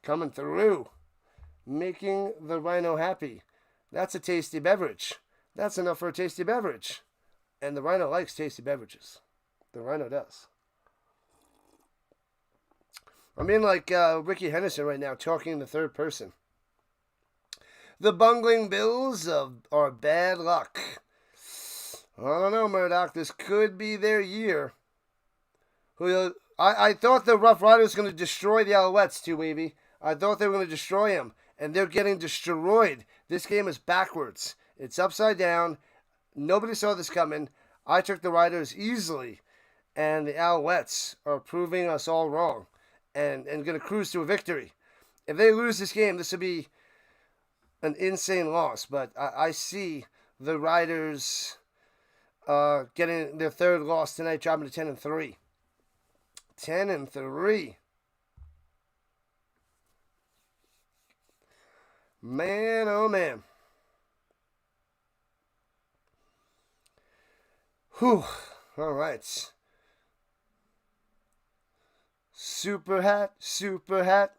S1: Coming through. Making the Rhino happy. That's a tasty beverage. That's enough for a tasty beverage. And the Rhino likes tasty beverages. The Rhino does. I'm in like Ricky Henderson right now, talking in the third person. The bungling Bills are bad luck. I don't know, Murdoch. This could be their year. I thought the Rough Riders were going to destroy the Alouettes too, Wavy. I thought they were going to destroy them, and they're getting destroyed. This game is backwards. It's upside down. Nobody saw this coming. I took the Riders easily, and the Alouettes are proving us all wrong. And going to cruise to a victory. If they lose this game, this would be an insane loss. But I see the Riders getting their third loss tonight, dropping to 10-3. 10-3. Man, oh man. Whew. All right. Super hat, super hat,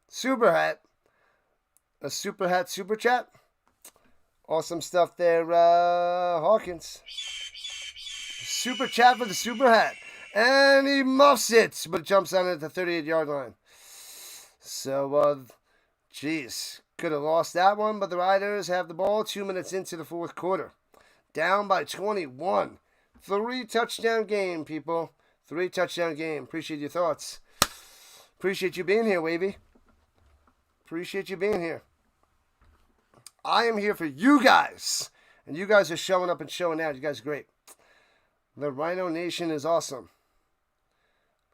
S1: super hat. A super hat, super chat. Awesome stuff there, Hawkins. Super chat for the super hat. And he muffs it, but jumps on it at the 38-yard line. So, geez, could have lost that one, but the Riders have the ball 2 minutes into the fourth quarter. Down by 21. 3-touchdown game, people. 3-touchdown game. Appreciate your thoughts. Appreciate you being here, Wavy. Appreciate you being here. I am here for you guys. And you guys are showing up and showing out. You guys are great. The Rhino Nation is awesome.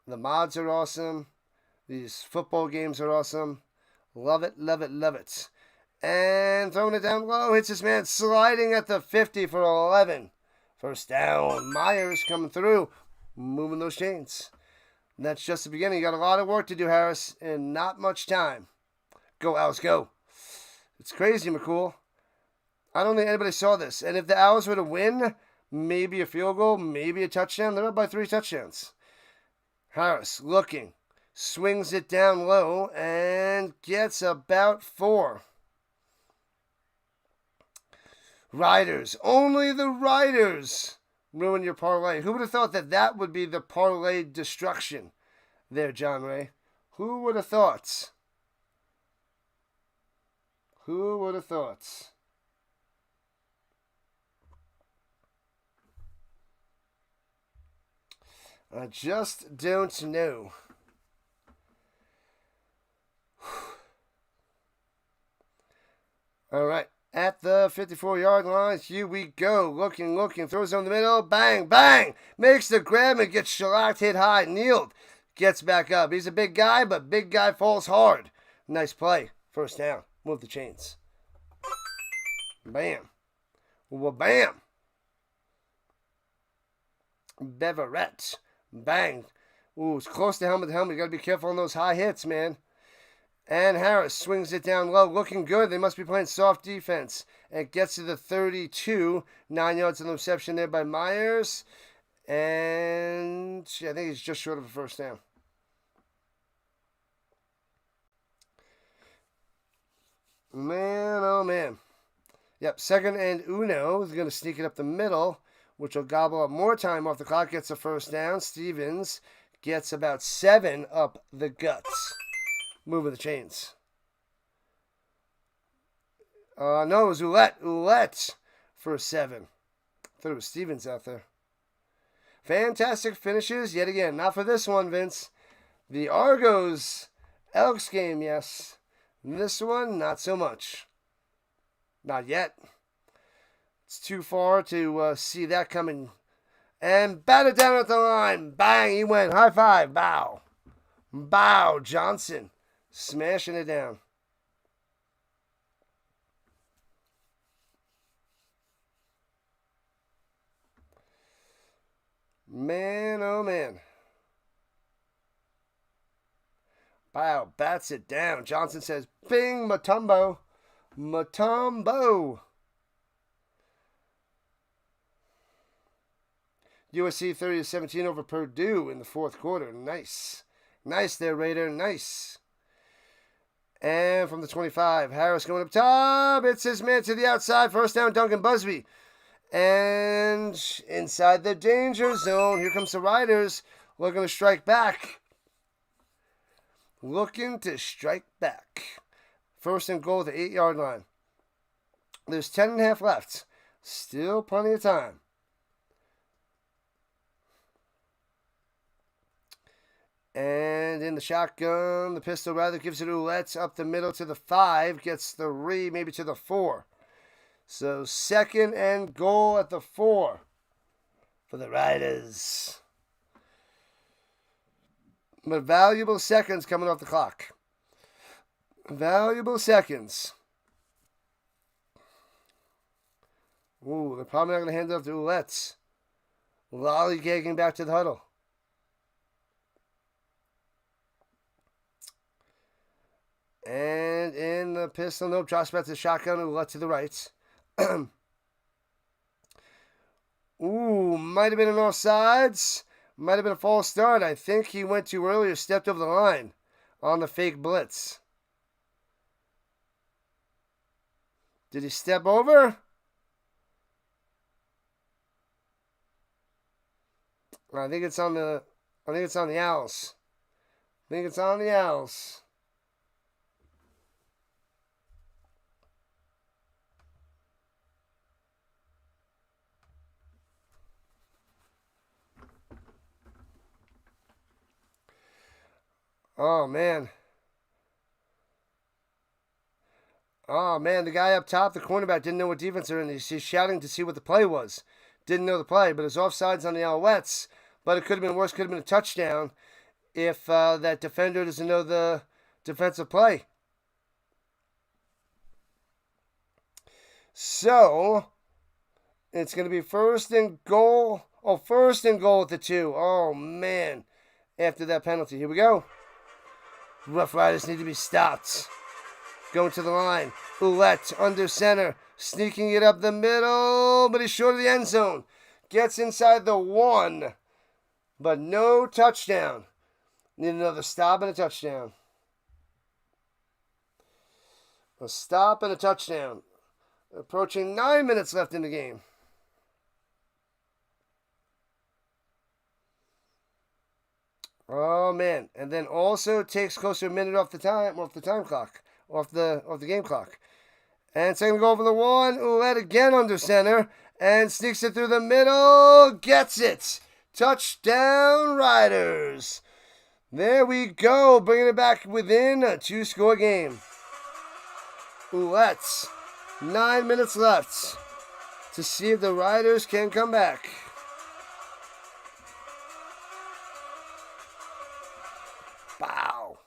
S1: The mods are awesome. These football games are awesome. Love it, love it, love it. And throwing it down low. Hits this man sliding at the 50 for 11. First down. Myers coming through. Moving those chains. And that's just the beginning. You got a lot of work to do, Harris, and not much time. Go, Owls, go. It's crazy, McCool. I don't think anybody saw this. And if the Owls were to win, maybe a field goal, maybe a touchdown. They're up by 3 touchdowns. Harris looking. Swings it down low and gets about 4. Riders. Only the Riders ruin your parlay. Who would have thought that that would be the parlay destruction there, John Ray? Who would have thought? Who would have thought? I just don't know. All right. At the 54-yard line, here we go. Looking, throws on the middle. Bang, bang. Makes the grab and gets shellacked, hit high. Kneeled. Gets back up. He's a big guy, but big guy falls hard. Nice play. First down. Move the chains. Bam. Well, bam. Beverett. Bang. Ooh, it's close to helmet to helmet. You got to be careful on those high hits, man. And Harris swings it down low. Looking good. They must be playing soft defense. And gets to the 32. 9 yards on the reception there by Myers. And I think he's just short of a first down. Man, oh man. Yep, second and uno is going to sneak it up the middle, which will gobble up more time off the clock. Gets a first down. Stevens gets about 7 up the guts. Moving the chains. No, it was Ouellette for 7. I thought it was Stevens out there. Fantastic finishes yet again. Not for this one, Vince. The Argos Elks game, yes. This one, not so much. Not yet. It's too far to see that coming. And batted down at the line. Bang, he went. High five. Bow. Bow. Johnson. Smashing it down. Man, oh man. Bow bats it down. Johnson says, Bing, Mutombo. Mutombo. USC 30-17 over Purdue in the fourth quarter. Nice. Nice there, Raider. Nice. And from the 25, Harris going up top. It's his man to the outside. First down, Duncan Busby. And inside the danger zone, here comes the Riders. Looking to strike back. Looking to strike back. First and goal at the 8-yard line. There's 10.5 left. Still plenty of time. And in the shotgun, the pistol rather gives it Ouellette up the middle to the 5. Gets 3, maybe to the 4. So second and goal at the 4 for the Riders. But valuable seconds coming off the clock. Valuable seconds. Ooh, they're probably not going to hand it off to Ouellette. Lollygagging back to the huddle. And in the pistol, nope, drops back to the shotgun, Ouellette to the right. Ooh, might have been an offsides. Might have been a false start. I think he went too early or stepped over the line on the fake blitz. Did he step over? I think it's on the Owls. I think it's on the Owls. Oh, man. Oh, man, the guy up top, the cornerback, didn't know what defense they're in. He's shouting to see what the play was. Didn't know the play, but it's offsides on the Alouettes. But it could have been worse, could have been a touchdown if that defender doesn't know the defensive play. So, it's going to be first and goal. Oh, first and goal at the 2. Oh, man. after that penalty. Here we go. Rough Riders need to be stopped. Going to the line. Ouellette under center. Sneaking it up the middle, but he's short of the end zone. Gets inside the 1, but no touchdown. Need another stop and a touchdown. A stop and a touchdown. Approaching 9 minutes left in the game. Oh man! And then also takes close to a minute off the time clock, off the game clock. And it's going to go over the 1. Ouellette again under center. And sneaks it through the middle. Gets it. Touchdown, Riders. There we go. Bringing it back within a 2-score game. Ouellette. 9 minutes left to see if the Riders can come back. Bow.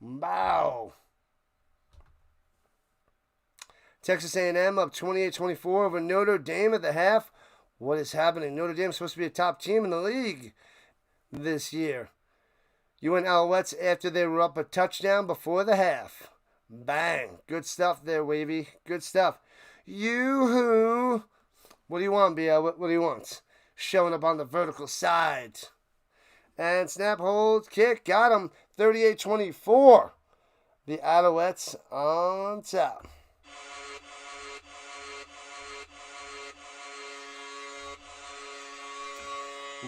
S1: Bow. Texas A&M up 28-24 over Notre Dame at the half. What is happening? Notre Dame is supposed to be a top team in the league this year. You went Alouettes after they were up a touchdown before the half. Bang. Good stuff there, Wavy. Good stuff. Yoo-hoo. What do you want, BL? What do you want? Showing up on the vertical side. And snap, hold, kick. Got him. 38-24. The Alouettes on top.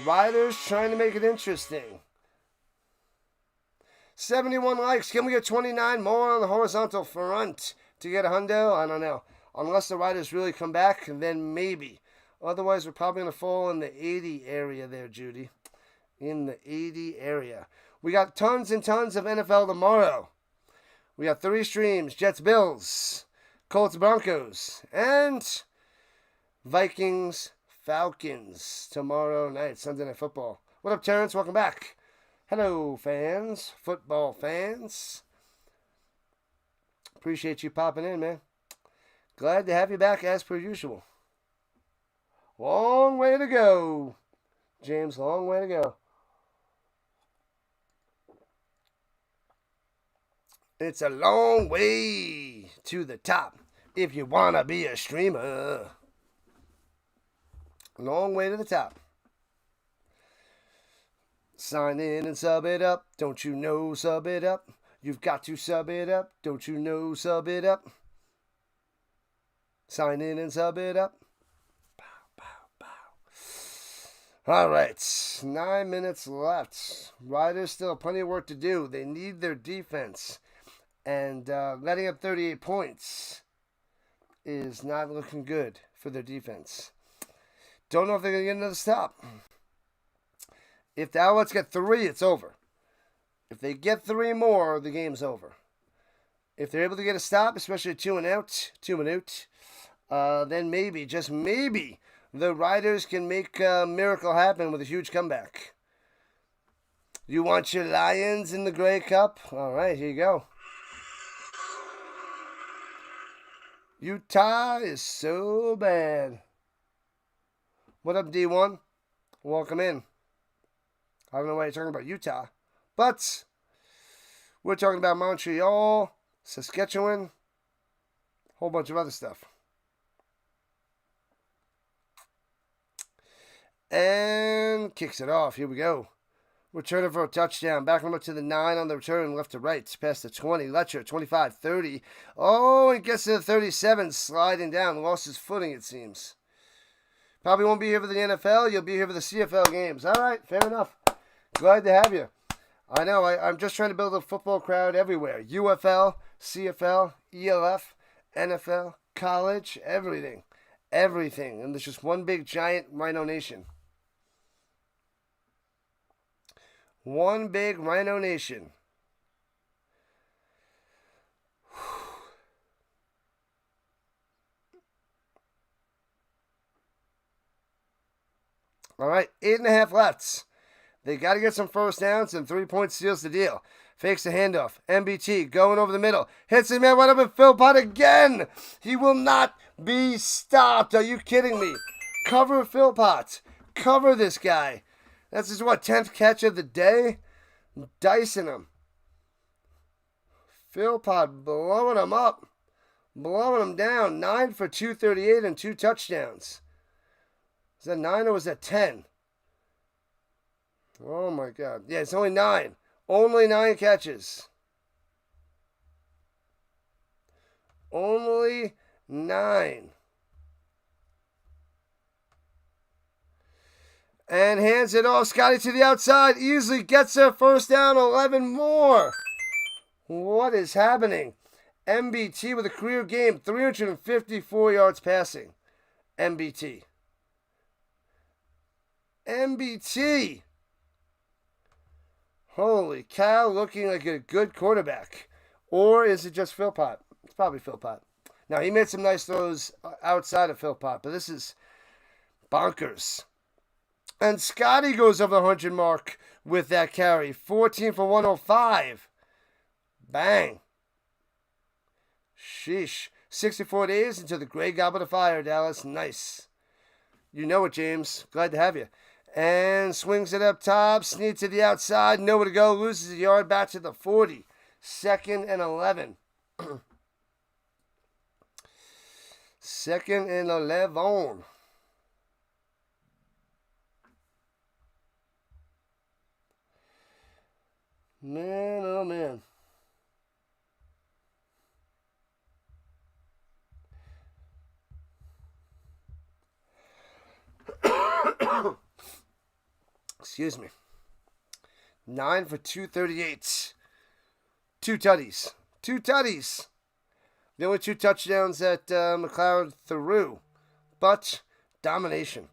S1: Riders trying to make it interesting. 71 likes. Can we get 29 more on the horizontal front to get a hundo? I don't know. Unless the Riders really come back, then maybe. Otherwise, we're probably going to fall in the 80 area there, Judy. In the 80 area. We got tons and tons of NFL tomorrow. We got 3 streams. Jets, Bills, Colts, Broncos, and Vikings, Falcons tomorrow night, Sunday Night Football. What up, Terrence? Welcome back. Hello, fans, football fans. Appreciate you popping in, man. Glad to have you back as per usual. Long way to go, James. Long way to go. It's a long way to the top if you want to be a streamer. Long way to the top. Sign in and sub it up. Don't you know, sub it up. You've got to sub it up. Don't you know, sub it up. Sign in and sub it up. Bow, bow, bow. All right. 9 minutes left. Riders still have plenty of work to do. They need their defense. And letting up 38 points is not looking good for their defense. Don't know if they're going to get another stop. If the Alouettes get 3, it's over. If they get 3 more, the game's over. If they're able to get a stop, especially 2 and out, then maybe, just maybe, the Riders can make a miracle happen with a huge comeback. You want your Lions in the Grey Cup? All right, here you go. Utah is so bad. What up, D1? Welcome in. I don't know why you're talking about Utah, but we're talking about Montreal, Saskatchewan, whole bunch of other stuff. And kicks it off. Here we go. Returning for a touchdown. Back number to the 9 on the return, left to right. Past the 20. Letcher, 25, 30. Oh, and gets to the 37, sliding down. Lost his footing, it seems. Probably won't be here for the NFL. You'll be here for the CFL games. All right, fair enough. Glad to have you. I know, I'm just trying to build a football crowd everywhere. UFL, CFL, ELF, NFL, college, everything. Everything. And there's just one big giant Rhino Nation. One big Rhino Nation. All right, 8.5 left. They got to get some first downs, and 3-point seals the deal. Fakes the handoff. MBT going over the middle. Hits him, man, right up in Philpott again. He will not be stopped. Are you kidding me? Cover Philpott. Cover this guy. That's his, 10th catch of the day? Dicing him. Philpott blowing him up. Blowing him down. 9 for 238 and 2 touchdowns. Is that 9 or was that 10? Oh my God. Yeah, it's only 9. Only 9 catches. Only 9. And hands it off. Scotty to the outside. Easily gets a first down. 11 more. What is happening? MBT with a career game. 354 yards passing. MBT. MBT. Holy cow. Looking like a good quarterback. Or is it just Philpott? It's probably Philpott. Now, he made some nice throws outside of Philpott, but this is bonkers. And Scotty goes over the 100 mark with that carry. 14 for 105. Bang. Sheesh. 64 days until the Grey Goblet of Fire, Dallas. Nice. You know it, James. Glad to have you. And swings it up top. Sneaks to the outside. Nowhere to go. Loses a yard back to the 40. 2nd and 11. 2nd and 11. Man, oh man. Excuse me. 9 for 238. 2 tutties. 2 tutties. The only 2 touchdowns that McLeod threw. But domination.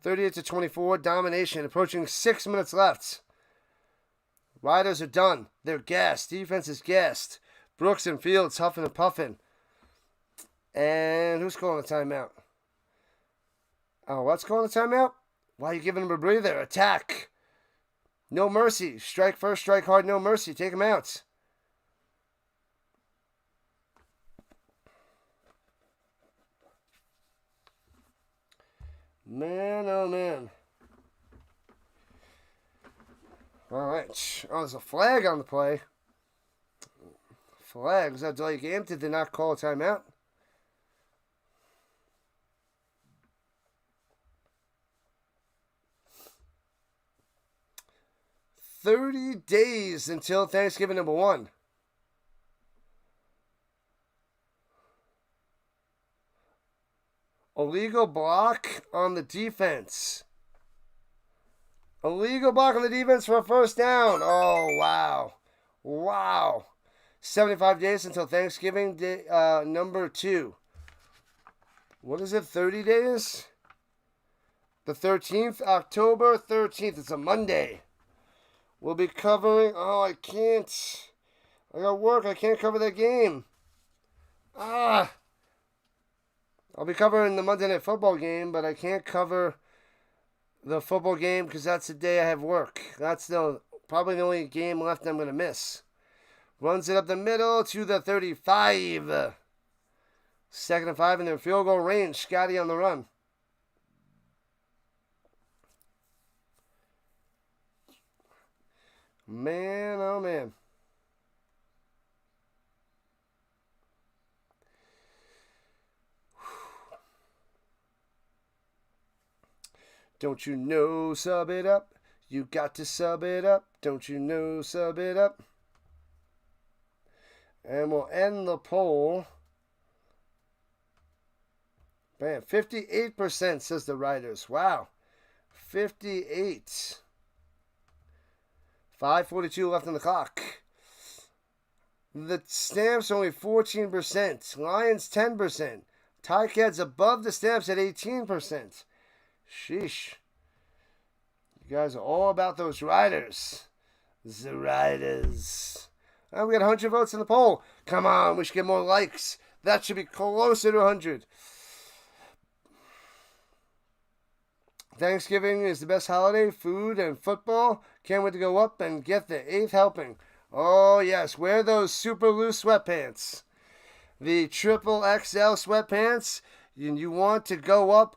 S1: 38-24, domination. Approaching 6 minutes left. Riders are done. They're gassed. Defense is gassed. Brooks and Fields huffing and puffing. And who's calling a timeout? Oh, what's calling a timeout? Why are you giving him a breather? Attack. No mercy. Strike first, strike hard, no mercy. Take him out. Man, oh man. All right. Oh, there's a flag on the play. Flag. Was that delay game? Did they not call a timeout? $30 days until Thanksgiving number 1. Illegal block on the defense. Illegal block on the defense for a first down. Oh, wow. Wow. 75 days until Thanksgiving day, number 2. What is it, 30 days? The 13th, October 13th. It's a Monday. We'll be covering... Oh, I can't. I got work. I can't cover that game. I'll be covering the Monday Night Football game, but I can't cover the football game because that's the day I have work. That's probably the only game left I'm going to miss. Runs it up the middle to the 35. 2nd and 5 in their field goal range. Scotty on the run. Man, oh man. Don't you know, sub it up. You got to sub it up. Don't you know, sub it up. And we'll end the poll. Man, 58% says the Riders. Wow. 58. 5:42 left on the clock. The Stamps only 14%. Lions 10%. Ticats above the Stamps at 18%. Sheesh. You guys are all about those Riders. The Riders. Oh, we got 100 votes in the poll. Come on, we should get more likes. That should be closer to 100. Thanksgiving is the best holiday. Food and football. Can't wait to go up and get the 8th helping. Oh, yes. Wear those super loose sweatpants. The triple XL sweatpants. You want to go up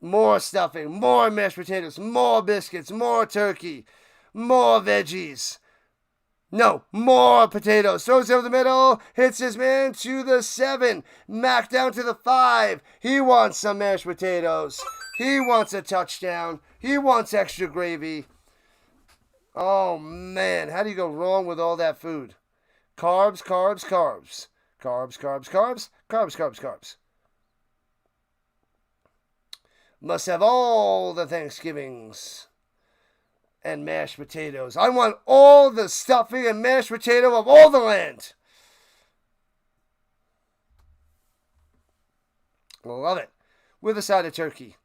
S1: More stuffing, more mashed potatoes, more biscuits, more turkey, more veggies. No, more potatoes. Throws over the middle, hits his man to the 7. Mac down to the 5. He wants some mashed potatoes. He wants a touchdown. He wants extra gravy. Oh, man. How do you go wrong with all that food? Carbs, carbs, carbs. Carbs, carbs, carbs. Carbs, carbs, carbs. Must have all the Thanksgivings and mashed potatoes. I want all the stuffing and mashed potato of all the land. Love it. With a side of turkey.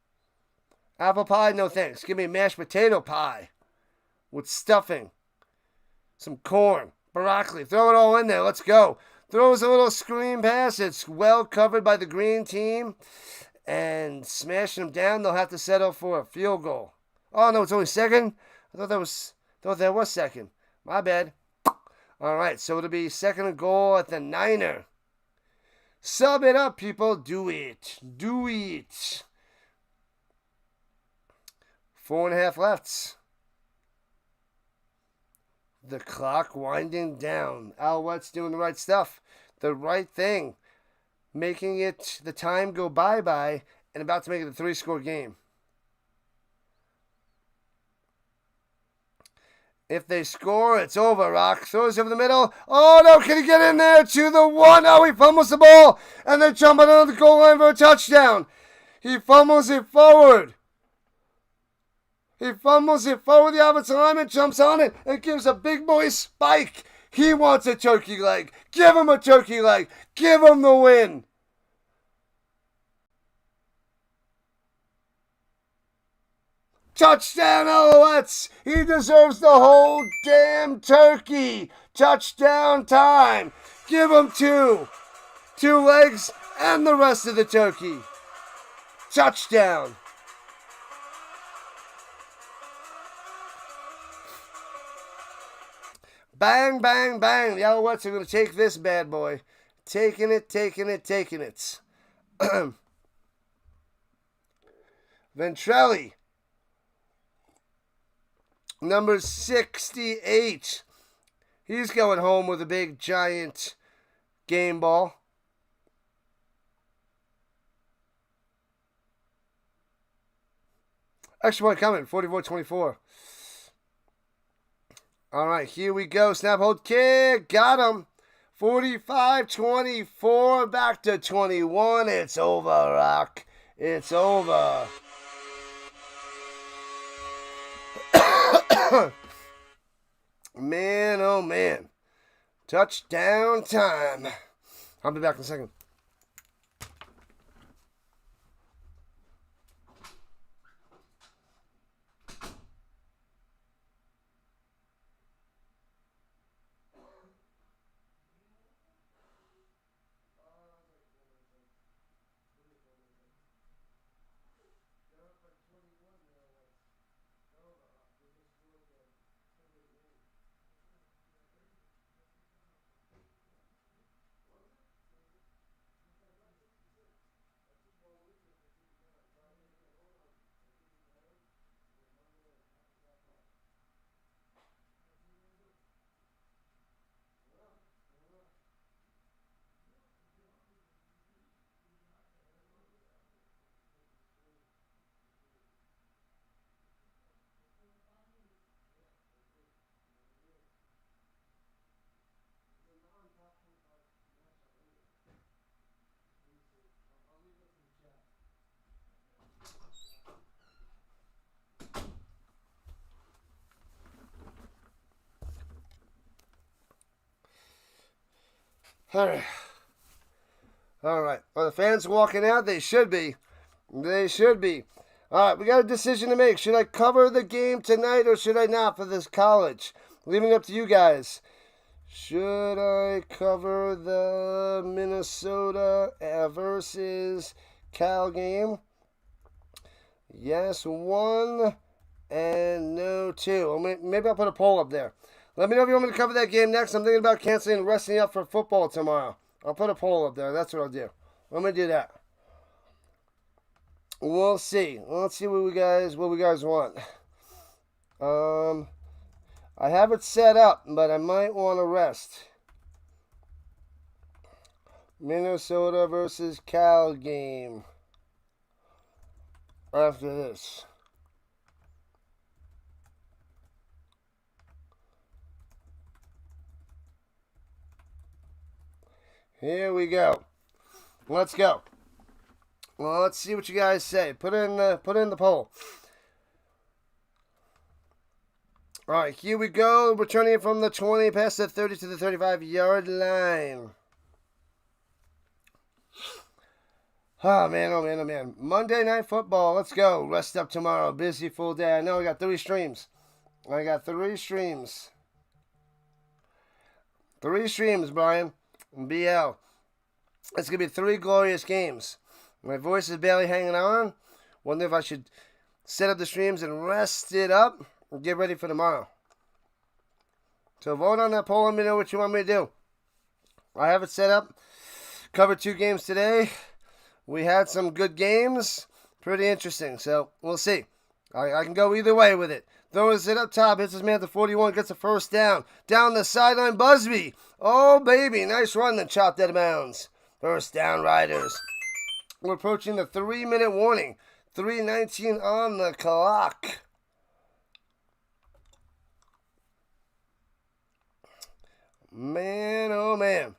S1: Apple pie, no thanks. Give me mashed potato pie with stuffing. Some corn, broccoli. Throw it all in there. Let's go. Throws a little screen pass. It's well covered by the green team. And smashing them down, they'll have to settle for a field goal. Oh, no, it's only second? I thought that was second. My bad. All right, so it'll be second and goal at the 9er. Sub it up, people. Do it. Do it. 4.5 left. The clock winding down. Alouettes doing the right stuff. The right thing. Making it the time go bye-bye and about to make it a 3-score game. If they score, it's over. Rock throws over the middle. Oh, no. Can he get in there to the 1? Oh, he fumbles the ball. And they're jumping on the goal line for a touchdown. He fumbles it forward. He fumbles it forward. The offensive lineman jumps on it and gives a big boy spike. He wants a turkey leg. Give him a turkey leg. Give him the win. Touchdown, Alouettes! He deserves the whole damn turkey. Touchdown time. Give him 2. 2 legs and the rest of the turkey. Touchdown. Bang, bang, bang. The Alouettes are going to take this bad boy. Taking it, taking it, taking it. Ventrelli. Number 68. He's going home with a big, giant game ball. Extra point coming, 44-24. All right, here we go. Snap, hold, kick. Got him. 45-24, back to 21. It's over, Rock. It's over. Man, oh man. Touchdown time. I'll be back in a second. All right. All right. Are the fans walking out? They should be. They should be. All right. We got a decision to make. Should I cover the game tonight or should I not for this college? Leaving it up to you guys. Should I cover the Minnesota versus Cal game? Yes, 1 and no 2. Maybe I'll put a poll up there. Let me know if you want me to cover that game next. I'm thinking about canceling and resting up for football tomorrow. I'll put a poll up there. That's what I'll do. Let me do that. We'll see. Let's see what we guys want. I have it set up, but I might want to rest. Minnesota versus Cal game. After this. Here we go. Let's go. Well, let's see what you guys say. Put in the poll. All right, here we go. Returning it from the 20 past the 30 to the 35-yard line. Oh, man, oh, man, oh, man. Monday Night Football. Let's go. Rest up tomorrow. Busy full day. I know I got 3 streams. I got 3 streams. 3 streams, Brian. BL. It's going to be 3 glorious games. My voice is barely hanging on. Wonder if I should set up the streams and rest it up and get ready for tomorrow. So vote on that poll. Let me know what you want me to do. I have it set up. Covered 2 games today. We had some good games. Pretty interesting. So we'll see. I can go either way with it. Throws it up top. Hits his man to 41. Gets a first down. Down the sideline. Busby. Oh, baby. Nice run. Then chopped out of bounds. First down, Riders. We're approaching the 3-minute warning. 3:19 on the clock. Man, oh man.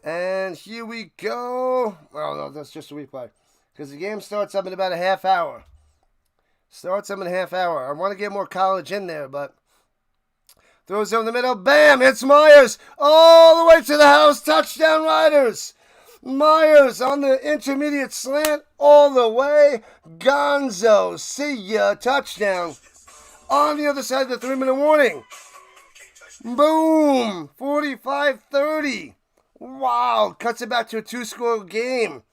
S1: And here we go. Oh, no, that's just a replay. Because the game starts up in about a half hour. Starts up in a half hour. I want to get more college in there, but... Throws over the middle. Bam! It's Myers. All the way to the house. Touchdown, Riders. Myers on the intermediate slant. All the way. Gonzo. See ya. Touchdown. On the other side of the 3-minute warning. Boom. 45-30. Wow. Cuts it back to a 2-score game.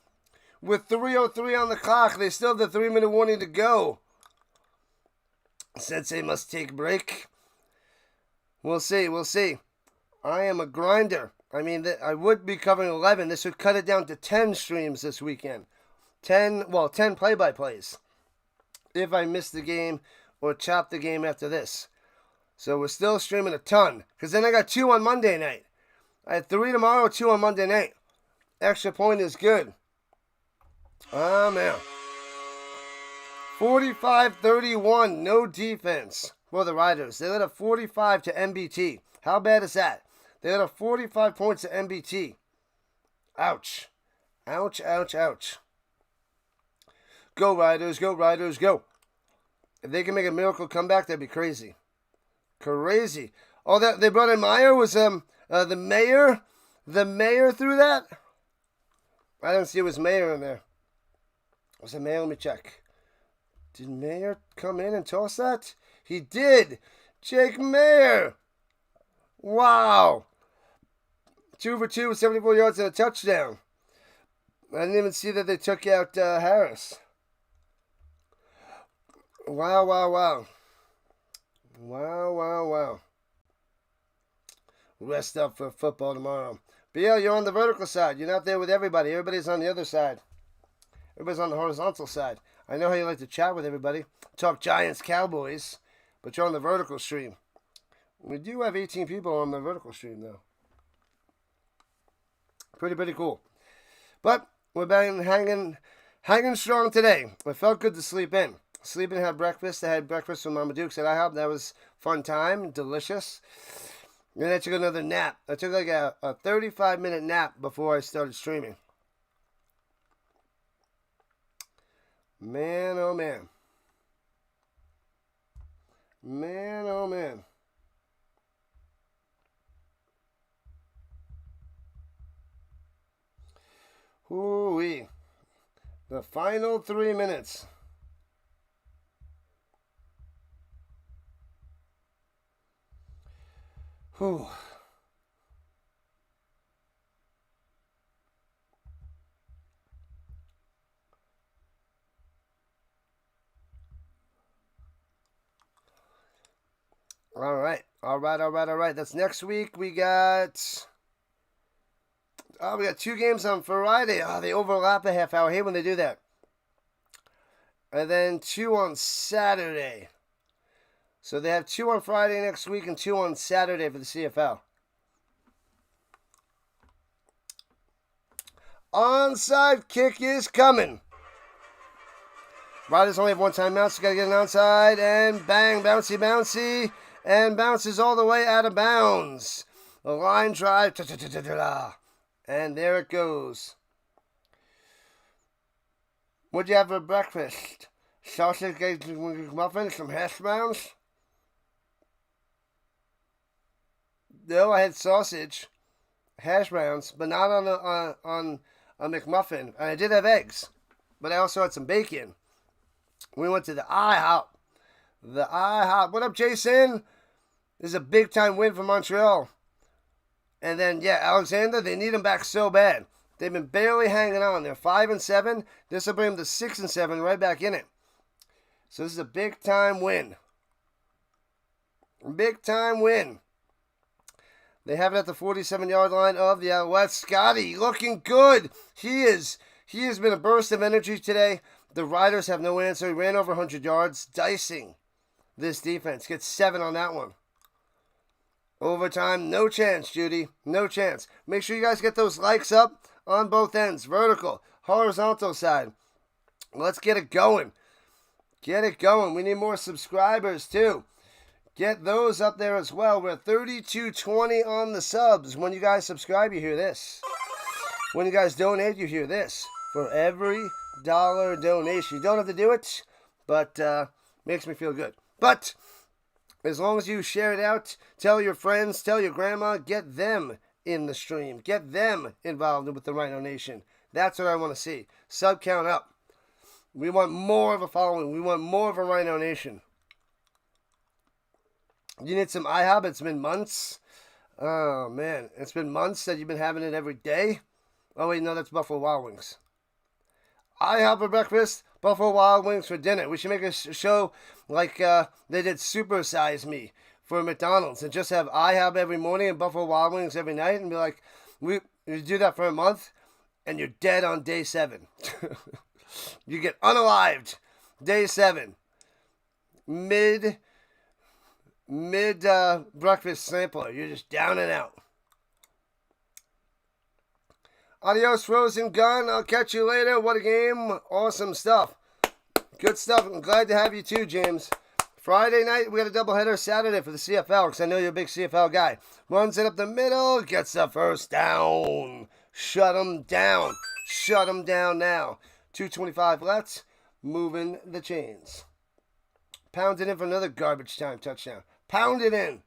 S1: With 3:03 on the clock. They still have the 3-minute warning to go. Sensei must take a break. We'll see. We'll see. I am a grinder. I mean, I would be covering 11. This would cut it down to 10 streams this weekend. 10 play-by-plays. If I miss the game or chop the game after this. So we're still streaming a ton. Because then I got 2 on Monday night. I had 3 tomorrow, 2 on Monday night. Extra point is good. Oh, man. 45-31. No defense for the Riders. They led a 45 to MBT. How bad is that? They led a 45 points to MBT. Ouch. Ouch, ouch, ouch. Go, Riders. Go, Riders. Go. If they can make a miracle comeback, that'd be crazy. Crazy. Oh, that they brought in Meyer was the mayor. The mayor threw that? I didn't see it was Mayor in there. Was it Mayor? Let me check. Did Mayor come in and toss that? He did. Jake Mayer. Wow. 2 for 2 with 74 yards and a touchdown. I didn't even see that they took out Harris. Wow, wow, wow. Wow, wow, wow. Rest up for football tomorrow. BL, you're on the vertical side. You're not there with everybody. Everybody's on the other side. Everybody's on the horizontal side. I know how you like to chat with everybody. Talk Giants, Cowboys. But you're on the vertical stream. We do have 18 people on the vertical stream, though. Pretty cool. But we're been hanging strong today. It felt good to sleep in. Sleep in, have breakfast. I had breakfast with Mama Dukes at IHOP. That was fun time. Delicious. Then I took another nap. I took like a 35-minute nap before I started streaming. Man, oh man. Man, oh man. Hoo-wee. The final 3 minutes. Whew. All right. That's next week. We got 2 games on Friday. Oh, they overlap a half hour. I hate when they do that. and then 2 on Saturday. So they have 2 on Friday next week and 2 on Saturday for the CFL. Onside kick is coming. Riders only have 1 timeout, so got to get an onside, and bang, bouncy, bouncy, and bounces all the way out of bounds. The line drive, and there it goes. What'd you have for breakfast? Sausage, eggs, muffins, some hash browns? No, I had sausage, hash browns, but not on a McMuffin. I did have eggs, but I also had some bacon. We went to the IHOP. The IHOP. What up, Jason? This is a big-time win for Montreal. And then, yeah, Alexander, they need him back so bad. They've been barely hanging on. They're 5-7. This will bring them to 6-7, right back in it. So this is a big-time win. Big-time win. They have it at the 47-yard line of the Alouettes. Scotty looking good. He has been a burst of energy today. The Riders have no answer. He ran over 100 yards, dicing this defense. Gets 7 on that one. Overtime, no chance, Judy. No chance. Make sure you guys get those likes up on both ends. Vertical, horizontal side. Let's get it going. Get it going. We need more subscribers, too. Get those up there as well. We're at 32.20 on the subs. When you guys subscribe, you hear this. When you guys donate, you hear this. For every dollar donation. You don't have to do it, but makes me feel good. But as long as you share it out, tell your friends, tell your grandma, get them in the stream. Get them involved with the Rhino Nation. That's what I want to see. Sub count up. We want more of a following. We want more of a Rhino Nation. You need some IHOP. It's been months. Oh, man. It's been months that you've been having it every day. Oh, wait, no, that's Buffalo Wild Wings. IHOP for breakfast, Buffalo Wild Wings for dinner. We should make a show like they did Super Size Me for McDonald's and just have IHOP every morning and Buffalo Wild Wings every night and be like, we do that for a month and you're dead on day 7. You get unalived day 7. Mid breakfast sampler. You're just down and out. Adios, Frozen Gun. I'll catch you later. What a game. Awesome stuff. Good stuff. I'm glad to have you too, James. Friday night, we got a doubleheader. Saturday for the CFL, because I know you're a big CFL guy. Runs it up the middle. Gets the first down. Shut him down. Shut him down now. 2:25 left. Moving the chains. Pound it in for another garbage time touchdown. Pound it in.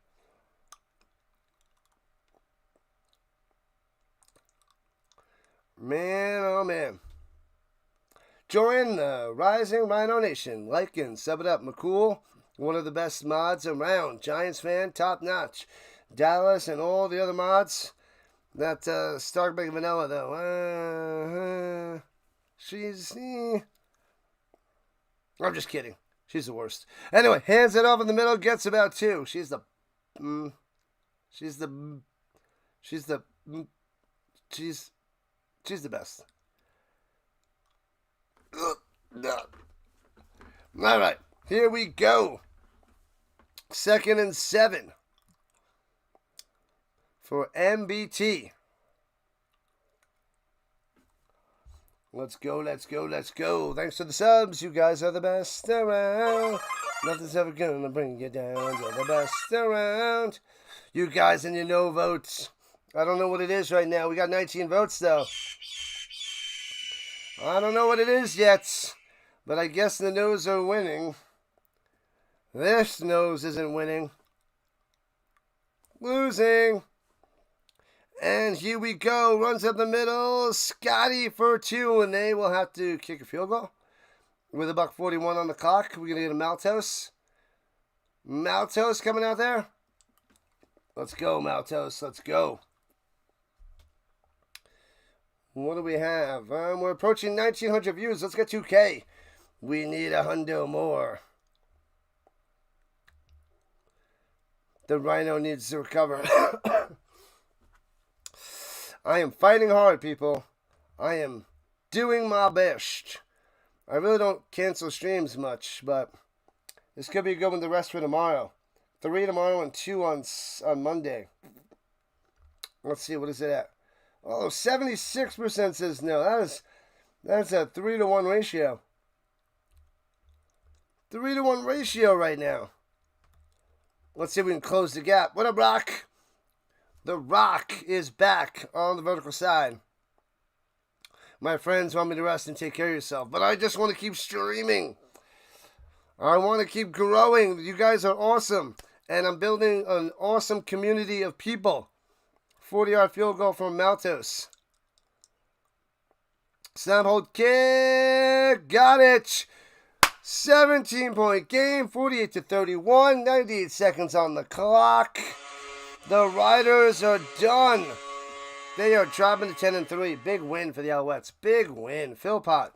S1: Man, oh man. Join the rising Rhino Nation. Like and sub it up. McCool, one of the best mods around. Giants fan, top notch. Dallas and all the other mods. That Starkbag Vanilla, though. I'm just kidding. She's the worst. Anyway, hands it off in the middle. Gets about 2. She's the best. All right, here we go. 2nd and 7 for MBT. Let's go, let's go, let's go. Thanks for the subs. You guys are the best around. Nothing's ever gonna bring you down. You're the best around. You guys and your no votes. I don't know what it is right now. We got 19 votes, though. I don't know what it is yet, but I guess the no's are winning. This nose isn't winning. Losing. And here we go. Runs up the middle. Scotty for 2, and they will have to kick a field goal. With $1:41 on the clock, we're going to get a Maltos. Maltos coming out there. Let's go, Maltos. Let's go. What do we have? We're approaching 1,900 views. Let's get 2K. We need a hundo more. The Rhino needs to recover. I am fighting hard, people. I am doing my best. I really don't cancel streams much, but this could be a good one to rest for tomorrow. 3 tomorrow and 2 on Monday. Let's see, what is it at? Oh, 76% says no. That's a 3-to-1 ratio. 3-to-1 ratio right now. Let's see if we can close the gap. What up, Rock? The Rock is back on the vertical side. My friends want me to rest and take care of yourself, but I just want to keep streaming. I want to keep growing. You guys are awesome, and I'm building an awesome community of people. 40-yard field goal from Maltos. Snap, hold, kick. Got it. 17-point game, 48-31. 98 seconds on the clock. The Riders are done. They are dropping to 10-3. Big win for the Alouettes. Big win. Philpott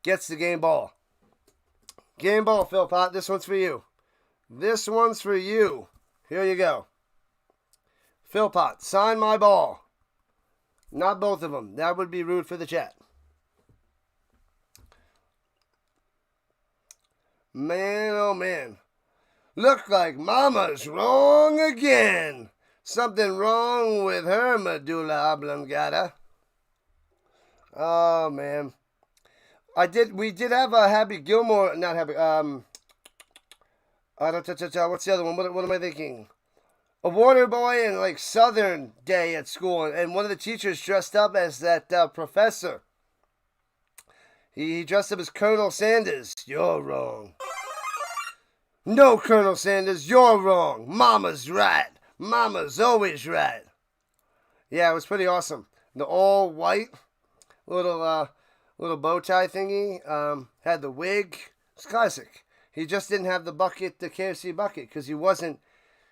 S1: gets the game ball. Game ball, Philpott. This one's for you. This one's for you. Here you go. Philpott, sign my ball. Not both of them. That would be rude for the chat. Man, oh man. Look like Mama's wrong again. Something wrong with her medulla oblongata. Oh man. We did have a Happy Gilmore, not Happy, what's the other one? What am I thinking? A water boy and like Southern Day at school, and one of the teachers dressed up as that professor. He dressed up as Colonel Sanders. You're wrong. No, Colonel Sanders, you're wrong. Mama's right. Mama's always right. Yeah, it was pretty awesome. The all white little bow tie thingy. Had the wig. It's classic. He just didn't have the bucket, the KFC bucket, because he wasn't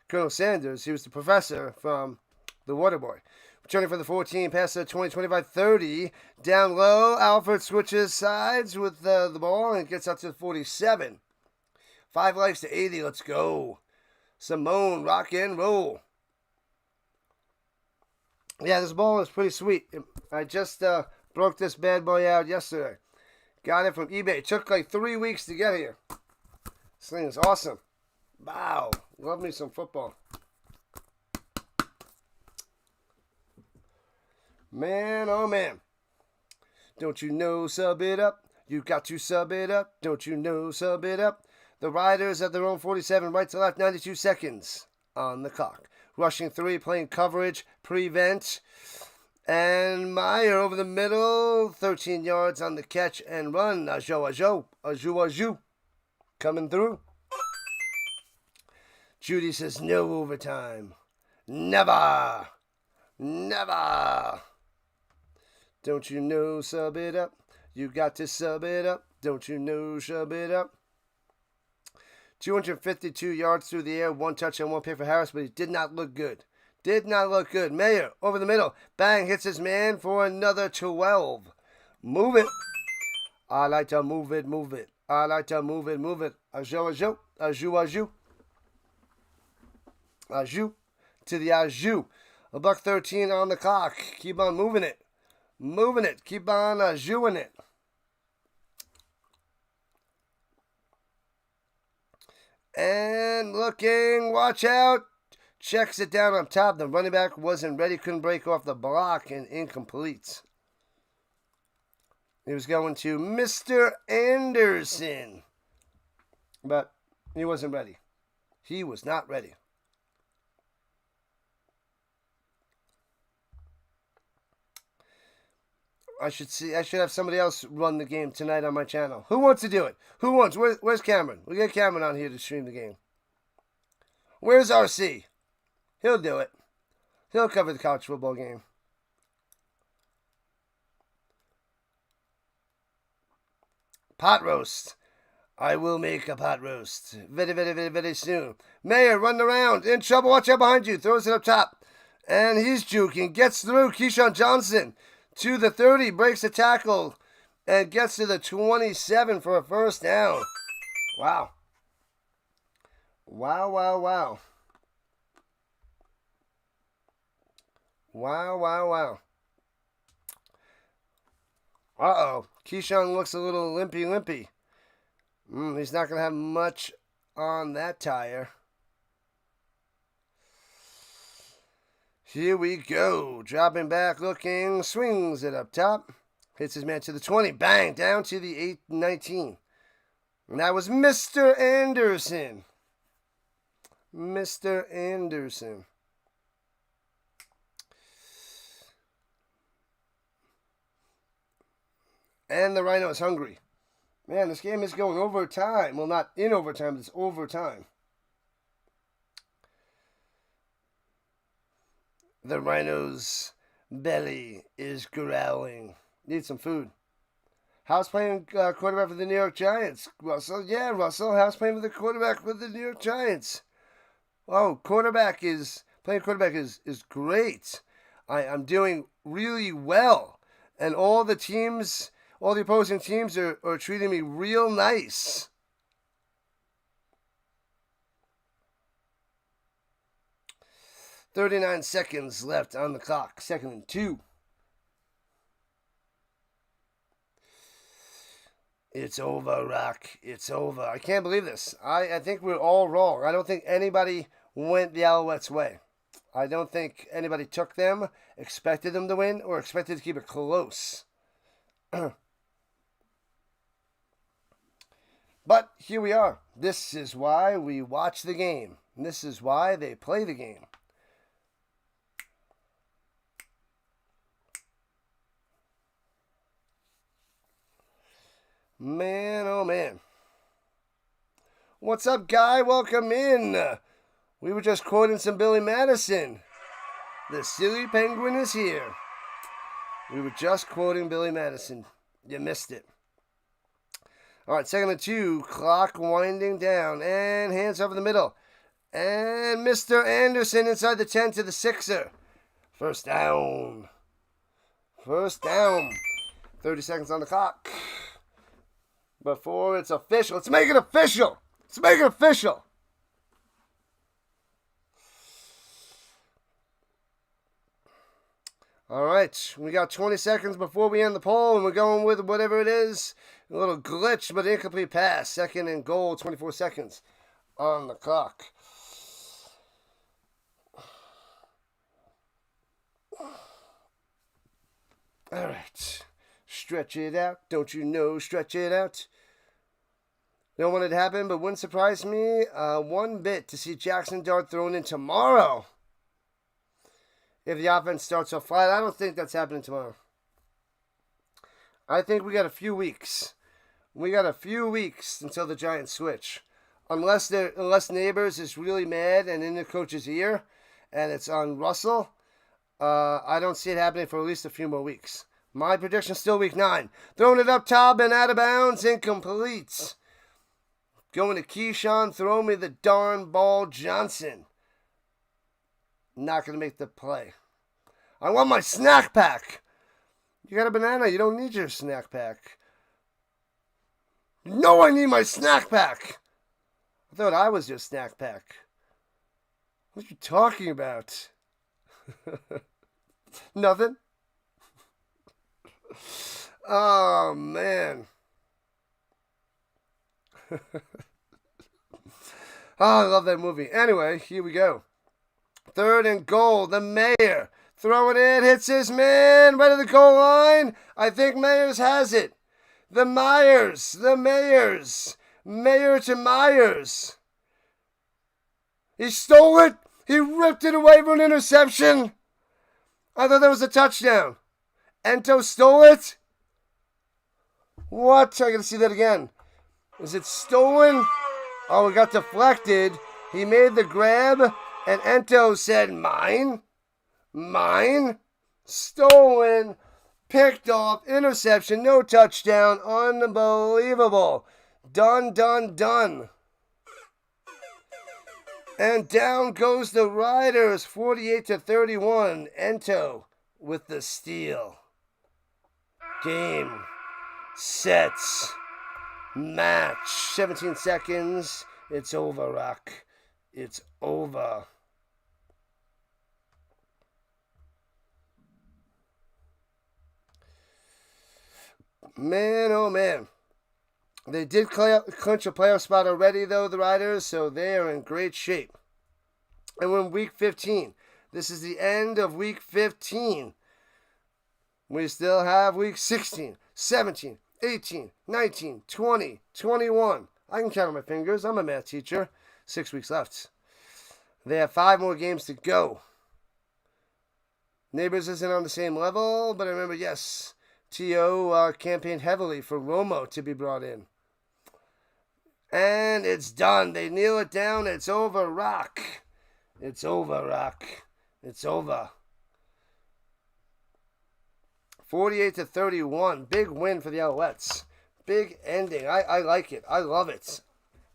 S1: Colonel Sanders. He was the professor from the Waterboy. Returning for the 14, pass to 20, 25, 30. Down low, Alfred switches sides with the ball and gets up to 47. 5 likes to 80. Let's go. Simone, rock and roll. Yeah, this ball is pretty sweet. I just broke this bad boy out yesterday. Got it from eBay. It took like 3 weeks to get here. This thing is awesome. Wow. Love me some football. Man, oh man. Don't you know, sub it up. You got to sub it up. Don't you know, sub it up. The Riders at their own 47, right to left, 92 seconds on the clock. Rushing 3, playing coverage, prevent. And Meyer over the middle, 13 yards on the catch and run. Ajo. Coming through. Judy says no overtime. Never. Don't you know, sub it up. You got to sub it up. Don't you know, sub it up. 252 yards through the air, 1 touchdown, 1 pick for Harris, but he did not look good. Mayer over the middle. Bang, hits his man for another 12. Move it. I like to move it. I like to move it. Ajo. To the Ajo. $1:13 on the clock. Keep on moving it. Keep on Ajoing it. And looking, watch out. Checks it down on top. The running back wasn't ready, couldn't break off the block, and incomplete. He was going to Mr. Anderson. But he wasn't ready. He was not ready. I should have somebody else run the game tonight on my channel. Who wants to do it? Where's Cameron? We'll get Cameron on here to stream the game. Where's RC? He'll do it. He'll cover the college football game. Pot roast. I will make a pot roast. Very soon. Mayer running around. In trouble. Watch out behind you. Throws it up top. And he's juking. Gets through. Keyshawn Johnson to the 30. Breaks the tackle. And gets to the 27 for a first down. Wow. Wow. Uh-oh. Keyshawn looks a little limpy. He's not going to have much on that tire. Here we go. Dropping back, looking, swings it up top. Hits his man to the 20. Bang, down to the 19. And that was Mr. Anderson. Mr. Anderson. And the Rhino is hungry. Man, this game is going overtime. Well, not in overtime, it's overtime. The Rhino's belly is growling. Need some food. How's playing quarterback for the New York Giants? Russell? Yeah, Russell. How's playing for the quarterback for the New York Giants? Oh, playing quarterback is great. I'm doing really well. And all the opposing teams are treating me real nice. "39 seconds left on the clock. 2nd and 2. It's over, Rock. It's over. I can't believe this. I think we're all wrong. I don't think anybody went the Alouettes' way. I don't think anybody took them, expected them to win, or expected to keep it close. But here we are. This is why we watch the game. This is why they play the game. Man, oh man. What's up, Guy? Welcome in. We were just quoting some Billy Madison. The silly penguin is here. We were just quoting Billy Madison. You missed it. All right, 2nd and 2. Clock winding down. And hands over the middle. And Mr. Anderson inside the 10 to the 6er. First down. 30 seconds on the clock. Before it's official. Let's make it official. All right, we got 20 seconds before we end the poll, and we're going with whatever it is. A little glitch, but incomplete pass. 2nd and goal, 24 seconds on the clock. All right, stretch it out. Don't you know, stretch it out. Don't want it to happen, but wouldn't surprise me one bit to see Jackson Dart thrown in tomorrow. If the offense starts off flat, I don't think that's happening tomorrow. I think we got a few weeks. Until the Giants switch. Unless Neighbors is really mad and in the coach's ear, and it's on Russell, I don't see it happening for at least a few more weeks. My prediction still week 9. Throwing it up top and out of bounds, incomplete. Going to Keyshawn, throw me the darn ball, Johnson. Not going to make the play. I want my snack pack. You got a banana. You don't need your snack pack. No, I need my snack pack. I thought I was your snack pack. What are you talking about? Nothing? Oh, man. I love that movie. Anyway, here we go. 3rd and goal. The Mayor. Throwing it. Hits his man. Right at the goal line. I think Mayers has it. The Mayers. Mayor to Myers. He stole it. He ripped it away for an interception. I thought that was a touchdown. Ento stole it. What? I gotta see that again. Is it stolen? Oh, it got deflected. He made the grab, and Ento said, mine. Stolen. Picked off. Interception. No touchdown. Unbelievable. Done. And down goes the Riders, 48-31. Ento with the steal. Game. Sets. Match. 17 seconds. It's over, Rock. It's over. Man, oh man. They did clinch a playoff spot already, though, the Riders, so they are in great shape. And we're in week 15. This is the end of week 15. We still have week 16, 17, 18, 19, 20, 21. I can count on my fingers. I'm a math teacher. 6 weeks left. They have 5 more games to go. Neighbors isn't on the same level, but I remember, yes, T.O. campaigned heavily for Romo to be brought in. And it's done. They kneel it down. It's over, Rock. It's over, Rock. It's over. 48-31. Big win for the Alouettes. Big ending. I like it. I love it.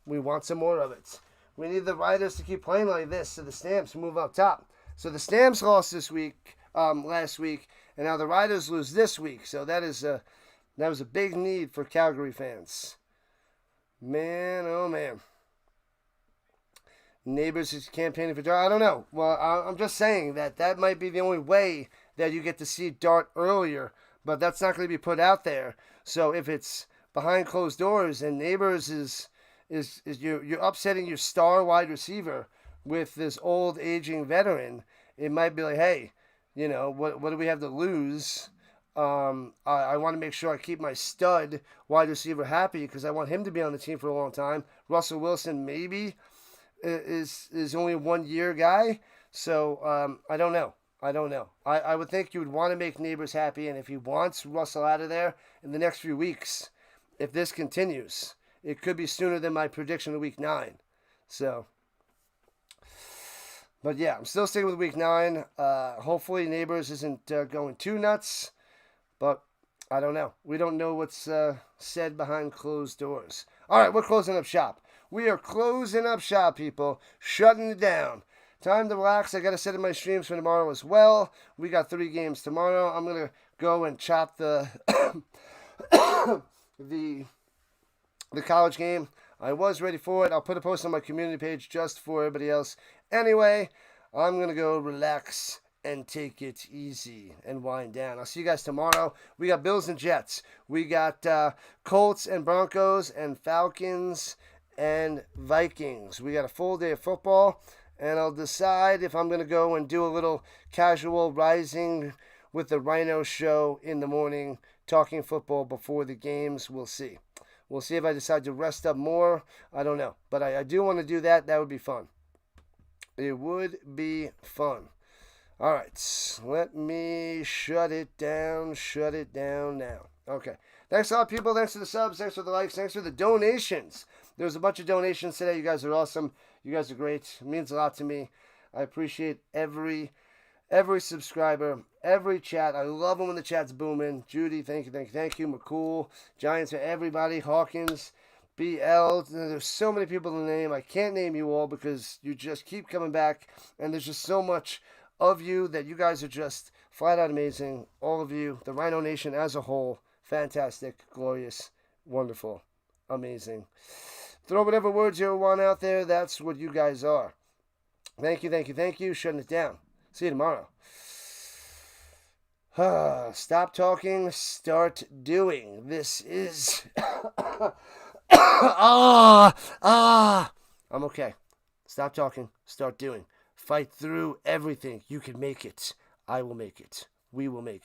S1: We want some more of it. We need the Riders to keep playing like this so the Stamps move up top. So the Stamps lost this week, last week, and now the Riders lose this week. So that was a big need for Calgary fans. Man, oh man. Neighbors is campaigning for Dart. I don't know. Well, I'm just saying that might be the only way that you get to see Dart earlier, but that's not going to be put out there. So if it's behind closed doors and Neighbors is you're upsetting your star wide receiver with this old aging veteran, it might be like, hey, what do we have to lose? I want to make sure I keep my stud wide receiver happy because I want him to be on the team for a long time. Russell Wilson maybe is only a 1 year guy, so I don't know. I would think you would want to make Neighbors happy, and if he wants Russell out of there in the next few weeks, if this continues, it could be sooner than my prediction of week 9. So, but yeah, I'm still sticking with week 9. Hopefully Neighbors isn't going too nuts, but I don't know. We don't know what's said behind closed doors. All right, we're closing up shop. We are closing up shop, people. Shutting it down. Time to relax. I got to set up my streams for tomorrow as well. We got 3 games tomorrow. I'm going to go and chop the the college game. I was ready for it. I'll put a post on my community page just for everybody else. Anyway, I'm going to go relax and take it easy and wind down. I'll see you guys tomorrow. We got Bills and Jets. We got Colts and Broncos and Falcons and Vikings. We got a full day of football, and I'll decide if I'm going to go and do a little casual rising with the Rhino show in the morning, talking football before the games. We'll see. We'll see if I decide to rest up more. I don't know. But I do want to do that. That would be fun. It would be fun. All right. Let me shut it down now. Okay. Thanks a lot, people. Thanks for the subs. Thanks for the likes. Thanks for the donations. There was a bunch of donations today. You guys are awesome. You guys are great. It means a lot to me. I appreciate every subscriber, every chat. I love it when the chat's booming. Judy, thank you. McCool, Giants, everybody, Hawkins, BL. There's so many people to name. I can't name you all because you just keep coming back, and there's just so much of you that you guys are just flat out amazing. All of you, the Rhino Nation as a whole, fantastic, glorious, wonderful, amazing. Throw whatever words you want out there. That's what you guys are. Thank you. Shutting it down. See you tomorrow. Stop talking, start doing. This is... I'm okay. Stop talking, start doing. Fight through everything. You can make it. I will make it. We will make it.